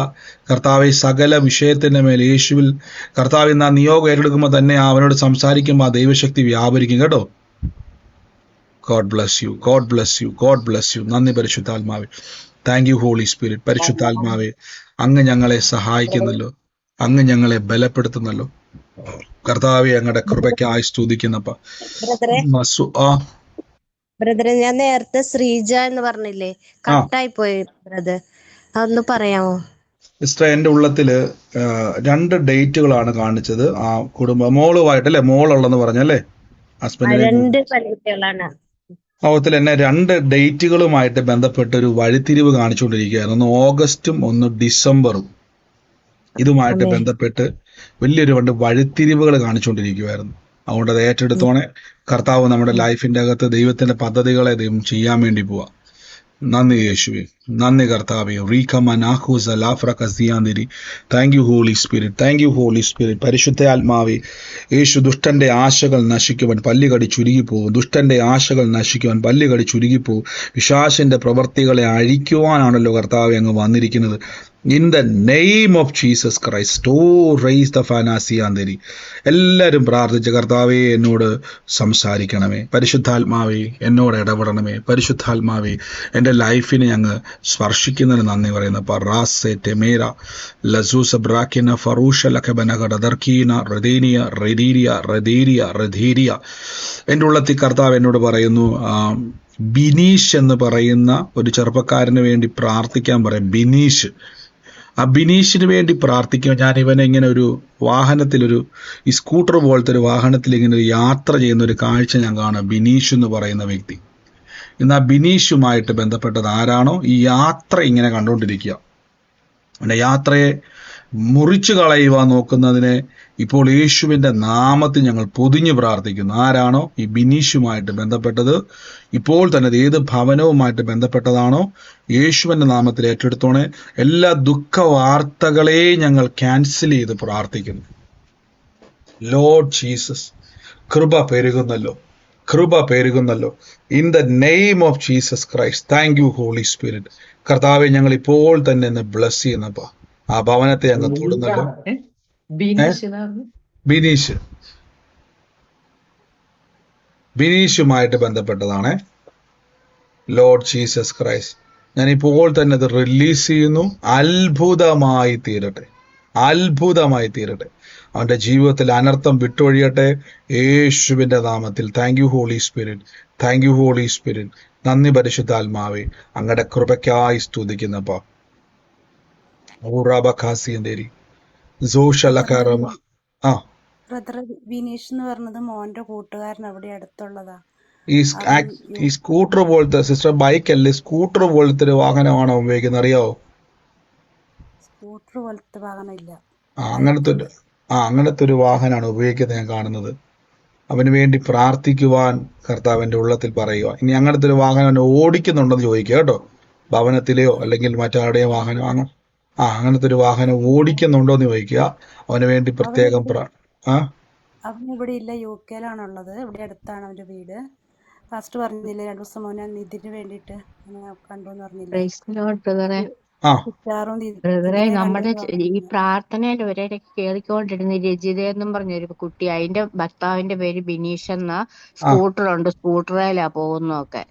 കർത്താവെ, സകല വിഷയത്തിന്റെ മേൽ യേശുവിൽ കർത്താവിൽ ആ നിയോഗം ഏറ്റെടുക്കുമ്പോൾ തന്നെ അവനോട് സംസാരിക്കുമ്പോൾ ആ ദൈവശക്തി വ്യാപരിക്കും കേട്ടോ. God bless you, God bless you, God bless you. നന്ദി പരിശുദ്ധാത്മാവേ. Thank you Holy Spirit. പരിശുദ്ധാത്മാവേ, അങ്ങ് ഞങ്ങളെ സഹായിക്കുന്നല്ലോ, അങ്ങ് ഞങ്ങളെ ബലപ്പെടുത്തുന്നല്ലോ. കർത്താവെ, അങ്ങയുടെ കൃപയ്ക്കായി സ്തുതിക്കുന്നപ്പ. ബ്രദറെ, ഞാൻ നേരത്തെ ശ്രീജ എന്ന് പറഞ്ഞില്ലേ, കട്ടായി പോയി ബ്രദർ, അതൊന്ന് പറയാമോ? സിസ്റ്റർ, എൻ്റെ ഉള്ളത്തില് 2 ഡേറ്റുകളാണ് കാണിച്ചത്. ആ മോളുമായിട്ടല്ലേ, മോളുള്ളെന്ന് പറഞ്ഞല്ലേ ഹസ്ബൻഡ്? 2 പെൺകുട്ടികളാണ്. അവത്തിൽ എന്നെ 2 ഡേറ്റുകളുമായിട്ട് ബന്ധപ്പെട്ട് ഒരു വഴിത്തിരിവ് കാണിച്ചുകൊണ്ടിരിക്കുകയായിരുന്നു. ഒന്ന് ഓഗസ്റ്റും ഒന്ന് ഡിസംബറും. ഇതുമായിട്ട് ബന്ധപ്പെട്ട് വലിയൊരു 2 വഴിത്തിരിവുകൾ കാണിച്ചുകൊണ്ടിരിക്കുകയായിരുന്നു. അതുകൊണ്ട് അത് ഏറ്റെടുത്തോണെ. കർത്താവ് നമ്മുടെ ലൈഫിന്റെ അകത്ത് ദൈവത്തിന്റെ പദ്ധതികളെ ദൈവം ചെയ്യാൻ വേണ്ടി പോവാ. നന്ദി യേശുവേ, നന്ദി കർത്താവേ. Thank you Holy Spirit, thank you Holy Spirit. പരിശുദ്ധ ആത്മാവേ, യേശു ദുഷ്ടന്റെ ആശകൾ നശിക്കുവാൻ പല്ലുകടി ചുരുങ്ങിപ്പോവും. ദുഷ്ടന്റെ ആശകൾ നശിക്കുവാൻ പല്ലുകടി ചുരുങ്ങിപ്പോവും. പിശാചിന്റെ പ്രവർത്തികളെ അഴിക്കുവാനാണല്ലോ കർത്താവെ അങ്ങ് വന്നിരിക്കുന്നത്. In the name of Jesus Christ, ഓ റൈസ് ദ ഫാനാസിയാന്തരി. എല്ലാവരും പ്രാർത്ഥിച്ച കർത്താവെ, എന്നോട് സംസാരിക്കണമേ. പരിശുദ്ധാത്മാവേ, എന്നോട് ഇടപെടണമേ. പരിശുദ്ധാത്മാവേ, എൻ്റെ ലൈഫിനെ അങ്ങ് സ്പർശിക്കുന്നതിന് നന്ദി പറയുന്ന പറാസെ ടെമേര ലസൂസ് ബ്രാക്കിന ഫറൂഷ ലഖബനഗഡ ദർക്കീന റദീനിയ റദീരിയ റദീരിയ റദീരിയ. എൻ്റെ ഉള്ളത്തിൽ കർത്താവ് എന്നോട് പറയുന്നു, ബിനീഷ് എന്ന് പറയുന്ന ഒരു ചെറുപ്പക്കാരന് വേണ്ടി പ്രാർത്ഥിക്കാൻ പറയും. ബിനീഷ്, ആ ബിനീഷിന് വേണ്ടി പ്രാർത്ഥിക്കുക. ഞാൻ ഇവനെ ഇങ്ങനെ ഒരു വാഹനത്തിലൊരു ഈ സ്കൂട്ടർ പോലത്തെ ഒരു വാഹനത്തിൽ ഇങ്ങനെ ഒരു യാത്ര ചെയ്യുന്ന ഒരു കാഴ്ച ഞാൻ കാണാം. ബിനീഷ് എന്ന് പറയുന്ന വ്യക്തി. ഇന്ന് ആ ബിനീഷുമായിട്ട് ബന്ധപ്പെട്ടത് ആരാണോ ഈ യാത്ര ഇങ്ങനെ കണ്ടുകൊണ്ടിരിക്കുക, അവൻ്റെ യാത്രയെ മുറിച്ചു കളയുവാൻ നോക്കുന്നതിനെ ഇപ്പോൾ യേശുവിൻ്റെ നാമത്തിൽ ഞങ്ങൾ പൊതിഞ്ഞു പ്രാർത്ഥിക്കുന്നു. ആരാണോ ഈ ബിനീഷുമായിട്ട് ബന്ധപ്പെട്ടത്, ഇപ്പോൾ തന്നെ ഏത് ഭവനവുമായിട്ട് ബന്ധപ്പെട്ടതാണോ, യേശുവിൻ്റെ നാമത്തിൽ ഏറ്റെടുത്തോണേ. എല്ലാ ദുഃഖ വാർത്തകളെയും ഞങ്ങൾ ക്യാൻസൽ ചെയ്ത് പ്രാർത്ഥിക്കുന്നു. ലോർഡ് ജീസസ്, കൃപ പെരുകുന്നല്ലോ, കൃപ പെരുകുന്നല്ലോ. In the name of Jesus Christ. Thank you Holy Spirit. കർത്താവെ, ഞങ്ങൾ ഇപ്പോൾ തന്നെ ഒന്ന് ബ്ലസ് ചെയ്യുന്നപ്പാ. ആ ഭവനത്തെ അങ്ങ് തൊടുന്നല്ലോ. ബിനീഷുമായിട്ട് ബന്ധപ്പെട്ടതാണ് ലോർഡ് ജീസസ് ക്രൈസ്റ്റ്. ഞാൻ ഇപ്പോൾ തന്നെ അത് റിലീസ് ചെയ്യുന്നു. അത്ഭുതമായി തീരട്ടെ, അത്ഭുതമായി തീരട്ടെ. അവന്റെ ജീവിതത്തിൽ അനർത്ഥം വിട്ടൊഴിയട്ടെ യേശുവിന്റെ നാമത്തിൽ. Thank you Holy Spirit, thank you Holy Spirit. നന്ദി പരിശുദ്ധാത്മാവേ, അങ്ങയുടെ കൃപയ്ക്കായി സ്തുതിക്കുന്നപ്പാ. ബ്രദർ വിനീഷ് എന്ന് പറഞ്ഞത് മോന്റെ കൂട്ടുകാരൻ അവിടെ അടുത്തുള്ളതാ. ഈ സ്കൂട്ടർ പോലത്തെ, സിസ്റ്റർ ബൈക്ക് അല്ലേ, സ്കൂട്ടർ പോലത്തെ ഒരു വാഹനമാണോ ഉപയോഗിക്കുന്നത്, അറിയാവോ? സ്കൂട്ടർ പോലത്തെ വാഹനം ഇല്ല. അങ്ങനത്തെ ഒരു വാഹനമാണ് ഉപയോഗിക്കുന്നത് ഞാൻ കാണുന്നത്. അവന് വേണ്ടി പ്രാർത്ഥിക്കുവാൻ കർത്താവിന്റെ ഉള്ളത്തിൽ പറയുക. ഇനി അങ്ങനത്തെ ഒരു വാഹനം അവൻ ഓടിക്കുന്നുണ്ടെന്ന് ചോദിക്കുക കേട്ടോ. ഭവനത്തിലെയോ അല്ലെങ്കിൽ മറ്റാരുടെയോ വാഹനം അങ്ങനത്തെ ഒരു വാഹനം ഓടിക്കുന്നുണ്ടോ എന്ന് ചോദിക്കുക. അവന് വേണ്ടി പ്രത്യേകം അവൻ ഇവിടെ ഇല്ല, UK-ലാണുള്ളത്. ഇവിടെ അടുത്താണ് അവന്റെ വീട്. ഫസ്റ്റ് പറഞ്ഞില്ലേ 2 ദിവസം മുന്നേ ഇതിന് വേണ്ടിട്ട് കണ്ടു പറഞ്ഞില്ലേ. ബ്രദറെ, നമ്മുടെ ഈ പ്രാർത്ഥനയിൽ ഒരിടയ്ക്ക് കേറിക്കൊണ്ടിരുന്ന രജിത എന്നും പറഞ്ഞൊരു കുട്ടി, അതിന്റെ ഭർത്താവിന്റെ പേര് ബിനീഷ് എന്ന. സ്കൂട്ടറുണ്ട്, സ്കൂട്ടറിലാ പോകുന്നൊക്കെ.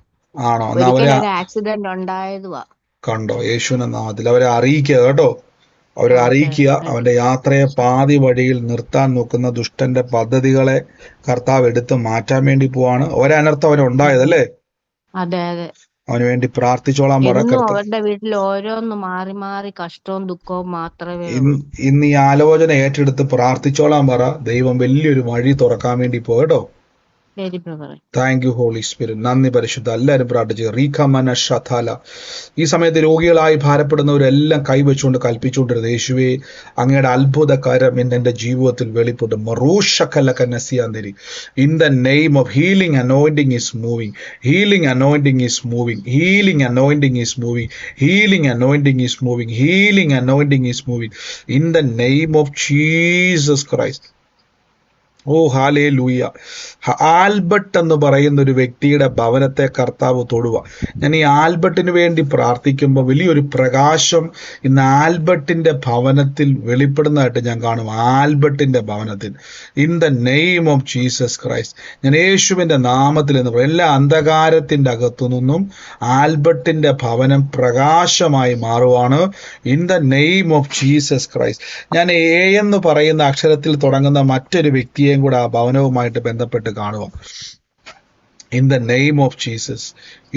ഒരിക്കലും ഒരു ആക്സിഡന്റ് ഉണ്ടായതുവാ. കണ്ടോ? യേശുവിന്റെ നാമത്തിൽ അവരെ അറിയിക്കുക കേട്ടോ, അവരെ അറിയിക്കുക. അവന്റെ യാത്രയെ പാതി വഴിയിൽ നിർത്താൻ നോക്കുന്ന ദുഷ്ടന്റെ പദ്ധതികളെ കർത്താവ് എടുത്ത് മാറ്റാൻ വേണ്ടി പോവാണ്. ഒരനർത്ഥം അവനുണ്ടായതല്ലേ? അതെ അതെ. അവന് വേണ്ടി പ്രാർത്ഥിച്ചോളാൻ പറ. അവരുടെ വീട്ടിൽ ഓരോന്ന് മാറി മാറി കഷ്ടവും ദുഃഖവും മാത്രമേ. ഇന്ന് ഈ ആലോചന ഏറ്റെടുത്ത് പ്രാർത്ഥിച്ചോളാൻ പറ. ദൈവം വലിയൊരു വഴി തുറക്കാൻ വേണ്ടി പോകട്ടോ. Thank you Holy Spirit. നന്ദി പരിശുദ്ധ. എല്ലാവരും പ്രാർത്ഥിച്ചു. റീഖമന ഷഥാല. ഈ സമയത്ത് രോഗികളായി ഭാരപ്പെടുന്നവരെല്ലാം കൈവച്ചുകൊണ്ട് കൽപ്പിച്ചുകൊണ്ടിരുന്നത്, യേശുവേ, അങ്ങയുടെ അത്ഭുത കരം ഇന്ന് എന്റെ ജീവിതത്തിൽ വെളിപ്പെടും. മറൂഷക്കല്ലക്കനസിയാന്തരി. In the name of healing anointing is moving, healing anointing is moving, healing anointing is moving, healing anointing is moving, healing anointing is moving in the name of Jesus Christ. Oh hallelujah. Albert എന്ന് പറയുന്ന ഒരു വ്യക്തിയുടെ ഭവനത്തെ കർത്താവ് തൊടുക. ഞാൻ ഈ ആൽബർട്ടിന് വേണ്ടി പ്രാർത്ഥിക്കുമ്പോൾ വലിയൊരു പ്രകാശം ഇന്ന് ആൽബർട്ടിന്റെ ഭവനത്തിൽ വെളിപ്പെടുന്നതായിട്ട് ഞാൻ കാണും. ആൽബർട്ടിന്റെ ഭവനത്തിൽ in the name of Jesus Christ. ഞാൻ യേശുവിന്റെ നാമത്തിൽ എന്ന് പറയും, എല്ലാ അന്ധകാരത്തിന്റെ അകത്തു നിന്നും ആൽബർട്ടിന്റെ ഭവനം പ്രകാശമായി മാറുവാണ് in the name of Jesus Christ. ഞാൻ എന്ന് പറയുന്ന അക്ഷരത്തിൽ തുടങ്ങുന്ന മറ്റൊരു വ്യക്തിയെ കൂടെ ആ ഭവനവുമായിട്ട് ബന്ധപ്പെട്ട് കാണുക in the name of Jesus.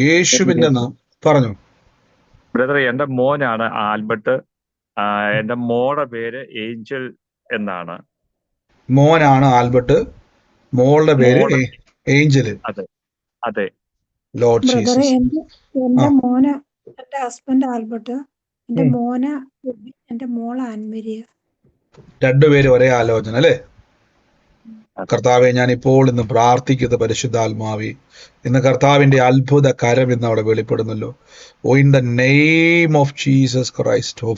യേശുവിന്റെ നാമം പറഞ്ഞു. ബ്രദർ, എന്റെ മോനാണ് ആൽബർട്ട്. എന്റെ മോളുടെ പേര് ഏഞ്ചൽ എന്നാണ്. മോനാണ് ആൽബർട്ട്, മോളുടെ പേര് ഏഞ്ചൽ. അതെ അതെ. Lord Jesus. എന്റെ മോന, എന്റെ ഹസ്ബൻഡ് ആൽബർട്ട്, എന്റെ മോന, എന്റെ മോള് ആൻമരിയ. രണ്ടുപേരും ഒരേ ആലോചന അല്ലേ? കർത്താവെ, ഞാൻ ഇപ്പോൾ ഇന്ന് പ്രാർത്ഥിക്കുന്ന പരിശുദ്ധാത്മാവി, ഇന്ന് കർത്താവിന്റെ അത്ഭുത കരം ഇന്ന് അവിടെ വെളിപ്പെടുന്നല്ലോ. Oh in the name of Jesus Christ.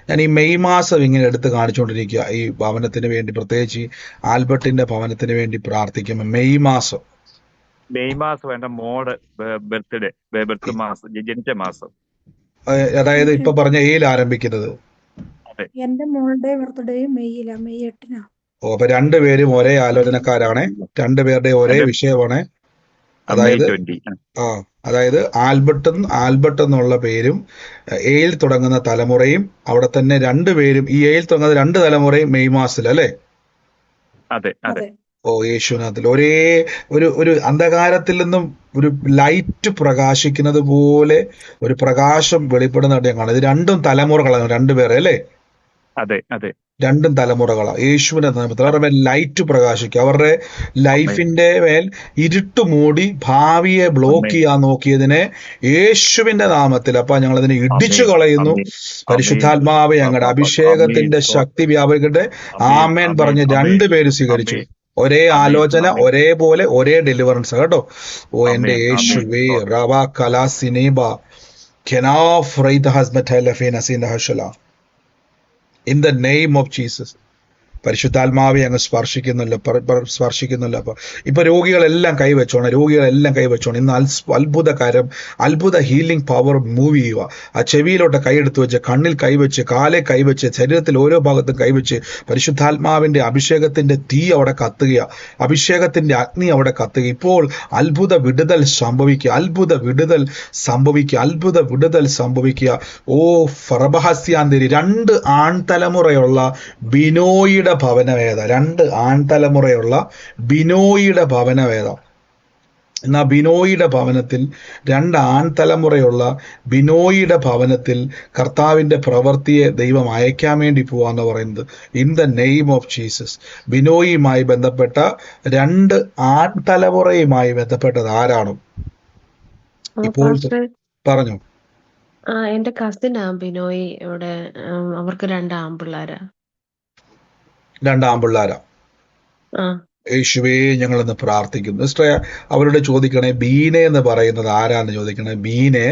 ഞാൻ ഈ മെയ് മാസം ഇങ്ങനെ എടുത്ത് കാണിച്ചുകൊണ്ടിരിക്കുക ഈ ഭവനത്തിന് വേണ്ടി, പ്രത്യേകിച്ച് ആൽബർട്ടിന്റെ ഭവനത്തിന് വേണ്ടി പ്രാർത്ഥിക്കുമ്പോൾ മെയ് മാസം എന്റെ മോഡ് ബർത്ത്ഡേ മാസം, ജനിച്ച മാസം. അതായത് ഇപ്പൊ പറഞ്ഞ ഏയിൽ ആരംഭിക്കുന്നത്. എന്റെ മോളുടെ ബർത്ത്ഡേ മെയ്യിലാ, മെയ് 8-നാ. ഓ, അപ്പൊ രണ്ടുപേരും ഒരേ ആലോചനക്കാരാണ്, രണ്ടുപേരുടെ ഒരേ വിഷയമാണ്. അതായത് ആൽബർട്ട് എന്നുള്ള പേരും ഏയിൽ തുടങ്ങുന്ന തലമുറയും അവിടെ തന്നെ രണ്ടുപേരും, ഈ ഏയിൽ തുടങ്ങുന്ന 2 തലമുറയും മെയ് മാസത്തിൽ അല്ലേ? അതെ അതെ. ഓ യേശുനാഥിൽ ഒരേ ഒരു അന്ധകാരത്തിൽ നിന്നും ഒരു ലൈറ്റ് പ്രകാശിക്കുന്നത് പോലെ ഒരു പ്രകാശം വെളിപ്പെടുന്നതായിട്ട് ഞാൻ കാണുന്നത്. ഇത് 2 തലമുറകളാണ്, 2 പേരെ അല്ലേ? അതെ അതെ. 2 തലമുറകളാണ്. യേശുവിന്റെ നാമത്തിൽ അവരുടെ മേൽ ലൈറ്റ് പ്രകാശിക്കുക. അവരുടെ ലൈഫിന്റെ മേൽ ഇരുട്ട് മൂടി ഭാവിയെ ബ്ലോക്ക് ചെയ്യാൻ നോക്കിയതിനെ യേശുവിന്റെ നാമത്തിൽ അപ്പൊ ഞങ്ങൾ അതിനെ ഇടിച്ചു കളയുന്നു. പരിശുദ്ധാത്മാവെ, ഞങ്ങളുടെ അഭിഷേകത്തിന്റെ ശക്തി വ്യാപരിക്കട്ടെ. ആമേൻ പറഞ്ഞ് 2 പേര് സ്വീകരിച്ചു. ഒരേ ആലോചന, ഒരേപോലെ, ഒരേ ഡെലിവറൻസ് കേട്ടോ. ഓ എന്റെ യേശുവേ, റവ കലാ സിനേബ കെനാഫ് raita ഹസ്ബറ്റ് ഹലഫീന സിന ഹഷല. In the name of Jesus. പരിശുദ്ധാത്മാവെ അങ്ങ് സ്പർശിക്കുന്നല്ലോ. അപ്പൊ ഇപ്പൊ രോഗികളെല്ലാം കൈവച്ചോണം. ഇന്ന് അത്ഭുതകരം, അത്ഭുത ഹീലിംഗ് പവർ മൂവ് ചെയ്യുക. ആ ചെവിയിലോട്ട് കൈയെടുത്ത് വെച്ച്, കണ്ണിൽ കൈവച്ച്, കാലെ കൈവച്ച്, ശരീരത്തിൽ ഓരോ ഭാഗത്തും കൈവച്ച് അഭിഷേകത്തിന്റെ തീ അവിടെ കത്തുക, അഭിഷേകത്തിന്റെ അഗ്നി അവിടെ കത്തുക. ഇപ്പോൾ അത്ഭുത വിടുതൽ സംഭവിക്കുക. ഓ ഫറബഹസ്യാന്തിരി, 2 ആൺതലമുറയുള്ള ബിനോയിയുടെ ഭവനവേദ. 2 ആൺതലമുറയുള്ള ബിനോയിയുടെ ഭവനവേദ. എന്നാൽ ബിനോയിയുടെ ഭവനത്തിൽ, 2 ആൺതലമുറയുള്ള ബിനോയിയുടെ ഭവനത്തിൽ കർത്താവിന്റെ പ്രവൃത്തിയെ ദൈവം അയക്കാൻ വേണ്ടി പോവാന്ന് പറയുന്നത്. In the name of Jesus. ബിനോയിയുമായി ബന്ധപ്പെട്ട 2 ആൺതലമുറയുമായി ബന്ധപ്പെട്ടത് ആരാണോ ഇപ്പോൾ പറഞ്ഞു? എന്റെ കസിനാ ബിനോയ്. ഇവിടെ അവർക്ക് 2 ആൺപിള്ളേരാ. 2 ആൺപിള്ളേരാ. യേശുവേ ഞങ്ങളെന്ന് പ്രാർത്ഥിക്കുന്നു. സിസ്റ്റർ അവരോട് ചോദിക്കണേ, ബീനെ എന്ന് പറയുന്നത് ആരാന്ന് ചോദിക്കണേ. ബീനെ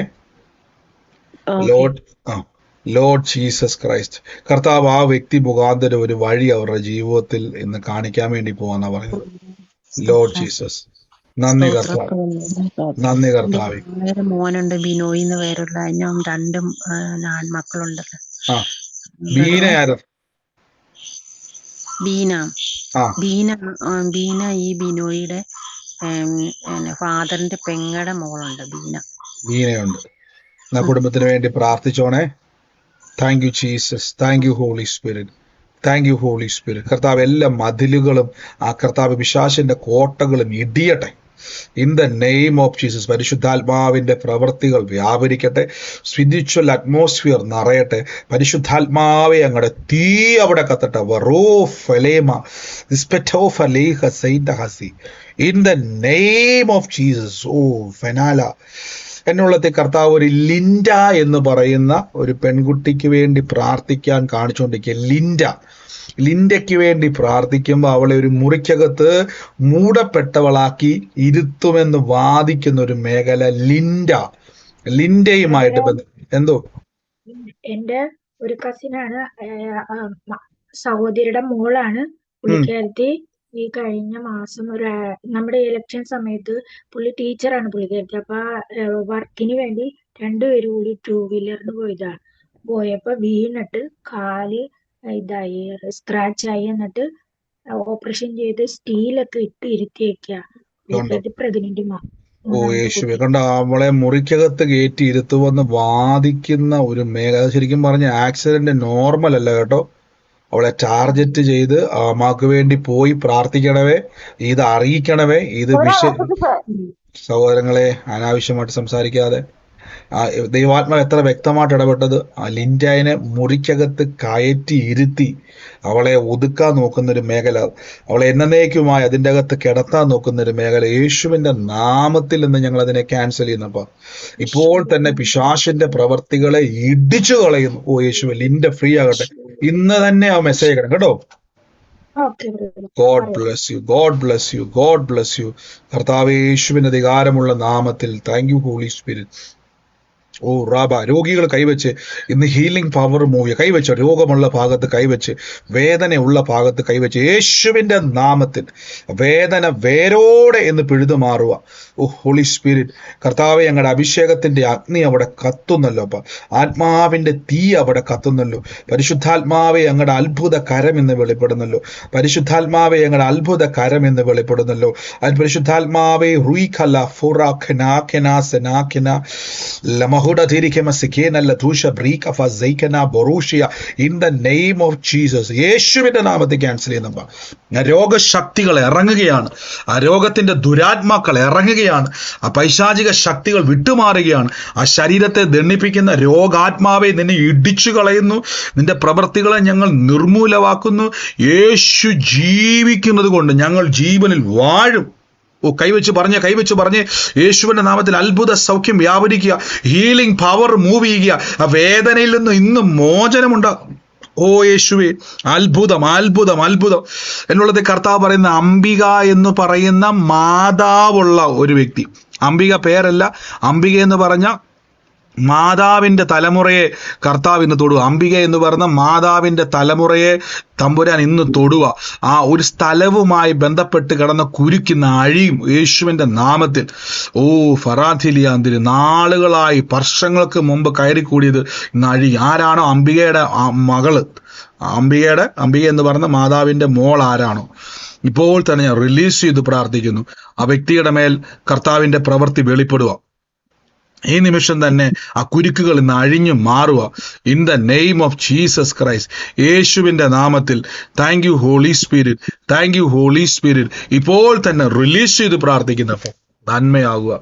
ലോർഡ് ജീസസ് ക്രൈസ്റ്റ്. കർത്താവ് ആ വ്യക്തി മുഖാന്തരം ഒരു വഴി അവരുടെ ജീവിതത്തിൽ ഇന്ന് കാണിക്കാൻ വേണ്ടി പോവാന്നാ പറയുന്നത്. Lord Jesus. നന്ദി കർത്താവേ. മോനുണ്ട് ബിനോയ് എന്ന് പേരുള്ള, അതിനും 2 ആൺമക്കളുണ്ടല്ലോ. ബീന ആരാ? ബീന ഈ ബിനോയിയുടെ ഫാദറിന്റെ പെങ്ങടെ മോളുണ്ട് ബീനയുണ്ട്. കുടുംബത്തിന് വേണ്ടി പ്രാർത്ഥിച്ചോണേ. Thank you Jesus. Thank you Holy Spirit. കർത്താവ് എല്ലാ മതിലുകളും, ആ കർത്താവ് പിശാചിന്റെ കോട്ടകളും ഇടിയട്ടെ. In the name of Jesus. പരിശുദ്ധാത്മാവിന്റെ പ്രവൃത്തികൾ വ്യാപരിക്കട്ടെ. സ്പിരിച്വൽ അറ്റ്മോസ്ഫിയർ നിറയട്ടെ. പരിശുദ്ധാത്മാവെ അങ്ങടെ തീ അവിടെ കത്തട്ടെ. In the name of Jesus. ഓ ഫെനാല. എന്നുള്ളത്തെ കർത്താവ് ഒരു ലിൻഡ എന്ന് പറയുന്ന ഒരു പെൺകുട്ടിക്ക് വേണ്ടി പ്രാർത്ഥിക്കാൻ കാണിച്ചുകൊണ്ടിരിക്കുക. ലിൻഡയ്ക്ക് വേണ്ടി പ്രാർത്ഥിക്കുമ്പോൾ അവളെ ഒരു മുറിക്കകത്ത് മൂടപ്പെട്ടവളാക്കി ഇരുത്തുമെന്ന് വാദിക്കുന്ന ഒരു മേഖല ലിൻഡയുമായിട്ട് എന്തോ. എന്റെ ഒരു കസിനാണ്, സഹോദരിയുടെ മോളാണ് പുള്ളിക്കാരത്തി. ഈ കഴിഞ്ഞ മാസം നമ്മുടെ ഇലക്ഷൻ സമയത്ത് പുള്ളി ടീച്ചറാണ് പുള്ളിക്കാരത്തി. അപ്പൊ വർക്കിന് വേണ്ടി 2 പേര് കൂടി 2 വീലറിന് പോയപ്പോ വീണിട്ട് കാല് ഇതായി, സ്ക്രാച്ച് ആയി. എന്നിട്ട് ഓപ്പറേഷൻ ചെയ്ത് സ്റ്റീലൊക്കെ ഇട്ട് ഇരുത്തിയേക്കാ. പ്രഗ്നന്റ്. ഓ യേശുവേ, കണ്ട അവളെ മുറിക്കകത്ത് കയറ്റി ഇരുത്തുവെന്ന് വാദിക്കുന്ന ഒരു മേഖല. ശരിക്കും പറഞ്ഞ ആക്സിഡന്റ് നോർമൽ അല്ല കേട്ടോ. അവളെ ടാർഗറ്റ് ചെയ്ത് അമ്മക്ക് വേണ്ടി പോയി പ്രാർത്ഥിക്കണവേ, ഇത് അറിയിക്കണവേ. ഇത് സഹോദരങ്ങളെ അനാവശ്യമായിട്ട് സംസാരിക്കാതെ. ദൈവാത്മാവ് എത്ര വ്യക്തമായിട്ട് ഇടപെട്ടത്. ആ ലിൻഡായിനെ മുറിക്കകത്ത് കയറ്റി ഇരുത്തി അവളെ ഒതുക്കാൻ നോക്കുന്നൊരു മേഖല, അവളെ എന്നേക്കുമായി അതിൻ്റെ അകത്ത് കിടത്താൻ നോക്കുന്നൊരു മേഖല. യേശുവിന്റെ നാമത്തിൽ നിന്ന് ഞങ്ങൾ അതിനെ ക്യാൻസൽ ചെയ്യുന്നപ്പോ ഇപ്പോൾ തന്നെ പിശാചിന്റെ പ്രവർത്തികളെ ഇടിച്ചു കളയുന്നു. ഓ യേശുവേ, ലിൻഡ ഫ്രീ ആകട്ടെ. ഇന്ന് തന്നെ ആ മെസ്സേജ് കിടക്കും കേട്ടോ. God bless U. കർത്താവേ, യേശുവിന്റെ അധികാരമുള്ള നാമത്തിൽ താങ്ക് യു ഹോളി സ്പിരിറ്റ്. ഓ റാബ, രോഗികൾ കൈവച്ച് ഇന്ന് ഹീലിംഗ് പവർ മൂവി കൈവച്ച്, രോഗമുള്ള ഭാഗത്ത് കൈവച്ച്, വേദനയുള്ള ഭാഗത്ത് കൈവച്ച്, യേശുവിന്റെ നാമത്തിൽ വേദന വേരോടെ എന്ന് പിഴുതു മാറുക. ഓ ഹോളി സ്പിരിറ്റ്, കർത്താവെ ഞങ്ങളുടെ അഭിഷേകത്തിന്റെ അഗ്നി അവിടെ കത്തുന്നല്ലോ. അപ്പൊ ആത്മാവിന്റെ തീ അവിടെ കത്തുന്നല്ലോ. പരിശുദ്ധാത്മാവെ ഞങ്ങളുടെ അത്ഭുത കരം എന്ന് വെളിപ്പെടുന്നല്ലോ. പരിശുദ്ധാത്മാവെ ഞങ്ങളുടെ അത്ഭുത കരം എന്ന് വെളിപ്പെടുന്നല്ലോ. പരിശുദ്ധാത്മാവെ റുയിഖല ഫുറാഖനാഖനാസനാഖന ലമഹുഡ ധിരിക്കമ സിഖേനല്ല ദൂഷ ബ്രീക ഫസൈകന ബൊറൂഷിയ. In the name of Jesus, യേശുവിന്റെ നാമത്തിൽ ക്യാൻസൽ ചെയ്യുന്നപ്പ രോഗശക്തികൾ ഇറങ്ങുകയാണ്. ആ രോഗത്തിന്റെ ദുരാത്മാക്കൾ ഇറങ്ങുകയാണ്. ആ പൈശാചിക ശക്തികൾ വിട്ടുമാറുകയാണ്. ആ ശരീരത്തെ ദണ്ഡിപ്പിക്കുന്ന രോഗാത്മാവെ നിന്നെ ഇടിച്ചു കളയുന്നു. നിന്റെ പ്രവൃത്തികളെ ഞങ്ങൾ നിർമൂലമാക്കുന്നു. യേശു ജീവിക്കുന്നത് കൊണ്ട് ഞങ്ങൾ ജീവനിൽ വാഴും. ഓ കൈവച്ച് പറഞ്ഞ് യേശുവിന്റെ നാമത്തിൽ അത്ഭുത സൗഖ്യം വ്യാപരിക്കുക. ഹീലിംഗ് പവർ മൂവ് ചെയ്യുക. ആ വേദനയിൽ നിന്ന് ഇന്ന് മോചനമുണ്ടാകും. ഓ യേശുവേ, അത്ഭുതം എന്നുള്ളത് കർത്താവ് പറയുന്ന അംബിക എന്ന് പറയുന്ന മാതാവുള്ള ഒരു വ്യക്തി. അംബിക പേരല്ല, അംബിക എന്ന് പറഞ്ഞ മാതാവിന്റെ തലമുറയെ കർത്താവ് ഇന്ന് തൊടുക. അംബിക എന്ന് പറയുന്ന മാതാവിന്റെ തലമുറയെ തമ്പുരാൻ ഇന്ന് തൊടുക. ആ ഒരു സ്ഥലവുമായി ബന്ധപ്പെട്ട് കിടന്ന കുരുക്കുന്ന അഴിയും യേശുവിന്റെ നാമത്തിൽ. ഓ ഫറാഥിലിയാന്തിരി, നാളുകളായി വർഷങ്ങൾക്ക് മുമ്പ് കയറിക്കൂടിയത് ഇന്ന് അഴി. ആരാണോ അംബികയുടെ മകള്, അംബിക എന്ന് പറയുന്ന മാതാവിന്റെ മോൾ ആരാണോ, ഇപ്പോൾ തന്നെ ഞാൻ റിലീസ് ചെയ്ത് പ്രാർത്ഥിക്കുന്നു. ആ വ്യക്തിയുടെ മേൽ കർത്താവിന്റെ പ്രവൃത്തി വെളിപ്പെടുക. ഈ നിമിഷം തന്നെ ആ കുരുക്കുകൾ ഇന്ന് അഴിഞ്ഞു മാറുക. In the name of Jesus Christ, യേശുവിന്റെ നാമത്തിൽ. Thank you Holy Spirit, thank you Holy Spirit. ഇപ്പോൾ തന്നെ റിലീസ് ചെയ്ത് പ്രാർത്ഥിക്കുന്നപ്പോൾ നന്മയാകുക,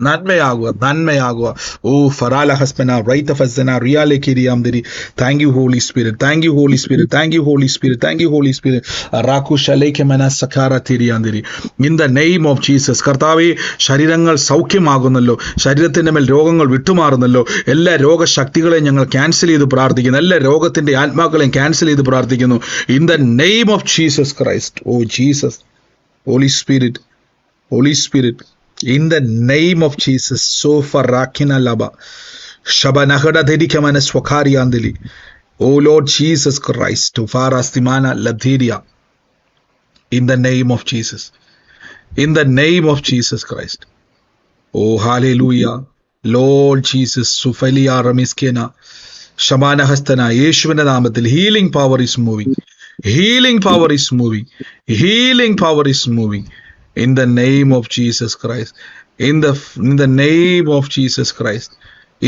നന്മയാകുക, നന്മയാകുക. ഓ ഫറാല ഹസ്ബന റൈറ്റ് ഫസ്ന റിയാലെ കിരിയാംദിരി. Thank you Holy Spirit, thank you Holy Spirit, thank you Holy Spirit, thank you Holy Spirit. റാഖു ശലേഖമന സഖാര തിരിയാന്തിരി. In the name of Jesus. കർത്താവേ, ശരീരങ്ങൾ സൗഖ്യമാകുന്നല്ലോ, ശരീരത്തിന്റെ മേൽ രോഗങ്ങൾ വിട്ടുമാറുന്നല്ലോ. എല്ലാ രോഗശക്തികളെയും ഞങ്ങൾ ക്യാൻസൽ ചെയ്ത് പ്രാർത്ഥിക്കുന്നു, എല്ലാ രോഗത്തിന്റെ ആത്മാക്കളെയും ക്യാൻസൽ ചെയ്ത് പ്രാർത്ഥിക്കുന്നു. In the name of Jesus Christ. Oh Jesus, Holy Spirit, Holy Spirit. In the name of Jesus, so far rakina laba shabanahada dedicamana swakari andili. Oh Lord Jesus Christ, to far astimana ladhiria. In the name of Jesus, in the name of Jesus Christ. Oh hallelujah, Lord Jesus. Sufalia ramiskena shamana hastana. Yeshuvinte namathil healing power is moving, healing power is moving, healing power is moving. In the name of Jesus Christ, in the name of Jesus Christ,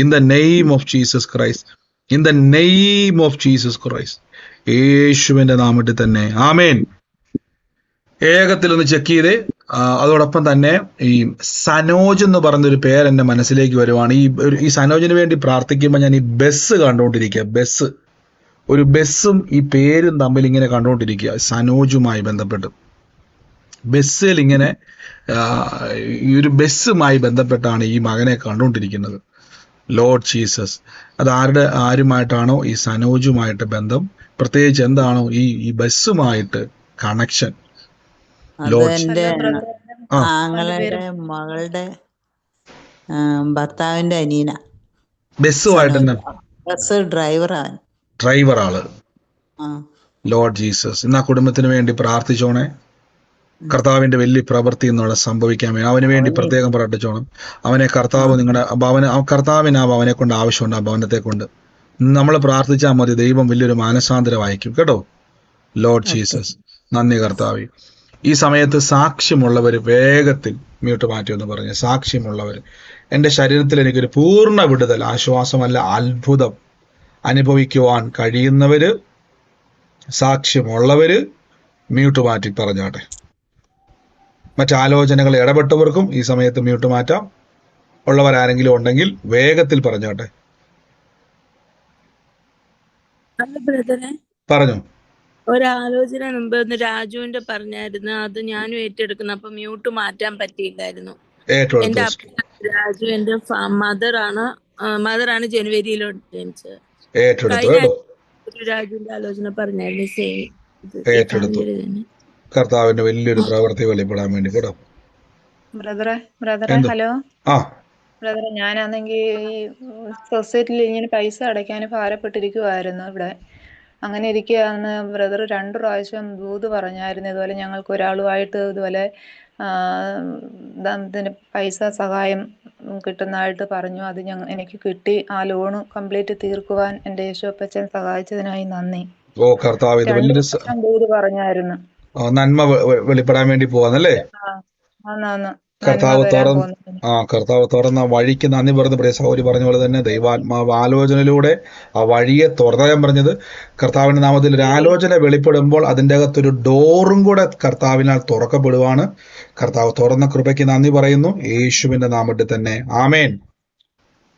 in the name of Jesus Christ, in the name of Jesus Christ. യേശുവിന്റെ നാമത്തിൽ തന്നെ ആമേൻ. ഏകത്തിൽ ഒന്ന് check ചെയ്തേ. അതോടൊപ്പം തന്നെ ഈ സനോജ് എന്ന് പറഞ്ഞൊരു പേര് എൻ്റെ മനസ്സിലേക്ക് വരുവാണ്. ഈ സനോജിന് വേണ്ടി പ്രാർത്ഥിക്കുമ്പോൾ ഞാൻ ഈ ബസ് കണ്ടുകൊണ്ടിരിക്കുക. ഒരു ബസ്സും ഈ പേരും തമ്മിൽ ഇങ്ങനെ കണ്ടുകൊണ്ടിരിക്കുക. സനോജുമായി ബന്ധപ്പെട്ട് ബസ്സിൽ ഇങ്ങനെ ഈ ഒരു ബസ്സുമായി ബന്ധപ്പെട്ടാണ് ഈ മകനെ കണ്ടുകൊണ്ടിരിക്കുന്നത്. ലോർഡ് ജീസസ്, അത് ആരുമായിട്ടാണോ ഈ സനോജുമായിട്ട് ബന്ധം, പ്രത്യേകിച്ച് എന്താണോ ഈ ബസ്സുമായിട്ട് കണക്ഷൻ? എന്റെ ആങ്ങളുടെ മകളുടെ ഭർത്താവിന്റെ അനിയന. ബസ്സുമായിട്ട് ബസ് ഡ്രൈവർ ആള്. ലോർഡ് ജീസസ്, ഇന്ന് ആ കുടുംബത്തിന് വേണ്ടി പ്രാർത്ഥിച്ചോണേ. കർത്താവിന്റെ വലിയ പ്രവൃത്തി എന്നുള്ള സംഭവിക്കാൻ വേണ്ടി അവന് വേണ്ടി പ്രത്യേകം പ്രാർത്ഥിച്ചോണം. അവനെ കർത്താവ് കർത്താവിന് അവനെ കൊണ്ട് ആവശ്യമുണ്ട്. ആ ഭവനത്തെ കൊണ്ട് നമ്മൾ പ്രാർത്ഥിച്ചാൽ മതി, ദൈവം വലിയൊരു മാനസാന്തരം അയക്കും കേട്ടോ. ലോർഡ് ജീസസ്, നന്ദി കർത്താവേ. ഈ സമയത്ത് സാക്ഷ്യമുള്ളവർ വേഗത്തിൽ മ്യൂട്ട് മാറ്റി എന്ന് പറഞ്ഞ്, സാക്ഷ്യമുള്ളവർ, എൻ്റെ ശരീരത്തിൽ എനിക്കൊരു പൂർണ്ണ വിടുതൽ, ആശ്വാസമല്ല അത്ഭുതം അനുഭവിക്കുവാൻ കഴിയുന്നവര്, സാക്ഷ്യമുള്ളവര് മ്യൂട്ട് മാറ്റി പറഞ്ഞാട്ടെ. മറ്റാലോചനകൾ ഇടപെട്ടവർക്കും ഈ സമയത്ത് മ്യൂട്ട് മാറ്റാം. ഉള്ളവരാരെങ്കിലും ഉണ്ടെങ്കിൽ വേഗത്തിൽ പറഞ്ഞാട്ടെ. പറഞ്ഞു. ഒരാലോചന മുമ്പ് ഒന്ന് രാജുവിന്റെ പറഞ്ഞായിരുന്നു, അത് ഞാനും ഏറ്റെടുക്കുന്നു. അപ്പൊ മ്യൂട്ട് മാറ്റാൻ പറ്റിയില്ലായിരുന്നു. എന്റെ രാജു എന്റെ മദറാണ് ജനുവരിയിലോട്ട് ജനിച്ചത്. രാജുവിന്റെ ആലോചന പറഞ്ഞായിരുന്നു സെയിം. കർത്താവിന്റെ വലിയൊരു പ്രവൃത്തി വെളിപ്പെടാൻ വേണ്ടി കേട്ടോ. ബ്രദറെ ഹലോ ബ്രദറെ, ഞാനാണെങ്കിൽ ഈ സൊസൈറ്റിയിൽ ഇങ്ങനെ പൈസ അടയ്ക്കാൻ ഭാരപ്പെട്ടിരിക്കുവായിരുന്നു ഇവിടെ. അങ്ങനെ ഇരിക്കുകയാണ് ബ്രദർ 2 പ്രാവശ്യം ദൂത് പറഞ്ഞായിരുന്നു. ഇതുപോലെ ഞങ്ങൾക്ക് ഒരാളുമായിട്ട് ഇതുപോലെ ഇതിന് പൈസ സഹായം കിട്ടുന്നതായിട്ട് പറഞ്ഞു. അത് എനിക്ക് കിട്ടി. ആ ലോണ് കംപ്ലീറ്റ് തീർക്കുവാൻ എൻ്റെ യേശുപ്പച്ചൻ സഹായിച്ചതിനായി നന്ദി. ഓ കർത്താവ്, 2 പ്രാവശ്യം ദൂത് പറഞ്ഞായിരുന്നു. നന്മ വെളിപ്പെടാൻ വേണ്ടി പോവാന്നല്ലേ? കർത്താവ് തുറന്ന വഴിക്ക് നന്ദി പറഞ്ഞ പ്രിയ സഹോദരി പറഞ്ഞ പോലെ തന്നെ ദൈവാത്മാവ് ആലോചനയിലൂടെ ആ വഴിയെ തുറക്കാൻ പറഞ്ഞത്. കർത്താവിന്റെ നാമത്തിൽ ഒരു ആലോചന വെളിപ്പെടുമ്പോൾ അതിൻ്റെ അകത്തൊരു ഡോറും കൂടെ കർത്താവിനാൽ തുറക്കപ്പെടുവാണ്. കർത്താവ് തുറന്ന കൃപയ്ക്ക് നന്ദി പറയുന്നു, യേശുവിന്റെ നാമത്തിൽ തന്നെ ആമേൻ.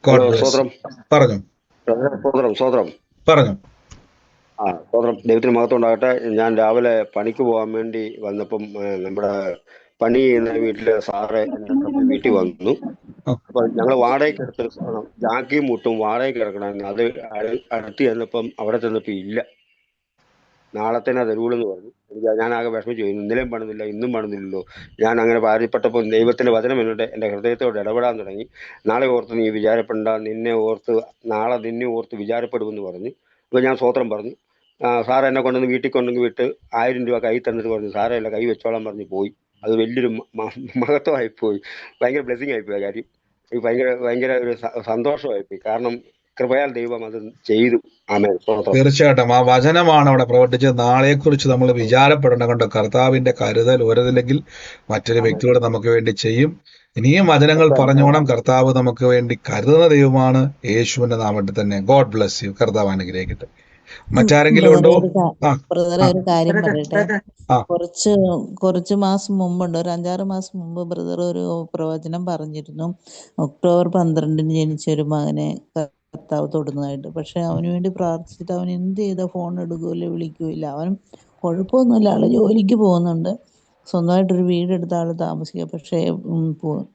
പറഞ്ഞു പറഞ്ഞു. ദൈവത്തിന് മഹത്വം ഉണ്ടാകട്ടെ. ഞാൻ രാവിലെ പണിക്ക് പോകാൻ വേണ്ടി വന്നപ്പം നമ്മുടെ പണി ചെയ്യുന്ന വീട്ടിലെ സാറ് എൻ്റെ വീട്ടിൽ വന്നു. അപ്പൊ ഞങ്ങൾ വാടകയ്ക്ക് എടുത്ത് ജാക്കിയും മുട്ടും വാടകയ്ക്ക് കിടക്കണമെന്ന്. അത് അടുത്ത് ചെന്നപ്പം അവിടെ ചെന്നപ്പോ ഇല്ല. നാളെ തന്നെ തരുള്ളൂ എന്ന് പറഞ്ഞു. ഞാൻ ആകെ വിഷമിച്ചു പോയി. ഇന്നലെയും പണിതില്ല, ഇന്നും പണിതില്ലല്ലോ. ഞാൻ അങ്ങനെ ഭാര്യപ്പെട്ടപ്പോൾ ദൈവത്തിന്റെ വചനം എന്നോട് എൻ്റെ ഹൃദയത്തോട് ഇടപെടാൻ തുടങ്ങി. നാളെ ഓർത്ത് നീ വിചാരപ്പെടണ്ട, നിന്നെ ഓർത്ത് നാളെ നിന്നെ ഓർത്ത് വിചാരപ്പെടുമെന്ന് പറഞ്ഞു. അപ്പോൾ ഞാൻ സ്വോത്രം പറഞ്ഞു. സാറ് എന്നെ കൊണ്ടുവന്ന് വീട്ടിൽ കൊണ്ടുവന്ന് വിട്ട് 1000 രൂപ കൈ തന്നിട്ട് പറഞ്ഞു സാറേ അല്ല കൈ വെച്ചോളാൻ പറഞ്ഞ് പോയി. അത് വലിയൊരു മഹത്വമായിപ്പോയി. ഭയങ്കര ബ്ലെസ്സിങ് ആയിപ്പോയി കാര്യം. ഭയങ്കര ഒരു സന്തോഷമായിപ്പോയി. കാരണം കൃപയാൽ ദൈവം അത് ചെയ്തു. ആമേൻ. തീർച്ചയായിട്ടും ആ വചനമാണ് അവിടെ പ്രവർത്തിച്ചത്. നാളെക്കുറിച്ച് നമ്മൾ വിചാരപ്പെടേണ്ട കണ്ടോ. കർത്താവിന്റെ കരുതൽ ഒരതില്ലെങ്കിൽ മറ്റൊരു വ്യക്തിയോട് നമുക്ക് വേണ്ടി ചെയ്യും. ഇനിയും വചനങ്ങൾ പറഞ്ഞോണം. കർത്താവ് നമുക്ക് വേണ്ടി കരുതുന്ന ദൈവമാണ്. യേശുവിന്റെ നാമത്തിൽ തന്നെ. God bless U. കർത്താവ് അനുഗ്രഹിക്കട്ടെ. മറ്റാരെങ്കിലും ഉണ്ടോ? ബ്രദറെ ഒരു കാര്യം പറയട്ടെ. കുറച്ച് മാസം മുമ്പുണ്ട്, ഒരു 5-6 മാസം മുമ്പ് ബ്രദർ ഒരു പ്രവചനം പറഞ്ഞിരുന്നു. ഒക്ടോബർ 12 ജനിച്ച ഒരു മകനെ കർത്താവ് തൊടുന്നതായിട്ട്. പക്ഷെ അവന് വേണ്ടി പ്രാർത്ഥിച്ചിട്ട് അവൻ എന്ത് ചെയ്താൽ ഫോൺ എടുക്കൂല, വിളിക്കൂല. അവൻ കുഴപ്പമൊന്നുമില്ല, ആള് ജോലിക്ക് പോകുന്നുണ്ട്, സ്വന്തമായിട്ടൊരു വീടെടുത്ത ആള് താമസിക്കുക. പക്ഷെ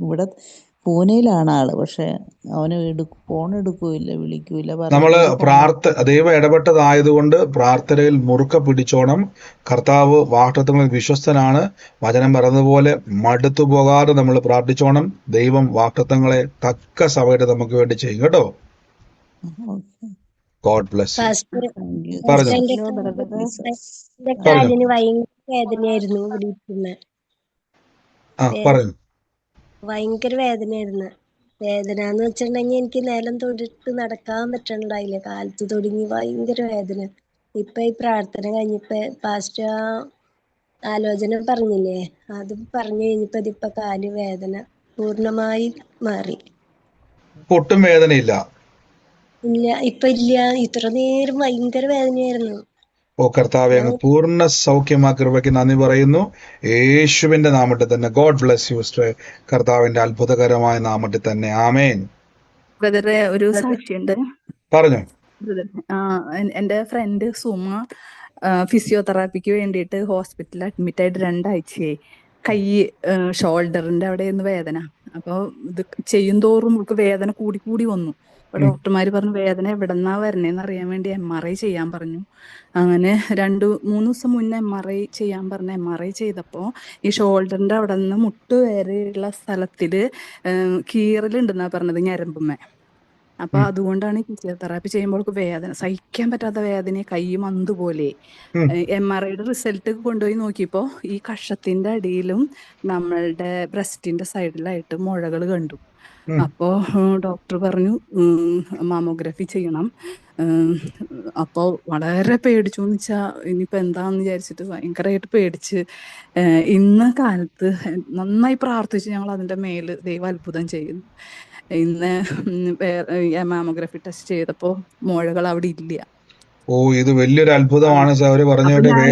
ഇവിടെ പൂനെയിലാണ് ആള്. പക്ഷെ അവന് ഫോൺ എടുക്കൂല, വിളിക്കൂല. നമ്മള് ദൈവം ഇടപെട്ടതായതുകൊണ്ട് പ്രാർത്ഥനയിൽ മുറുക്ക പിടിച്ചോണം. കർത്താവ് വാഗ്ദത്തങ്ങളിൽ വിശ്വസ്തനാണ്. വചനം പറഞ്ഞതുപോലെ മടുത്തു പോകാതെ നമ്മൾ പ്രാർത്ഥിച്ചോണം. ദൈവം വാഗ്ദത്തങ്ങളെ തക്ക സമയത്ത് നമുക്ക് വേണ്ടി ചെയ്യും കേട്ടോ. God bless U. കാലിന് ഭയങ്കര വേദനയായിരുന്നു. ഇവിടെ പറഞ്ഞു ഭയങ്കര വേദനയായിരുന്നു. വേദന എന്ന് വെച്ചിട്ടുണ്ടെങ്കിൽ എനിക്ക് നിലം തൊട്ടിട്ട് നടക്കാൻ പറ്റണ്ടായില്ല. കാലത്ത് തുടങ്ങി ഭയങ്കര വേദന. ഇപ്പൊ ഈ പ്രാർത്ഥന കഴിഞ്ഞപ്പോ പാസ്റ്റർ ആലോചന പറഞ്ഞില്ലേ, അത് പറഞ്ഞു കഴിഞ്ഞപ്പോ ഇതിപ്പോ കാല് വേദന പൂർണ്ണമായി മാറി. ഒട്ടും വേദനയില്ല. ഇല്ല, ഇപ്പൊ ഇല്ല. ഇത്ര നേരം ഭയങ്കര വേദനയായിരുന്നു. ഓ കർത്താവേ, അങ്ങ് പൂർണ്ണ സൗഖ്യമാ കൃപയ്ക്ക് നന്ദി പറയുന്നു. യേശുവിന്റെ നാമത്തിൽ തന്നെ. God bless you sister. കർത്താവിന്റെ അത്ഭുതകരമായ നാമത്തിൽ തന്നെ. ആമേൻ. ബ്രദറെ ഒരു സാക്ഷിയുണ്ട്. പറഞ്ഞു. എന്റെ ഫ്രണ്ട് സുമ ഫിസിയോതെറാപ്പിക്ക് വേണ്ടിയിട്ട് ഹോസ്പിറ്റലിൽ അഡ്മിറ്റ് ആയിട്ട് 2 ആഴ്ചയായി. കൈ ഷോൾഡറിന്റെ അവിടെ നിന്ന് വേദന. അപ്പോൾ ഇത് ചെയ്യും തോറും നമുക്ക് വേദന കൂടി കൂടി വന്നു. അപ്പൊ ഡോക്ടർമാര് പറഞ്ഞു വേദന എവിടെന്നാ വരണേന്ന് അറിയാൻ വേണ്ടി MRI ചെയ്യാൻ പറഞ്ഞു. അങ്ങനെ 2-3 ദിവസം മുന്നേ MRI ചെയ്യാൻ പറഞ്ഞു. MRI ചെയ്തപ്പോ ഈ ഷോൾഡറിന്റെ അവിടെ നിന്ന് മുട്ട് വരെയുള്ള സ്ഥലത്തില് കീറലുണ്ടെന്നാ പറഞ്ഞത്, ഞരമ്പുമ്മേ. അപ്പൊ അതുകൊണ്ടാണ് ഫിസിയോതെറാപ്പി ചെയ്യുമ്പോൾ വേദന സഹിക്കാൻ പറ്റാത്ത വേദന, കൈ മന്ത് പോലെ. MRIയുടെ റിസൾട്ട് കൊണ്ടുപോയി നോക്കിയപ്പോ ഈ കഷത്തിന്റെ അടിയിലും നമ്മളുടെ ബ്രസ്റ്റിന്റെ സൈഡിലായിട്ട് മുഴകൾ കണ്ടു. അപ്പോ ഡോക്ടർ പറഞ്ഞു മാമോഗ്രഫി ചെയ്യണം. അപ്പോ വളരെ പേടിച്ചു എന്ന് വെച്ചാ ഇനിയിപ്പോ എന്താന്ന് വിചാരിച്ചിട്ട് ഭയങ്കരമായിട്ട് പേടിച്ച് ഇന്ന് കാലത്ത് നന്നായി പ്രാർത്ഥിച്ച് ഞങ്ങൾ അതിന്റെ മേല് ദൈവം അത്ഭുതം ചെയ്യുന്നു. ഇന്ന് മാമോഗ്രഫി ടെസ്റ്റ് ചെയ്തപ്പോ മുഴകൾ അവിടെ ഇല്ല. ഓ, ഇത് വലിയൊരു അത്ഭുതമാണ്. അവര് പറഞ്ഞോട്ടെ.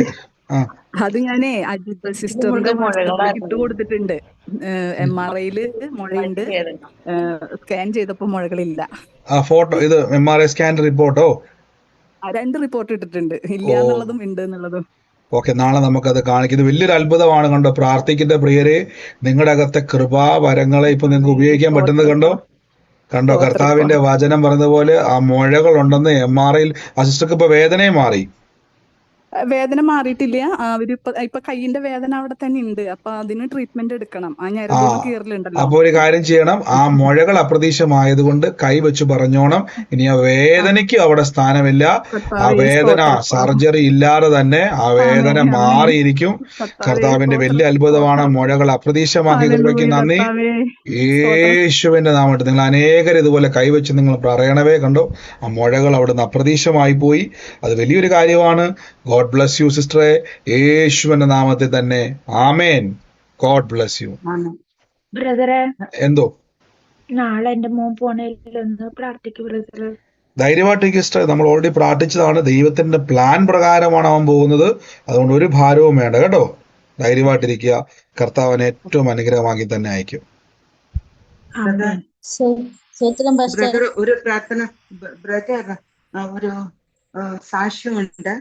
അത് ഞാനേ അജിത് സിസ്റ്ററിന്റെ വാട്സാപ്പിലേക്ക് ഇട്ട് കൊടുത്തിട്ടുണ്ട്. MRIയില് മുഴയുണ്ട്, സ്കാൻ ചെയ്തപ്പോ മുഴകളില്ല. ഫോട്ടോ ഇത് MRI സ്കാൻ റിപ്പോർട്ടോ? 2 റിപ്പോർട്ട് ഇട്ടിട്ടുണ്ട്, ഇല്ല എന്നുള്ളതും ഉണ്ട് എന്നുള്ളതും. ഓക്കെ, നാളെ നമുക്കത് കാണിക്കും. ഇത് വലിയൊരു അത്ഭുതമാണ് കണ്ടോ. പ്രാർത്ഥിക്കുന്ന പ്രിയരെ, നിങ്ങളുടെ അകത്തെ കൃപാവരങ്ങളെ ഇപ്പൊ നിങ്ങൾക്ക് ഉപയോഗിക്കാൻ പറ്റുന്നത് കണ്ടോ. കർത്താവിന്റെ വചനം പറഞ്ഞതുപോലെ ആ മുഴകൾ ഉണ്ടെന്ന് MRIയിൽ ആ സിസ്റ്റർക്ക് ഇപ്പൊ വേദനയും മാറി. വേദന മാറിയിട്ടില്ല. അവര് ഇപ്പൊ കൈയിന്റെ വേദന അവിടെ തന്നെ ഉണ്ട്. അപ്പൊ അതിന് ട്രീറ്റ്മെന്റ് എടുക്കണം. ആ ഞരമ്പ് കീറലുണ്ടല്ലോ. അപ്പൊ ഒരു കാര്യം ചെയ്യണം, ആ മുഴകൾ അപ്രതീക്ഷിതമായതുകൊണ്ട് കൈ വെച്ച് പറഞ്ഞോണം. ഇനി ആ വേദനയ്ക്ക് അവിടെ സ്ഥാനമില്ല. ആ വേദന സർജറി ഇല്ലാതെ തന്നെ ആ വേദന മാറിയിരിക്കും. കർത്താവിന്റെ വലിയ അത്ഭുതമാണ്. മുഴകൾ അപ്രതീക്ഷിതമാക്കി കൃപയ്ക്ക് നന്ദി. യേശുവിന്റെ നാമത്തിൽ നിങ്ങൾ അനേകർ ഇതുപോലെ കൈവച്ച് നിങ്ങൾ പറയണവേ. കണ്ടോ, ആ മുഴകൾ അവിടെ നിന്ന് അപ്രതീക്ഷിതമായി പോയി. അത് വലിയൊരു കാര്യമാണ്. ഗോഡ് ബ്ലസ് യു സിസ്റ്ററെ. യേശുവിന്റെ നാമത്തിൽ തന്നെ. ആമേൻ. God bless you. ബ്രദറെ, എന്തോ നാളെ എന്റെ മോൻ പോണേലൊന്ന് പ്രാർത്ഥിക്കും ബ്രദറെ. ധൈര്യമായിട്ട് സിസ്റ്റർ, നമ്മൾ ഓൾറെഡി പ്രാർത്ഥിച്ചതാണ്. ദൈവത്തിന്റെ പ്ലാൻ പ്രകാരമാണ് അവൻ പോകുന്നത്. അതുകൊണ്ട് ഒരു ഭാരവും വേണ്ട കേട്ടോ. ധൈര്യമായിട്ടിരിക്കുക. കർത്താവിനെ ഏറ്റവും അനുഗ്രഹമാക്കി തന്നെ അയക്കും. ഒരു പ്രാർത്ഥന ബ്രദർ, ഒരു സാക്ഷ്യമുണ്ട്.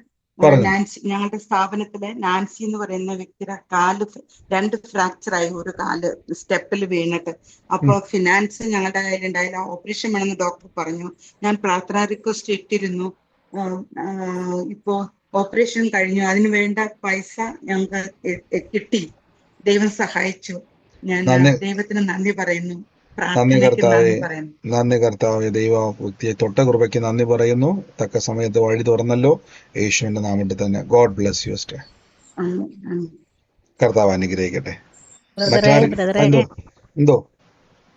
നാൻസി, ഞങ്ങളുടെ സ്ഥാപനത്തിലെ നാൻസി എന്ന് പറയുന്ന വ്യക്തിയുടെ കാല് 2 ഫ്രാക്ചറായി. ഒരു കാല് സ്റ്റെപ്പിൽ വീണിട്ട്. അപ്പൊ ഫിനാൻസ് ഞങ്ങളുടെ കയ്യിലുണ്ടായില്ല. ഓപ്പറേഷൻ വേണമെന്ന് ഡോക്ടർ പറഞ്ഞു. ഞാൻ പ്രാർത്ഥന റിക്വസ്റ്റ് ഇട്ടിരുന്നു. ഇപ്പോ ഓപ്പറേഷൻ കഴിഞ്ഞു. അതിന് വേണ്ട പൈസ ഞങ്ങൾക്ക് കിട്ടി. ദൈവം സഹായിച്ചു. ഞാൻ ദൈവത്തിന് നന്ദി പറയുന്നു. നന്ദി കർത്താവേ. ദൈവ വ്യക്തിയെ തൊട്ട കൃപയ്ക്ക് നന്ദി പറയുന്നു. തക്ക സമയത്ത് വഴി തുറന്നല്ലോ. യേശുവിന്റെ നാമത്തിൽ തന്നെ. God bless you sister. കർത്താവ് അനുഗ്രഹിക്കട്ടെ. എന്തോ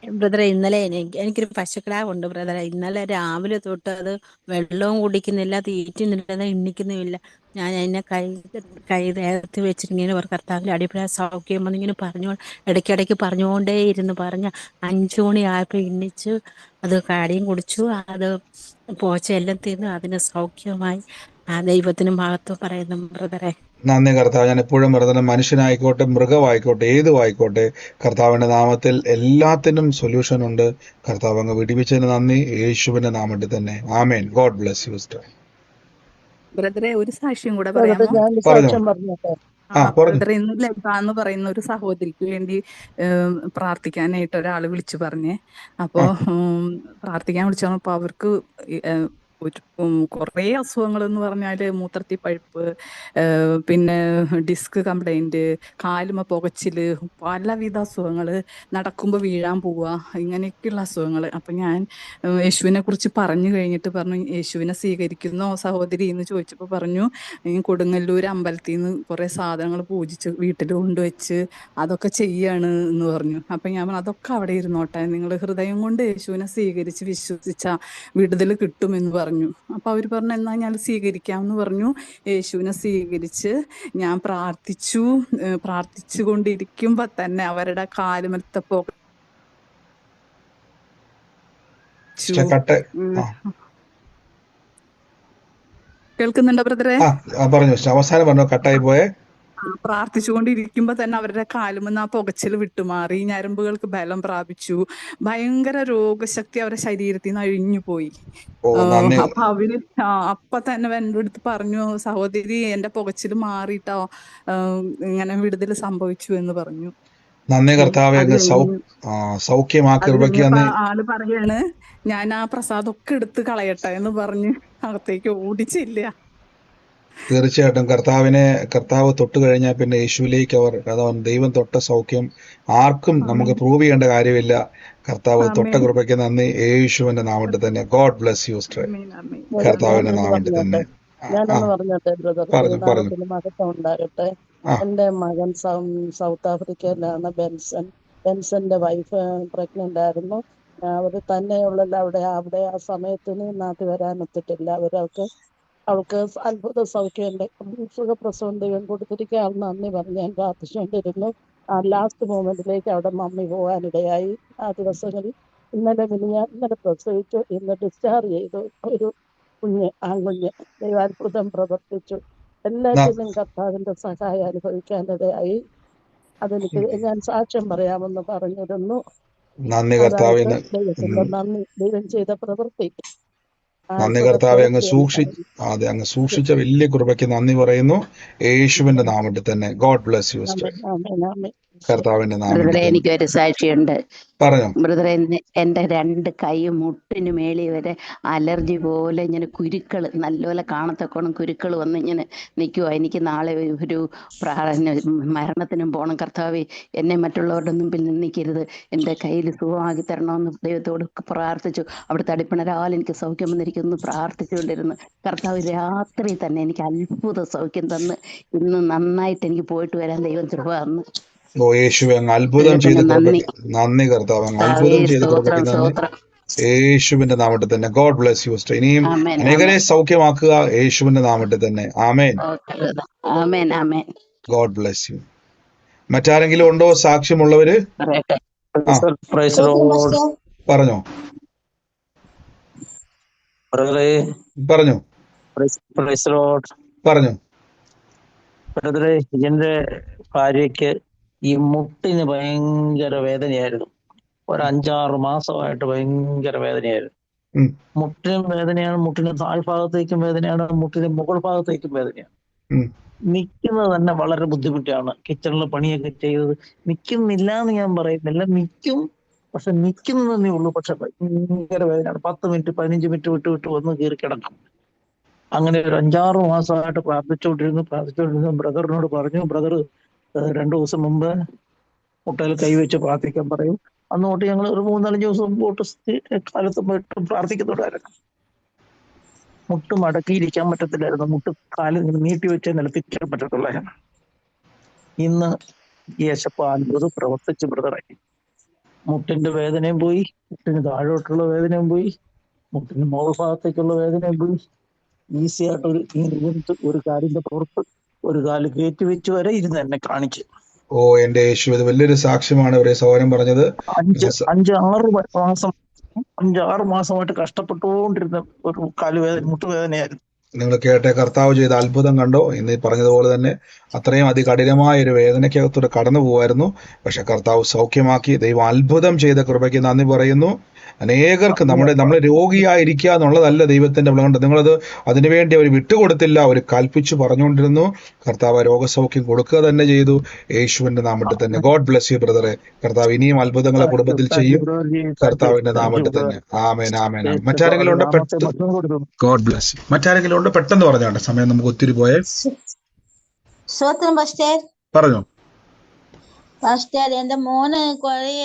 ബ്രദറെ, ഇന്നലെ എനിക്കൊരു പശുക്കിടാവുണ്ട് ബ്രദറെ. ഇന്നലെ രാവിലെ തൊട്ട് അത് വെള്ളവും കുടിക്കുന്നില്ല, തീറ്റുന്നില്ല, എണ്ണിക്കുന്നുമില്ല. ഞാൻ അതിനെ കൈ നേരത്തെ വെച്ചിട്ടിങ്ങനെ ഒരു കർത്താവിൽ അടിപൊളി സൗഖ്യം വന്നിങ്ങനെ ഇടയ്ക്കിടയ്ക്ക് പറഞ്ഞുകൊണ്ടേ ഇരുന്ന് 5 മണിയായപ്പോൾ എണ്ണിച്ചു. അത് കാടിയും കുടിച്ചു. അത് പോച്ചയെല്ലാം തിന്ന് അതിന് സൗഖ്യമായി. ആ ദൈവത്തിന് മഹത്വം പറയുന്നു ബ്രദറെ. നന്ദി കർത്താവ്. ഞാൻ എപ്പോഴും പറയുന്നത് മനുഷ്യനായിക്കോട്ടെ മൃഗമായിക്കോട്ടെ ഏതുമായിക്കോട്ടെ കർത്താവിന്റെ നാമത്തിൽ എല്ലാത്തിനും സൊല്യൂഷൻ ഉണ്ട്. കർത്താവ് അങ്ങ് വിടിവിച്ചതിന് നന്ദി. യേശുവിന്റെ നാമത്തിൽ തന്നെ. ആമേൻ. God bless you sister. ബ്രദറെ, ഒരു സാക്ഷ്യം കൂടെ പറയാമോ? ബ്രദറെ, ഇന്ന് ലത എന്ന് പറയുന്ന ഒരു സഹോദരിക്ക് വേണ്ടി പ്രാർത്ഥിക്കാനായിട്ട് ഒരാൾ വിളിച്ചു പറഞ്ഞേ. അപ്പോ പ്രാർത്ഥിക്കാൻ വിളിച്ചപ്പോ അവർക്ക് കുറേ അസുഖങ്ങൾ എന്ന് പറഞ്ഞാല് മൂത്രത്തിൽ പഴുപ്പ്, പിന്നെ ഡിസ്ക് കംപ്ലൈന്റ്, കാലുമ പുകച്ചില്, പലവിധ അസുഖങ്ങള്, നടക്കുമ്പോൾ വീഴാൻ പോവുക, ഇങ്ങനെയൊക്കെയുള്ള അസുഖങ്ങൾ. അപ്പൊ ഞാൻ യേശുവിനെ കുറിച്ച് പറഞ്ഞു കഴിഞ്ഞിട്ട് പറഞ്ഞു, യേശുവിനെ സ്വീകരിക്കുന്നോ സഹോദരി എന്ന് ചോദിച്ചപ്പോൾ പറഞ്ഞു, കൊടുങ്ങല്ലൂർ അമ്പലത്തിൽ നിന്ന് കുറെ സാധനങ്ങൾ പൂജിച്ച് വീട്ടിൽ കൊണ്ടുവച്ച് അതൊക്കെ ചെയ്യാണ് എന്ന് പറഞ്ഞു. അപ്പൊ ഞാൻ പറഞ്ഞു, അതൊക്കെ അവിടെ ഇരുന്നോട്ടെ, നിങ്ങൾ ഹൃദയം കൊണ്ട് യേശുവിനെ സ്വീകരിച്ച് വിശ്വസിച്ച വിടുതൽ കിട്ടുമെന്ന് പറഞ്ഞു. അപ്പൊ അവര് പറഞ്ഞു, എന്നാ ഞാൻ സ്വീകരിക്കാമെന്ന് പറഞ്ഞു. യേശുവിനെ സ്വീകരിച്ച് ഞാൻ പ്രാർത്ഥിച്ചുകൊണ്ടിരിക്കുമ്പോ തന്നെ അവരുടെ കാലുമലത്തെ കേൾക്കുന്നുണ്ടോ ബ്രദറെ? പറഞ്ഞു. അവസാനം പറഞ്ഞു, കട്ടായി പോയേ. പ്രാർത്ഥിച്ചുകൊണ്ടിരിക്കുമ്പോ തന്നെ അവരുടെ കാലുമെന്ന് ആ പുകച്ചിൽ വിട്ടുമാറി, ഞരമ്പുകൾക്ക് ബലം പ്രാപിച്ചു, ഭയങ്കര രോഗശക്തി അവരുടെ ശരീരത്തിൽ നിന്ന് അഴിഞ്ഞു പോയി. അപ്പൊ അവര് അപ്പൊ തന്നെ എന്റെ അടുത്ത് പറഞ്ഞു, സഹോദരി എന്റെ പുകച്ചിൽ മാറിയിട്ടോ, ഇങ്ങനെ വിടുതൽ സംഭവിച്ചു എന്ന് പറഞ്ഞു. ആള് പറയാണ്, ഞാൻ ആ പ്രസാദം ഒക്കെ എടുത്ത് കളയട്ടെ എന്ന് പറഞ്ഞ് അകത്തേക്ക് ഓടിച്ചില്ല. തീർച്ചയായിട്ടും കർത്താവ് തൊട്ട് കഴിഞ്ഞാൽ പിന്നെ യേശുവിലേക്ക് ദൈവം തൊട്ട സൗഖ്യം ആർക്കും നമുക്ക് പ്രൂവ് ചെയ്യേണ്ട കാര്യമില്ല. കർത്താവ് തൊട്ട കൃപയ്ക്ക് നന്ദി. യേശുവിന്റെ നാമത്തിൽ തന്നെ. God bless you sister. കർത്താവിന്റെ നാമത്തിൽ തന്നെ. ഞാനൊന്ന് പറഞ്ഞോട്ടെ ബ്രദർ, മഹത്വം ഉണ്ടാകട്ടെ. എന്റെ മകൻ സൗത്ത് ആഫ്രിക്കയിലാണ്. ബെൻസന്റെ വൈഫ് പ്രഗ്നന്റ് ആയിരുന്നു. അവര് തന്നെയുള്ള അവിടെ ആ സമയത്തിന് നാട്ടിൽ വരാനൊത്തിട്ടില്ല. അവൾക്ക് അത്ഭുത സൗഖ്യമുണ്ട്. സുഖപ്രസവം ദൈവം കൊടുത്തിരിക്കുകയാണ്. നന്ദി പറഞ്ഞ് ഞാൻ പ്രാർത്ഥിച്ചുകൊണ്ടിരുന്നു. ലാസ്റ്റ് മൊമെന്റിലേക്ക് അവിടെ മമ്മി പോകാനിടയായി. ആ ദിവസങ്ങളിൽ ഇന്നലെ പ്രസവിച്ചു, ഇന്ന് ഡിസ്ചാർജ് ചെയ്തു. ഒരു ആൺകുഞ്ഞ്. ദൈവാത്ഭുതം പ്രവർത്തിച്ചു. എല്ലാറ്റിനും കർത്താവിന്റെ സഹായം അനുഭവിക്കാനിടയായി. അതെനിക്ക് ഞാൻ സാക്ഷ്യം പറയാമെന്ന് പറഞ്ഞിരുന്നു. ദൈവത്തിന്റെ നന്ദി, ദൈവം ചെയ്ത പ്രവൃത്തി. നന്ദി കർത്താവെ. അങ്ങ് സൂക്ഷിച്ച വലിയ കൃപയ്ക്ക് നന്ദി പറയുന്നു. യേശുവിന്റെ നാമത്തിൽ തന്നെ. God bless you sister. കർത്താവിന്റെ നാമത്തിൽ. എനിക്കൊരു സാക്ഷിയുണ്ട്. പറഞ്ഞോ ബ്രദറെ. എന്റെ 2 കൈ മുട്ടിന് മേളി വരെ അലർജി പോലെ ഇങ്ങനെ കുരുക്കള്, നല്ലപോലെ കാണത്തക്കോണം കുരുക്കൾ വന്ന് ഇങ്ങനെ നിൽക്കുക. എനിക്ക് നാളെ ഒരു മരണത്തിനും പോകണം. കർത്താവേ, എന്നെ മറ്റുള്ളവരുടെ മുമ്പിൽ നിന്നിക്കരുത്, എന്റെ കയ്യിൽ സുഖമാക്കി തരണമെന്ന് ദൈവത്തോട് പ്രാർത്ഥിച്ചു. അവിടുത്തെ അടിപ്പിണരാൽ എനിക്ക് സൗഖ്യം വന്നിരിക്കുന്നു പ്രാർത്ഥിച്ചുകൊണ്ടിരുന്നു. കർത്താവ് രാത്രി തന്നെ എനിക്ക് അത്ഭുത സൗഖ്യം തന്ന് ഇന്ന് നന്നായിട്ട് എനിക്ക് പോയിട്ട് വരാൻ ദൈവം കൃപ തന്നു. യേശുവെ, അങ്ങ് അത്ഭുതം ചെയ്ത് നന്ദി കർത്താവ്. അങ്ങ് അത്ഭുതം ചെയ്ത് യേശുവിന്റെ നാമത്തിൽ തന്നെ. God bless you sister. ഇനിയും അനേകരെ സൗഖ്യമാക്കുക യേശുവിന്റെ നാമത്തിൽ തന്നെ. ആമേൻ. God bless you. മറ്റാരെങ്കിലും ഉണ്ടോ സാക്ഷ്യമുള്ളവര്? പറഞ്ഞോ പറഞ്ഞു. എന്റെ ഭാര്യയ്ക്ക് ഈ മുട്ടിന് ഭയങ്കര വേദനയായിരുന്നു. ഒരു 5-6 മാസമായിട്ട് ഭയങ്കര വേദനയായിരുന്നു. മുട്ടിനും വേദനയാണ്, മുട്ടിന് താഴ്ഭാഗത്തേക്കും വേദനയാണ്, മുട്ടിന് മുകൾ ഭാഗത്തേക്കും വേദനയാണ്. നിൽക്കുന്നത് തന്നെ വളരെ ബുദ്ധിമുട്ടാണ്. കിച്ചണിൽ പണിയൊക്കെ ചെയ്തത് നിൽക്കുന്നില്ല എന്ന് ഞാൻ പറയുന്നില്ല, നിൽക്കും, പക്ഷെ നിൽക്കുന്നതേ ഉള്ളൂ. പക്ഷെ ഭയങ്കര വേദനയാണ്. 10 മിനിറ്റ് 15 മിനിറ്റ് വിട്ട് വന്ന് കയറി കിടക്കും. അങ്ങനെ ഒരു 5-6 മാസമായിട്ട് പ്രാർത്ഥിച്ചുകൊണ്ടിരുന്നു. ബ്രദറിനോട് പറഞ്ഞു, ബ്രദർ 2 ദിവസം മുമ്പ് മുട്ടയിൽ കൈവച്ച് പ്രാർത്ഥിക്കാൻ പറയും. അന്ന് തൊട്ട് ഞങ്ങൾ ഒരു 3-4 ദിവസം പോട്ട് കാലത്ത് പോയിട്ട് പ്രാർത്ഥിക്കുന്നുണ്ടായിരുന്നു. മുട്ട് മടക്കിയിരിക്കാൻ പറ്റത്തില്ലായിരുന്നു. മുട്ട് കാലിൽ നിന്ന് നീട്ടി വെച്ചേ നിലത്തിക്കാൻ പറ്റത്തുള്ളായിരുന്നു. ഇന്ന് യേശപ്പ അത്ഭുതം പ്രവർത്തിച്ച് ബ്രദറായി. മുട്ടിന്റെ വേദനയും പോയി, മുട്ടിന് താഴോട്ടുള്ള വേദനയും പോയി, മുട്ടിന് മോൾ ഭാഗത്തേക്കുള്ള വേദനയും പോയി. ഈസി ആയിട്ട് ഒരു കാലിന്റെ പുറത്ത് ഒരു കാല് കയറ്റി വെച്ച് വരെ ഇരുന്ന് എന്നെ കാണിച്ചു. ഓ എന്റെ യേശു, ഇത് വലിയൊരു സാക്ഷ്യമാണ് ഇവരെ സഹോദരൻ പറഞ്ഞത്. 5-6 മാസമായിട്ട് കഷ്ടപ്പെട്ടുകൊണ്ടിരുന്ന ഒരു കാലുവേദന, മുട്ടുവേദനയായിരുന്നു. നിങ്ങൾ കേട്ട കർത്താവ് ചെയ്ത അത്ഭുതം കണ്ടോ? ഇന്ന് പറഞ്ഞതുപോലെ തന്നെ അത്രയും അതികഠിനമായ ഒരു വേദനയ്ക്കകത്തൂടെ കടന്നു പോകുമായിരുന്നു. പക്ഷെ കർത്താവ് സൗഖ്യമാക്കി. ദൈവം അത്ഭുതം ചെയ്ത കൃപയ്ക്ക് നന്ദി പറയുന്നു. അനേകർക്ക് നമ്മൾ രോഗിയായിരിക്കുക എന്നുള്ളതല്ല ദൈവത്തിന്റെ വിളകൊണ്ട്. നിങ്ങളത് അതിനുവേണ്ടി അവർ വിട്ടുകൊടുത്തില്ല, അവർ കൽപ്പിച്ചു പറഞ്ഞുകൊണ്ടിരുന്നു. കർത്താവ് രോഗസൗഖ്യം കൊടുക്കുക തന്നെ ചെയ്തു, യേശുവിന്റെ നാമത്തിൽ തന്നെ. ഗോഡ് ബ്ലെസ് യു ബ്രദറെ. കർത്താവ് ഇനിയും അത്ഭുതങ്ങളെ കുടുംബത്തിൽ ചെയ്യും, കർത്താവിന്റെ നാമത്തിൽ തന്നെ. ആമേൻ ആമേൻ. മറ്റാരെങ്കിലും ഉണ്ട്? God bless you. മറ്റാരെങ്കിലും ഉണ്ട്? പെട്ടെന്ന് പറഞ്ഞോട്ടെ, സമയം നമുക്ക് ഒത്തിരി പോയേ. പറഞ്ഞോ പാസ്റ്റർ. എന്റെ മോന് കൊറേ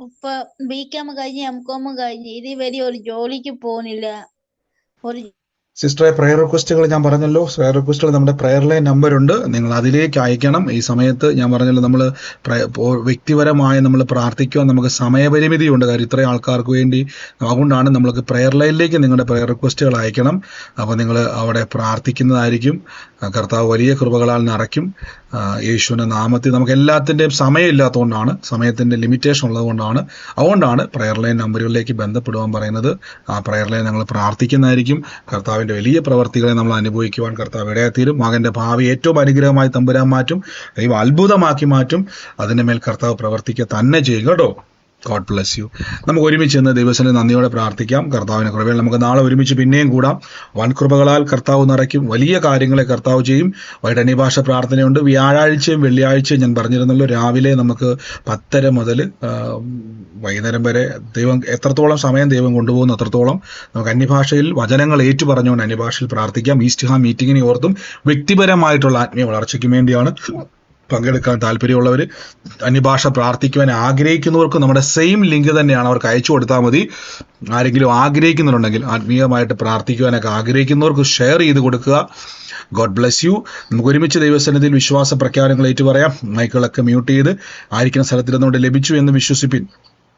ഇപ്പൊ ബികോം കഴിഞ്ഞ് എംകോം കഴിഞ്ഞ് ഇതുവരെ ഒരു ജോലിക്ക് പോകുന്നില്ല. ഒരു സിസ്റ്ററെ, പ്രയർ റിക്വസ്റ്റുകൾ ഞാൻ പറഞ്ഞല്ലോ. പ്രയർ റിക്വസ്റ്റുകൾ നമ്മുടെ പ്രയർ ലൈൻ നമ്പർ ഉണ്ട്, നിങ്ങൾ അതിലേക്ക് അയക്കണം. ഈ സമയത്ത് ഞാൻ പറഞ്ഞല്ലോ, നമ്മൾ വ്യക്തിപരമായി നമ്മൾ പ്രാർത്ഥിക്കുവാൻ നമുക്ക് സമയപരിമിതിയുണ്ട്. കാര്യം ഇത്രയും ആൾക്കാർക്ക് വേണ്ടി. അതുകൊണ്ടാണ് നമ്മൾക്ക് പ്രയർ ലൈനിലേക്ക് നിങ്ങളുടെ പ്രയർ റിക്വസ്റ്റുകൾ അയക്കണം. അപ്പോൾ നിങ്ങൾ അവിടെ പ്രാർത്ഥിക്കുന്നതായിരിക്കും. കർത്താവ് വലിയ കൃപകളാൽ നിറയ്ക്കും. യേശുവിന്റെ നാമത്തിൽ. നമുക്ക് എല്ലാത്തിൻ്റെയും സമയമില്ലാത്തതുകൊണ്ടാണ്, സമയത്തിന്റെ ലിമിറ്റേഷൻ ഉള്ളതുകൊണ്ടാണ്. അതുകൊണ്ടാണ് പ്രയർ ലൈൻ നമ്പറുകളിലേക്ക് ബന്ധപ്പെടുവാൻ പറയുന്നത്. ആ പ്രയർ ലൈൻ ഞങ്ങൾ പ്രാർത്ഥിക്കുന്നതായിരിക്കും. കർത്താവിന്റെ വലിയ പ്രവർത്തികളെ നമ്മൾ അനുഭവിക്കുവാൻ കർത്താവ് ഇടയാത്തീരും. മകന്റെ ഭാവി ഏറ്റവും അനുഗ്രഹമായി തമ്പുരാൻ മാറ്റും. ദൈവം അത്ഭുതമാക്കി മാറ്റും. അതിന്റെ മേൽ കർത്താവ് പ്രവർത്തിക്കുക തന്നെ ചെയ്യും കേട്ടോ. God bless U. നമുക്ക് ഒരുമിച്ച് ഇന്ന് ദൈവത്തിന് നന്ദിയോടെ പ്രാർത്ഥിക്കാം. കർത്താവിന്റെ കൃപയിൽ നമുക്ക് നാളെ ഒരുമിച്ച് പിന്നെയും കൂടാം. വൻ കൃപകളാൽ കർത്താവ് നിറയ്ക്കും. വലിയ കാര്യങ്ങളെ കർത്താവ് ചെയ്യും. വൈകിട്ട് അന്യഭാഷ പ്രാർത്ഥനയുണ്ട്. വ്യാഴാഴ്ചയും വെള്ളിയാഴ്ചയും ഞാൻ പറഞ്ഞിരുന്നല്ലോ, രാവിലെ നമുക്ക് 10 മുതൽ വൈകുന്നേരം വരെ ദൈവം എത്രത്തോളം സമയം ദൈവം കൊണ്ടുപോകുന്നു അത്രത്തോളം നമുക്ക് അന്യഭാഷയിൽ വചനങ്ങൾ ഏറ്റുപറഞ്ഞുകൊണ്ട് അന്യഭാഷയിൽ പ്രാർത്ഥിക്കാം. ഈസ്റ്റ് ഹാം മീറ്റിങ്ങിനെ ഓർത്തും വ്യക്തിപരമായിട്ടുള്ള ആത്മീയ വളർച്ചയ്ക്ക് വേണ്ടിയാണ്. പങ്കെടുക്കാൻ താല്പര്യമുള്ളവർ, അന്യഭാഷ പ്രാർത്ഥിക്കുവാൻ ആഗ്രഹിക്കുന്നവർക്ക് നമ്മുടെ സെയിം ലിങ്ക് തന്നെയാണ്, അവർക്ക് അയച്ചു കൊടുത്താൽ മതി. ആരെങ്കിലും ആഗ്രഹിക്കുന്നുണ്ടെങ്കിൽ, ആത്മീയമായിട്ട് പ്രാർത്ഥിക്കുവാനൊക്കെ ആഗ്രഹിക്കുന്നവർക്ക് ഷെയർ ചെയ്ത് കൊടുക്കുക. God bless U. നമുക്ക് ഒരുമിച്ച് ദൈവസന്നിധിയിൽ വിശ്വാസ പ്രഖ്യാപനങ്ങൾ ഏറ്റുപറയാം. മൈക്കുകളൊക്കെ മ്യൂട്ട് ചെയ്ത് ആയിരിക്കുന്ന സ്ഥലത്തിരുന്നുകൊണ്ട് ലഭിച്ചു എന്ന് വിശ്വസിപ്പിൻ.